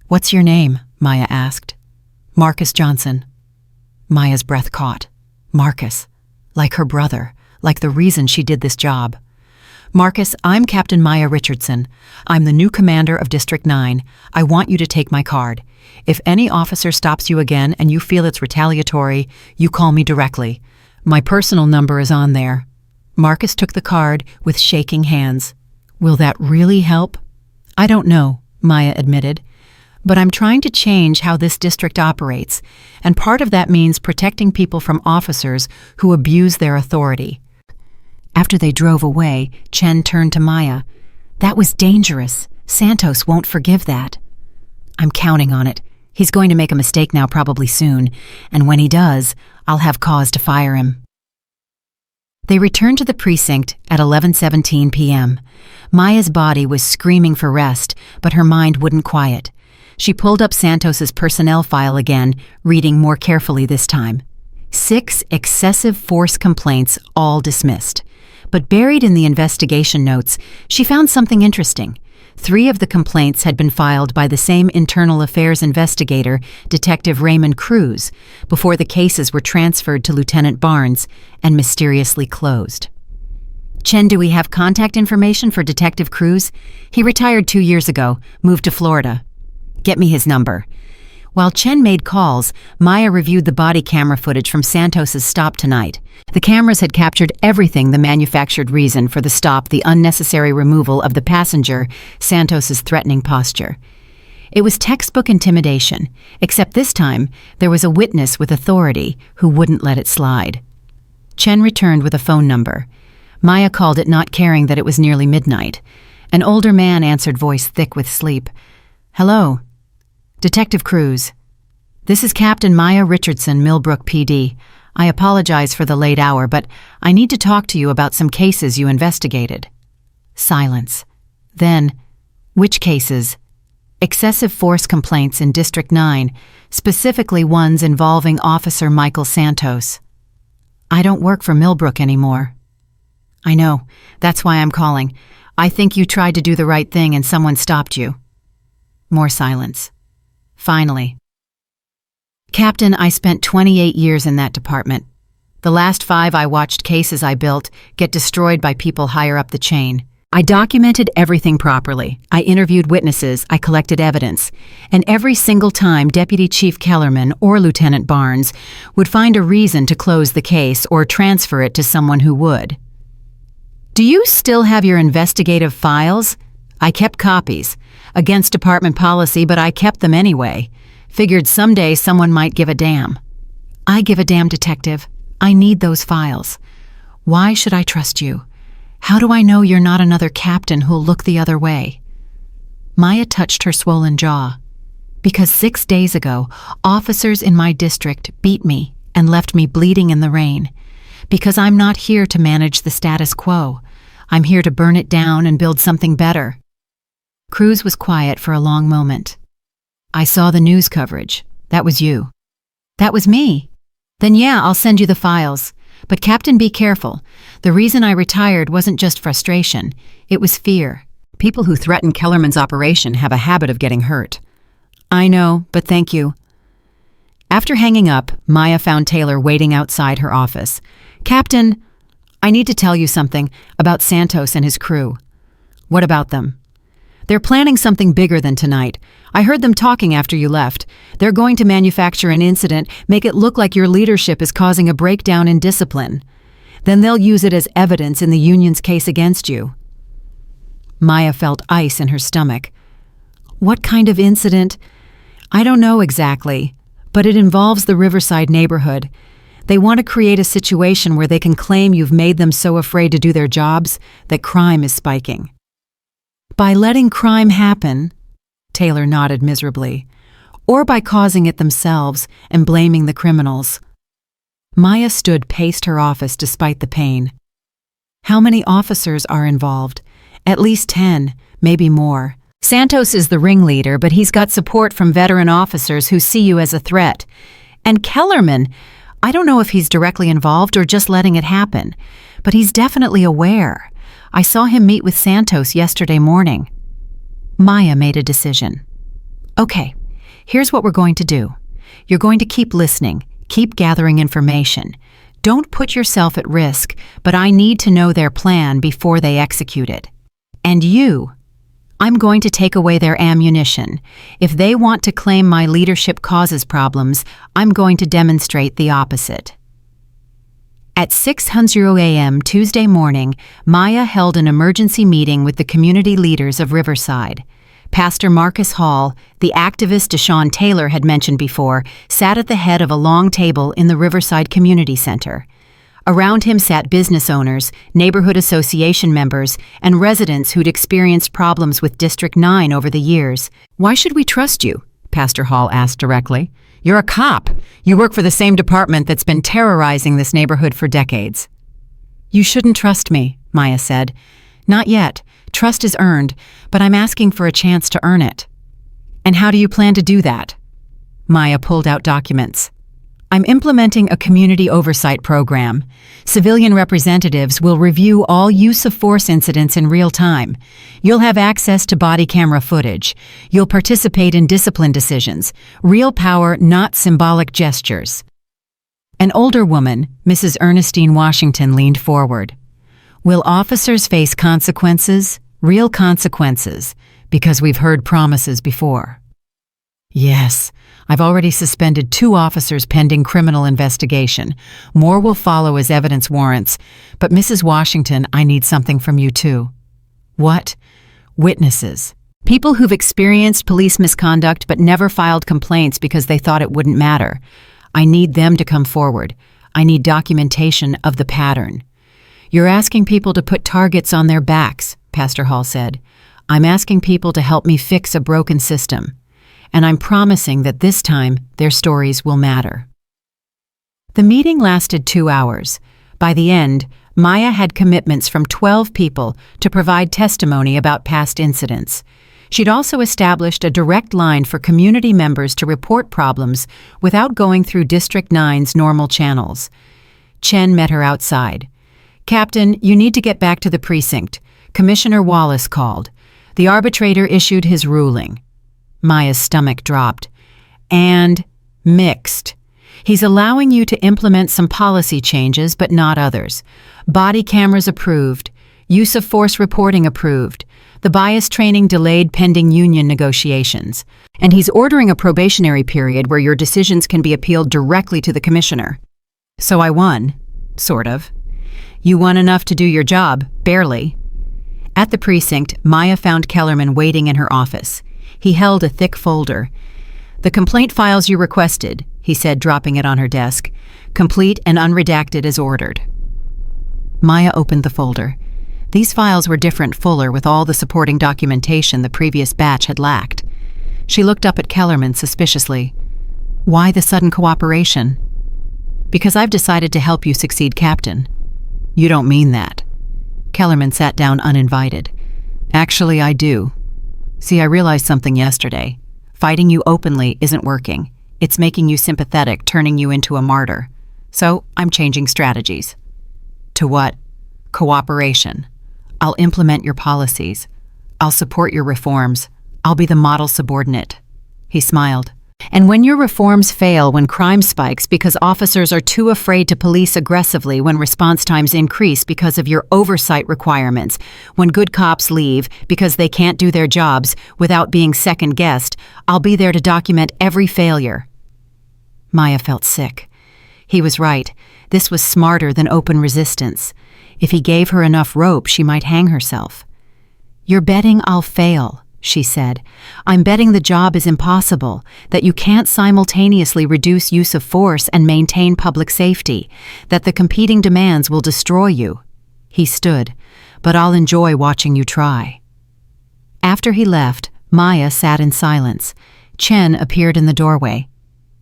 "What's your name?" Maya asked. "Marcus Johnson." Maya's breath caught. Marcus. Like her brother. Like the reason she did this job. "Marcus, I'm Captain Maya Richardson. I'm the new commander of District 9. I want you to take my card. If any officer stops you again and you feel it's retaliatory, you call me directly. My personal number is on there." Marcus took the card with shaking hands. "Will that really help?" "I don't know," Maya admitted. "But I'm trying to change how this district operates, and part of that means protecting people from officers who abuse their authority." After they drove away, Chen turned to Maya. "That was dangerous. Santos won't forgive that." "I'm counting on it. He's going to make a mistake now probably soon, and when he does, I'll have cause to fire him." They returned to the precinct at 11:17 p.m. Maya's body was screaming for rest, but her mind wouldn't quiet. She pulled up Santos's personnel file again, reading more carefully this time. 6 excessive force complaints, all dismissed. But buried in the investigation notes, she found something interesting. 3 of the complaints had been filed by the same internal affairs investigator, Detective Raymond Cruz, before the cases were transferred to Lieutenant Barnes and mysteriously closed. "Chen, do we have contact information for Detective Cruz? He retired 2 years ago, moved to Florida." "Get me his number." While Chen made calls, Maya reviewed the body camera footage from Santos's stop tonight. The cameras had captured everything: the manufactured reason for the stop, the unnecessary removal of the passenger, Santos's threatening posture. It was textbook intimidation, except this time there was a witness with authority who wouldn't let it slide. Chen returned with a phone number. Maya called it, not caring that it was nearly midnight. An older man answered, voice thick with sleep. "Hello. Detective Cruz. This is Captain Maya Richardson, Millbrook PD. I apologize for the late hour, but I need to talk to you about some cases you investigated." Silence. Then, "Which cases?" "Excessive force complaints in District 9, specifically ones involving Officer Michael Santos." "I don't work for Millbrook anymore." "I know. That's why I'm calling. I think you tried to do the right thing and someone stopped you." More silence. Finally, "Captain, I spent 28 years in that department. The last 5 I watched cases I built get destroyed by people higher up the chain. I documented everything properly. I interviewed witnesses, I collected evidence, and every single time Deputy Chief Kellerman or Lieutenant Barnes would find a reason to close the case or transfer it to someone who would." "Do you still have your investigative files?" "I kept copies. Against department policy, but I kept them anyway. Figured someday someone might give a damn." "I give a damn, Detective. I need those files. Why should I trust you? How do I know you're not another captain who'll look the other way?" Maya touched her swollen jaw. "Because 6 days ago, officers in my district beat me and left me bleeding in the rain. Because I'm not here to manage the status quo. I'm here to burn it down and build something better." Cruz was quiet for a long moment. "I saw the news coverage. That was you." "That was me." "Then yeah, I'll send you the files. But Captain, be careful. The reason I retired wasn't just frustration. It was fear. People who threaten Kellerman's operation have a habit of getting hurt." "I know, but thank you." After hanging up, Maya found Taylor waiting outside her office. "Captain, I need to tell you something about Santos and his crew." "What about them?" "They're planning something bigger than tonight. I heard them talking after you left. They're going to manufacture an incident, make it look like your leadership is causing a breakdown in discipline. Then they'll use it as evidence in the union's case against you." Maya felt ice in her stomach. "What kind of incident?" "I don't know exactly, but it involves the Riverside neighborhood. They want to create a situation where they can claim you've made them so afraid to do their jobs that crime is spiking." "By letting crime happen," Taylor nodded miserably, "or by causing it themselves and blaming the criminals." Maya paced her office despite the pain. How many officers are involved? At least 10, maybe more. Santos is the ringleader, but he's got support from veteran officers who see you as a threat. And Kellerman, I don't know if he's directly involved or just letting it happen, but he's definitely aware. I saw him meet with Santos yesterday morning. Maya made a decision. Okay, here's what we're going to do. You're going to keep listening, keep gathering information. Don't put yourself at risk, but I need to know their plan before they execute it. And you, I'm going to take away their ammunition. If they want to claim my leadership causes problems, I'm going to demonstrate the opposite. At 6:00 a.m. Tuesday morning, Maya held an emergency meeting with the community leaders of Riverside. Pastor Marcus Hall, the activist Deshaun Taylor had mentioned before, sat at the head of a long table in the Riverside Community Center. Around him sat business owners, neighborhood association members, and residents who'd experienced problems with District 9 over the years. "Why should we trust you?" Pastor Hall asked directly. "You're a cop. You work for the same department that's been terrorizing this neighborhood for decades." "You shouldn't trust me," Maya said. "Not yet. Trust is earned, but I'm asking for a chance to earn it." "And how do you plan to do that?" Maya pulled out documents. "I'm implementing a community oversight program. Civilian representatives will review all use of force incidents in real time. You'll have access to body camera footage. You'll participate in discipline decisions. Real power, not symbolic gestures." An older woman, Mrs. Ernestine Washington, leaned forward. "Will officers face consequences? Real consequences? Because we've heard promises before." "Yes. I've already suspended 2 officers pending criminal investigation. More will follow as evidence warrants. But Mrs. Washington, I need something from you too." "What?" "Witnesses. People who've experienced police misconduct but never filed complaints because they thought it wouldn't matter. I need them to come forward. I need documentation of the pattern." "You're asking people to put targets on their backs," Pastor Hall said. "I'm asking people to help me fix a broken system. And I'm promising that this time their stories will matter." The meeting lasted 2 hours. By the end, Maya had commitments from 12 people to provide testimony about past incidents. She'd also established a direct line for community members to report problems without going through District 9's normal channels. Chen met her outside. "Captain, you need to get back to the precinct. Commissioner Wallace called. The arbitrator issued his ruling." Maya's stomach dropped. "And mixed. He's allowing you to implement some policy changes, but not others. Body cameras approved. Use of force reporting approved. The bias training delayed pending union negotiations. And he's ordering a probationary period where your decisions can be appealed directly to the commissioner." "So I won. Sort of." "You won enough to do your job. Barely." At the precinct, Maya found Kellerman waiting in her office. He held a thick folder. "The complaint files you requested," he said, dropping it on her desk. "Complete and unredacted as ordered." Maya opened the folder. These files were different, fuller, with all the supporting documentation the previous batch had lacked. She looked up at Kellerman suspiciously. "Why the sudden cooperation?" "Because I've decided to help you succeed, Captain." "You don't mean that." Kellerman sat down uninvited. "Actually, I do. See, I realized something yesterday. Fighting you openly isn't working. It's making you sympathetic, turning you into a martyr. So I'm changing strategies." "To what?" "Cooperation. I'll implement your policies. I'll support your reforms. I'll be the model subordinate." He smiled. "And when your reforms fail, when crime spikes because officers are too afraid to police aggressively, when response times increase because of your oversight requirements, when good cops leave because they can't do their jobs without being second-guessed, I'll be there to document every failure." Maya felt sick. He was right. This was smarter than open resistance. If he gave her enough rope, she might hang herself. "You're betting I'll fail," she said. "I'm betting the job is impossible, that you can't simultaneously reduce use of force and maintain public safety, that the competing demands will destroy you." He stood. "But I'll enjoy watching you try." After he left, Maya sat in silence. Chen appeared in the doorway.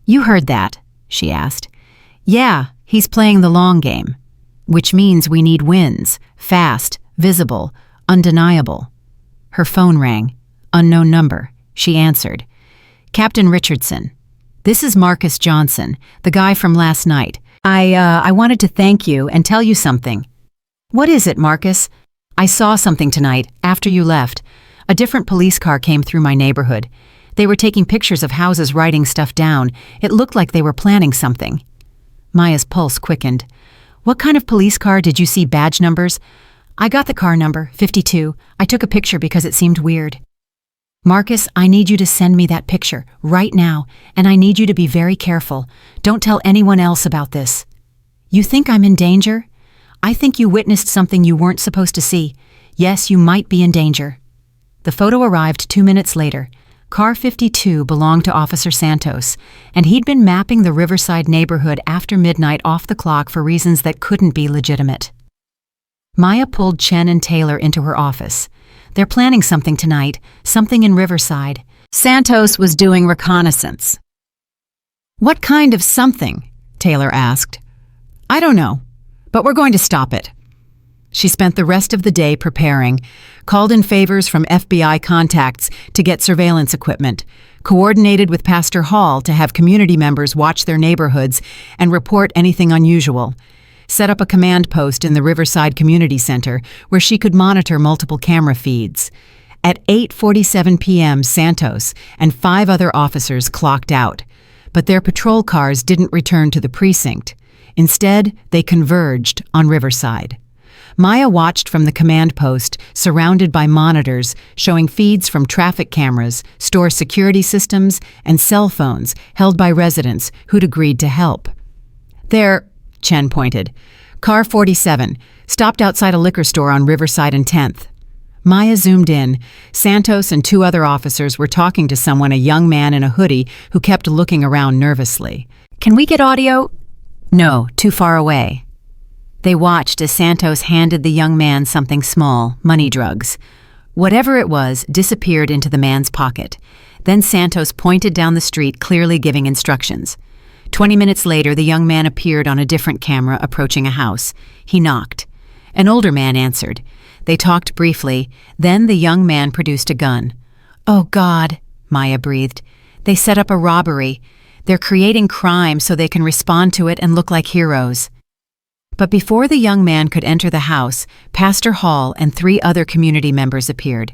"You heard that?" she asked. "Yeah," He's playing the long game, which means we need wins, fast, visible, undeniable. Her phone rang. Unknown number. She answered. Captain Richardson. This is Marcus Johnson, the guy from last night. I wanted to thank you and tell you something. What is it, Marcus? I saw something tonight, after you left. A different police car came through my neighborhood. They were taking pictures of houses, writing stuff down. It looked like they were planning something. Maya's pulse quickened. What kind of police car? Did you see badge numbers? I got the car number, 52. I took a picture because it seemed weird. Marcus, I need you to send me that picture, right now, and I need you to be very careful. Don't tell anyone else about this. You think I'm in danger? I think you witnessed something you weren't supposed to see. Yes, you might be in danger. The photo arrived 2 minutes later. Car 52 belonged to Officer Santos, and he'd been mapping the Riverside neighborhood after midnight off the clock for reasons that couldn't be legitimate. Maya pulled Chen and Taylor into her office. They're planning something tonight, something in Riverside. Santos was doing reconnaissance. What kind of something? Taylor asked. I don't know, but we're going to stop it. She spent the rest of the day preparing, called in favors from FBI contacts to get surveillance equipment, coordinated with Pastor Hall to have community members watch their neighborhoods and report anything unusual, set up a command post in the Riverside Community Center where she could monitor multiple camera feeds. At 8:47 p.m., Santos and 5 other officers clocked out, but their patrol cars didn't return to the precinct. Instead, they converged on Riverside. Maya watched from the command post, surrounded by monitors showing feeds from traffic cameras, store security systems, and cell phones held by residents who'd agreed to help. There, Chen pointed. Car 47, stopped outside a liquor store on Riverside and 10th. Maya zoomed in. Santos and 2 other officers were talking to someone, a young man in a hoodie who kept looking around nervously. Can we get audio? No, too far away. They watched as Santos handed the young man something small, money drugs. Whatever it was disappeared into the man's pocket. Then Santos pointed down the street, clearly giving instructions. 20 minutes later, the young man appeared on a different camera approaching a house. He knocked. An older man answered. They talked briefly. Then the young man produced a gun. Oh, God, Maya breathed. They set up a robbery. They're creating crime so they can respond to it and look like heroes. But before the young man could enter the house, Pastor Hall and 3 other community members appeared.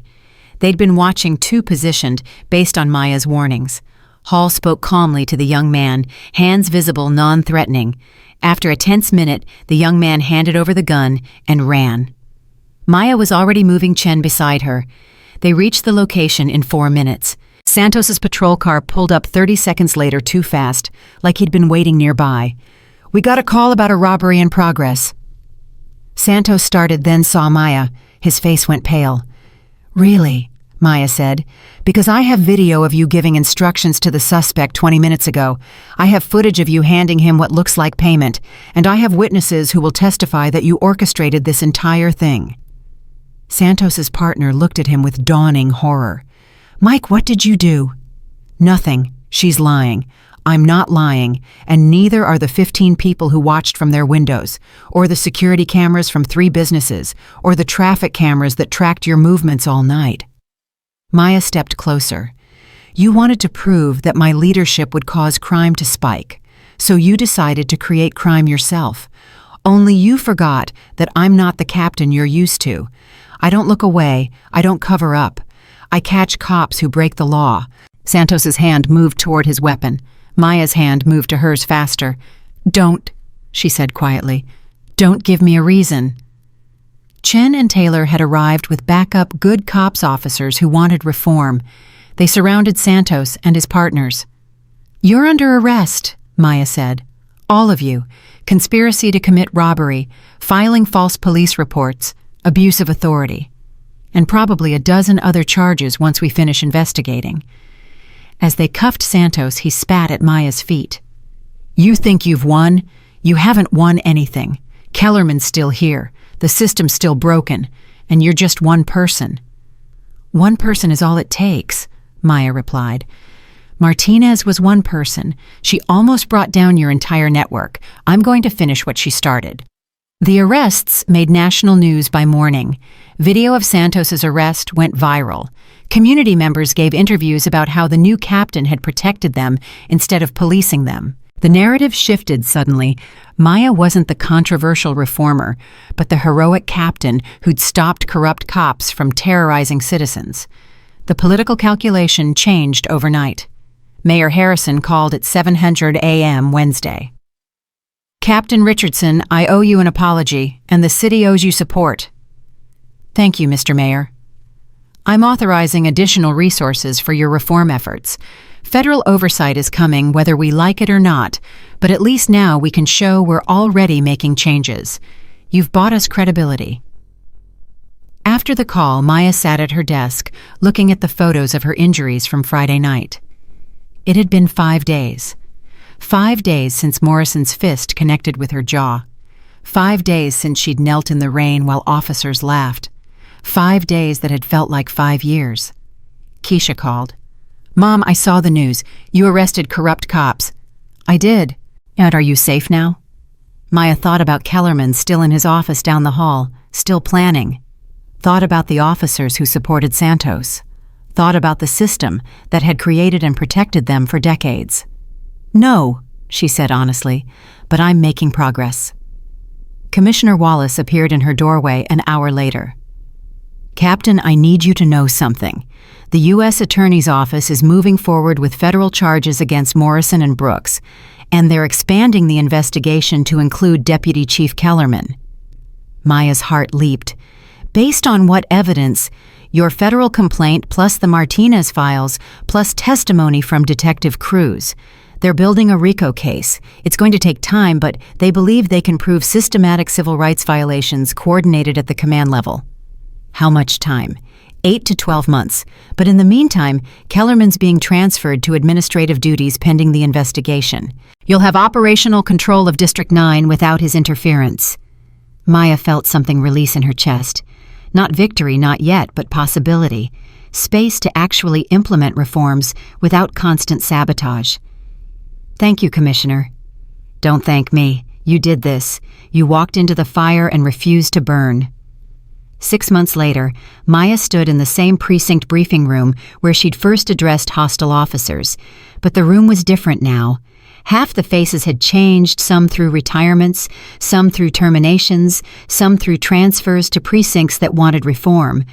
They'd been watching 2 positioned based on Maya's warnings. Hall spoke calmly to the young man, hands visible, non-threatening. After a tense minute, the young man handed over the gun and ran. Maya was already moving Chen beside her. They reached the location in 4 minutes. Santos's patrol car pulled up 30 seconds later too fast, like he'd been waiting nearby. We got a call about a robbery in progress. Santos started, then saw Maya. His face went pale. Really? Maya said. Because I have video of you giving instructions to the suspect 20 minutes ago. I have footage of you handing him what looks like payment, and I have witnesses who will testify that you orchestrated this entire thing. Santos's partner looked at him with dawning horror. Mike, what did you do? Nothing. She's lying. I'm not lying, and neither are the 15 people who watched from their windows, or the security cameras from 3 businesses, or the traffic cameras that tracked your movements all night. Maya stepped closer. You wanted to prove that my leadership would cause crime to spike, so you decided to create crime yourself. Only you forgot that I'm not the captain you're used to. I don't look away. I don't cover up. I catch cops who break the law. Santos's hand moved toward his weapon. Maya's hand moved to hers faster. Don't, she said quietly. Don't give me a reason. Chen and Taylor had arrived with backup good cops officers who wanted reform. They surrounded Santos and his partners. You're under arrest, Maya said. All of you. Conspiracy to commit robbery, filing false police reports, abuse of authority, and probably a dozen other charges once we finish investigating. As they cuffed Santos, he spat at Maya's feet. You think you've won? You haven't won anything. Kellerman's still here. The system's still broken. And you're just one person. One person is all it takes, Maya replied. Martinez was one person. She almost brought down your entire network. I'm going to finish what she started. The arrests made national news by morning. Video of Santos's arrest went viral. Community members gave interviews about how the new captain had protected them instead of policing them. The narrative shifted suddenly. Maya wasn't the controversial reformer, but the heroic captain who'd stopped corrupt cops from terrorizing citizens. The political calculation changed overnight. Mayor Harrison called at 7:00 a.m. Wednesday. Captain Richardson, I owe you an apology, and the city owes you support. Thank you, Mr. Mayor. I'm authorizing additional resources for your reform efforts. Federal oversight is coming whether we like it or not, but at least now we can show we're already making changes. You've bought us credibility. After the call, Maya sat at her desk, looking at the photos of her injuries from Friday night. It had been 5 days. 5 days since Morrison's fist connected with her jaw. 5 days since she'd knelt in the rain while officers laughed. 5 days that had felt like 5 years. Keisha called. Mom, I saw the news. You arrested corrupt cops. I did. And are you safe now? Maya thought about Kellerman still in his office down the hall, still planning. Thought about the officers who supported Santos. Thought about the system that had created and protected them for decades. No, she said honestly, but I'm making progress. Commissioner Wallace appeared in her doorway an hour later. Captain, I need you to know something. The U.S. Attorney's Office is moving forward with federal charges against Morrison and Brooks, and they're expanding the investigation to include Deputy Chief Kellerman. Maya's heart leaped. Based on what evidence? Your federal complaint plus the Martinez files plus testimony from Detective Cruz. They're building a RICO case. It's going to take time, but they believe they can prove systematic civil rights violations coordinated at the command level. How much time? 8 to 12 months. But in the meantime, Kellerman's being transferred to administrative duties pending the investigation. You'll have operational control of District 9 without his interference. Maya felt something release in her chest. Not victory, not yet, but possibility. Space to actually implement reforms without constant sabotage. Thank you, Commissioner. Don't thank me. You did this. You walked into the fire and refused to burn. 6 months later, Maya stood in the same precinct briefing room where she'd first addressed hostile officers. But the room was different now. Half the faces had changed, some through retirements, some through terminations, some through transfers to precincts that wanted reform.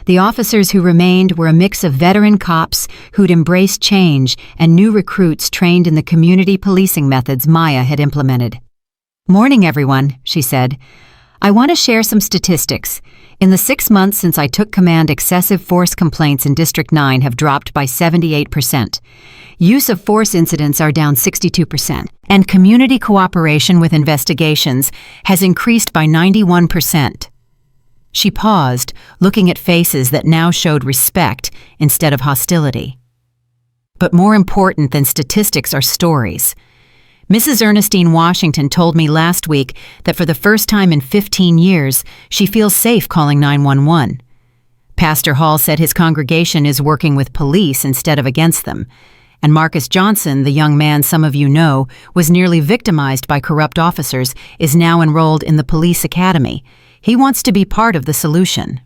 The officers who remained were a mix of veteran cops who'd embraced change and new recruits trained in the community policing methods Maya had implemented. Morning, everyone, she said. I want to share some statistics. In the 6 months since I took command, excessive force complaints in District 9 have dropped by 78%. Use of force incidents are down 62%. And community cooperation with investigations has increased by 91%. She paused, looking at faces that now showed respect instead of hostility. But more important than statistics are stories. Mrs. Ernestine Washington told me last week that for the first time in 15 years, she feels safe calling 911. Pastor Hall said his congregation is working with police instead of against them. And Marcus Johnson, the young man some of you know, was nearly victimized by corrupt officers, is now enrolled in the police academy. He wants to be part of the solution.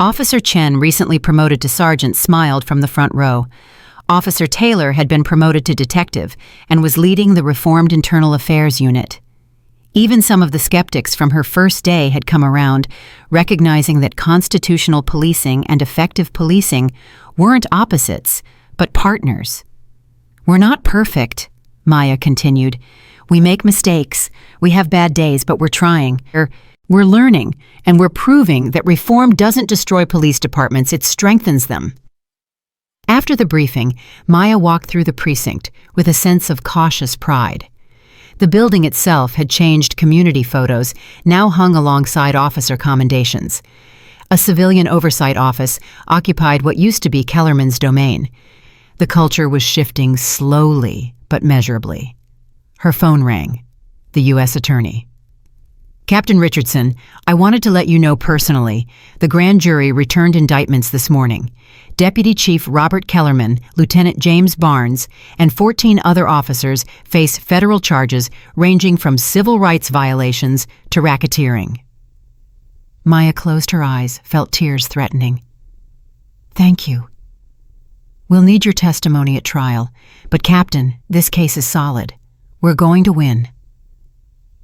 Officer Chen, recently promoted to sergeant, smiled from the front row. Officer Taylor had been promoted to detective and was leading the Reformed Internal Affairs Unit. Even some of the skeptics from her first day had come around, recognizing that constitutional policing and effective policing weren't opposites, but partners. We're not perfect, Maya continued. We make mistakes. We have bad days, but we're trying. We're learning, and we're proving that reform doesn't destroy police departments, it strengthens them. After the briefing, Maya walked through the precinct with a sense of cautious pride. The building itself had changed community photos, now hung alongside officer commendations. A civilian oversight office occupied what used to be Kellerman's domain. The culture was shifting slowly but measurably. Her phone rang. The U.S. Attorney. Captain Richardson, I wanted to let you know personally, the grand jury returned indictments this morning. Deputy Chief Robert Kellerman, Lieutenant James Barnes, and 14 other officers face federal charges ranging from civil rights violations to racketeering. Maya closed her eyes, felt tears threatening. Thank you. We'll need your testimony at trial, but Captain, this case is solid. We're going to win.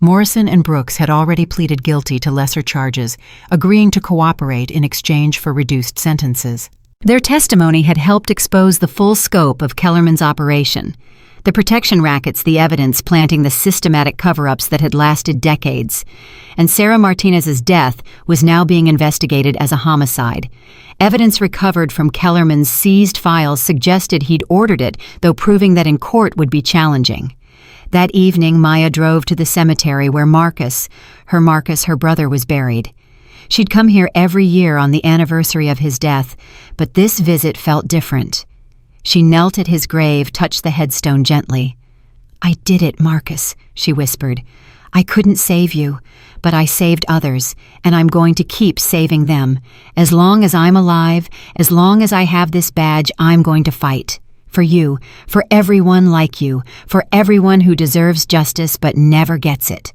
Morrison and Brooks had already pleaded guilty to lesser charges, agreeing to cooperate in exchange for reduced sentences. Their testimony had helped expose the full scope of Kellerman's operation, the protection rackets, the evidence planting the systematic cover-ups that had lasted decades. And Sarah Martinez's death was now being investigated as a homicide. Evidence recovered from Kellerman's seized files suggested he'd ordered it, though proving that in court would be challenging. That evening, Maya drove to the cemetery where Marcus, her brother, was buried. She'd come here every year on the anniversary of his death, but this visit felt different. She knelt at his grave, touched the headstone gently. "I did it, Marcus," she whispered. "I couldn't save you, but I saved others, and I'm going to keep saving them. As long as I'm alive, as long as I have this badge, I'm going to fight. For you, for everyone like you, for everyone who deserves justice but never gets it."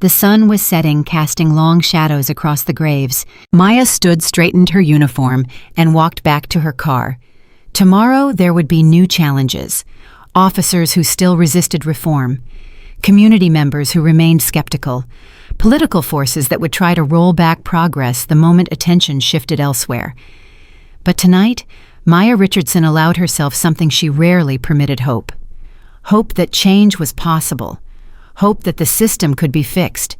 The sun was setting, casting long shadows across the graves. Maya straightened her uniform and walked back to her car. Tomorrow there would be new challenges. Officers who still resisted reform. Community members who remained skeptical. Political forces that would try to roll back progress the moment attention shifted elsewhere. But tonight, Maya Richardson allowed herself something she rarely permitted: hope. Hope that change was possible. Hope that the system could be fixed.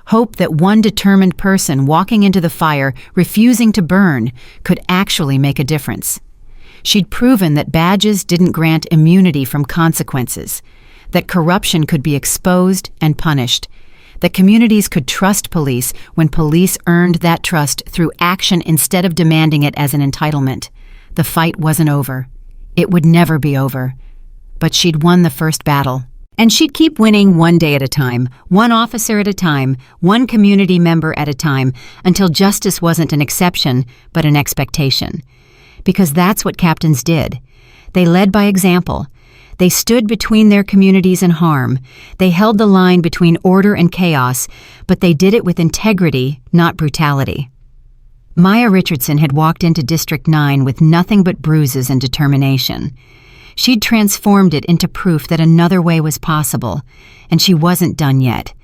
Hope that one determined person walking into the fire, refusing to burn, could actually make a difference. She'd proven that badges didn't grant immunity from consequences, that corruption could be exposed and punished, that communities could trust police when police earned that trust through action instead of demanding it as an entitlement. The fight wasn't over. It would never be over. But she'd won the first battle. And she'd keep winning one day at a time, one officer at a time, one community member at a time, until justice wasn't an exception, but an expectation. Because that's what captains did. They led by example. They stood between their communities and harm. They held the line between order and chaos, but they did it with integrity, not brutality. Maya Richardson had walked into District 9 with nothing but bruises and determination. She'd transformed it into proof that another way was possible, and she wasn't done yet.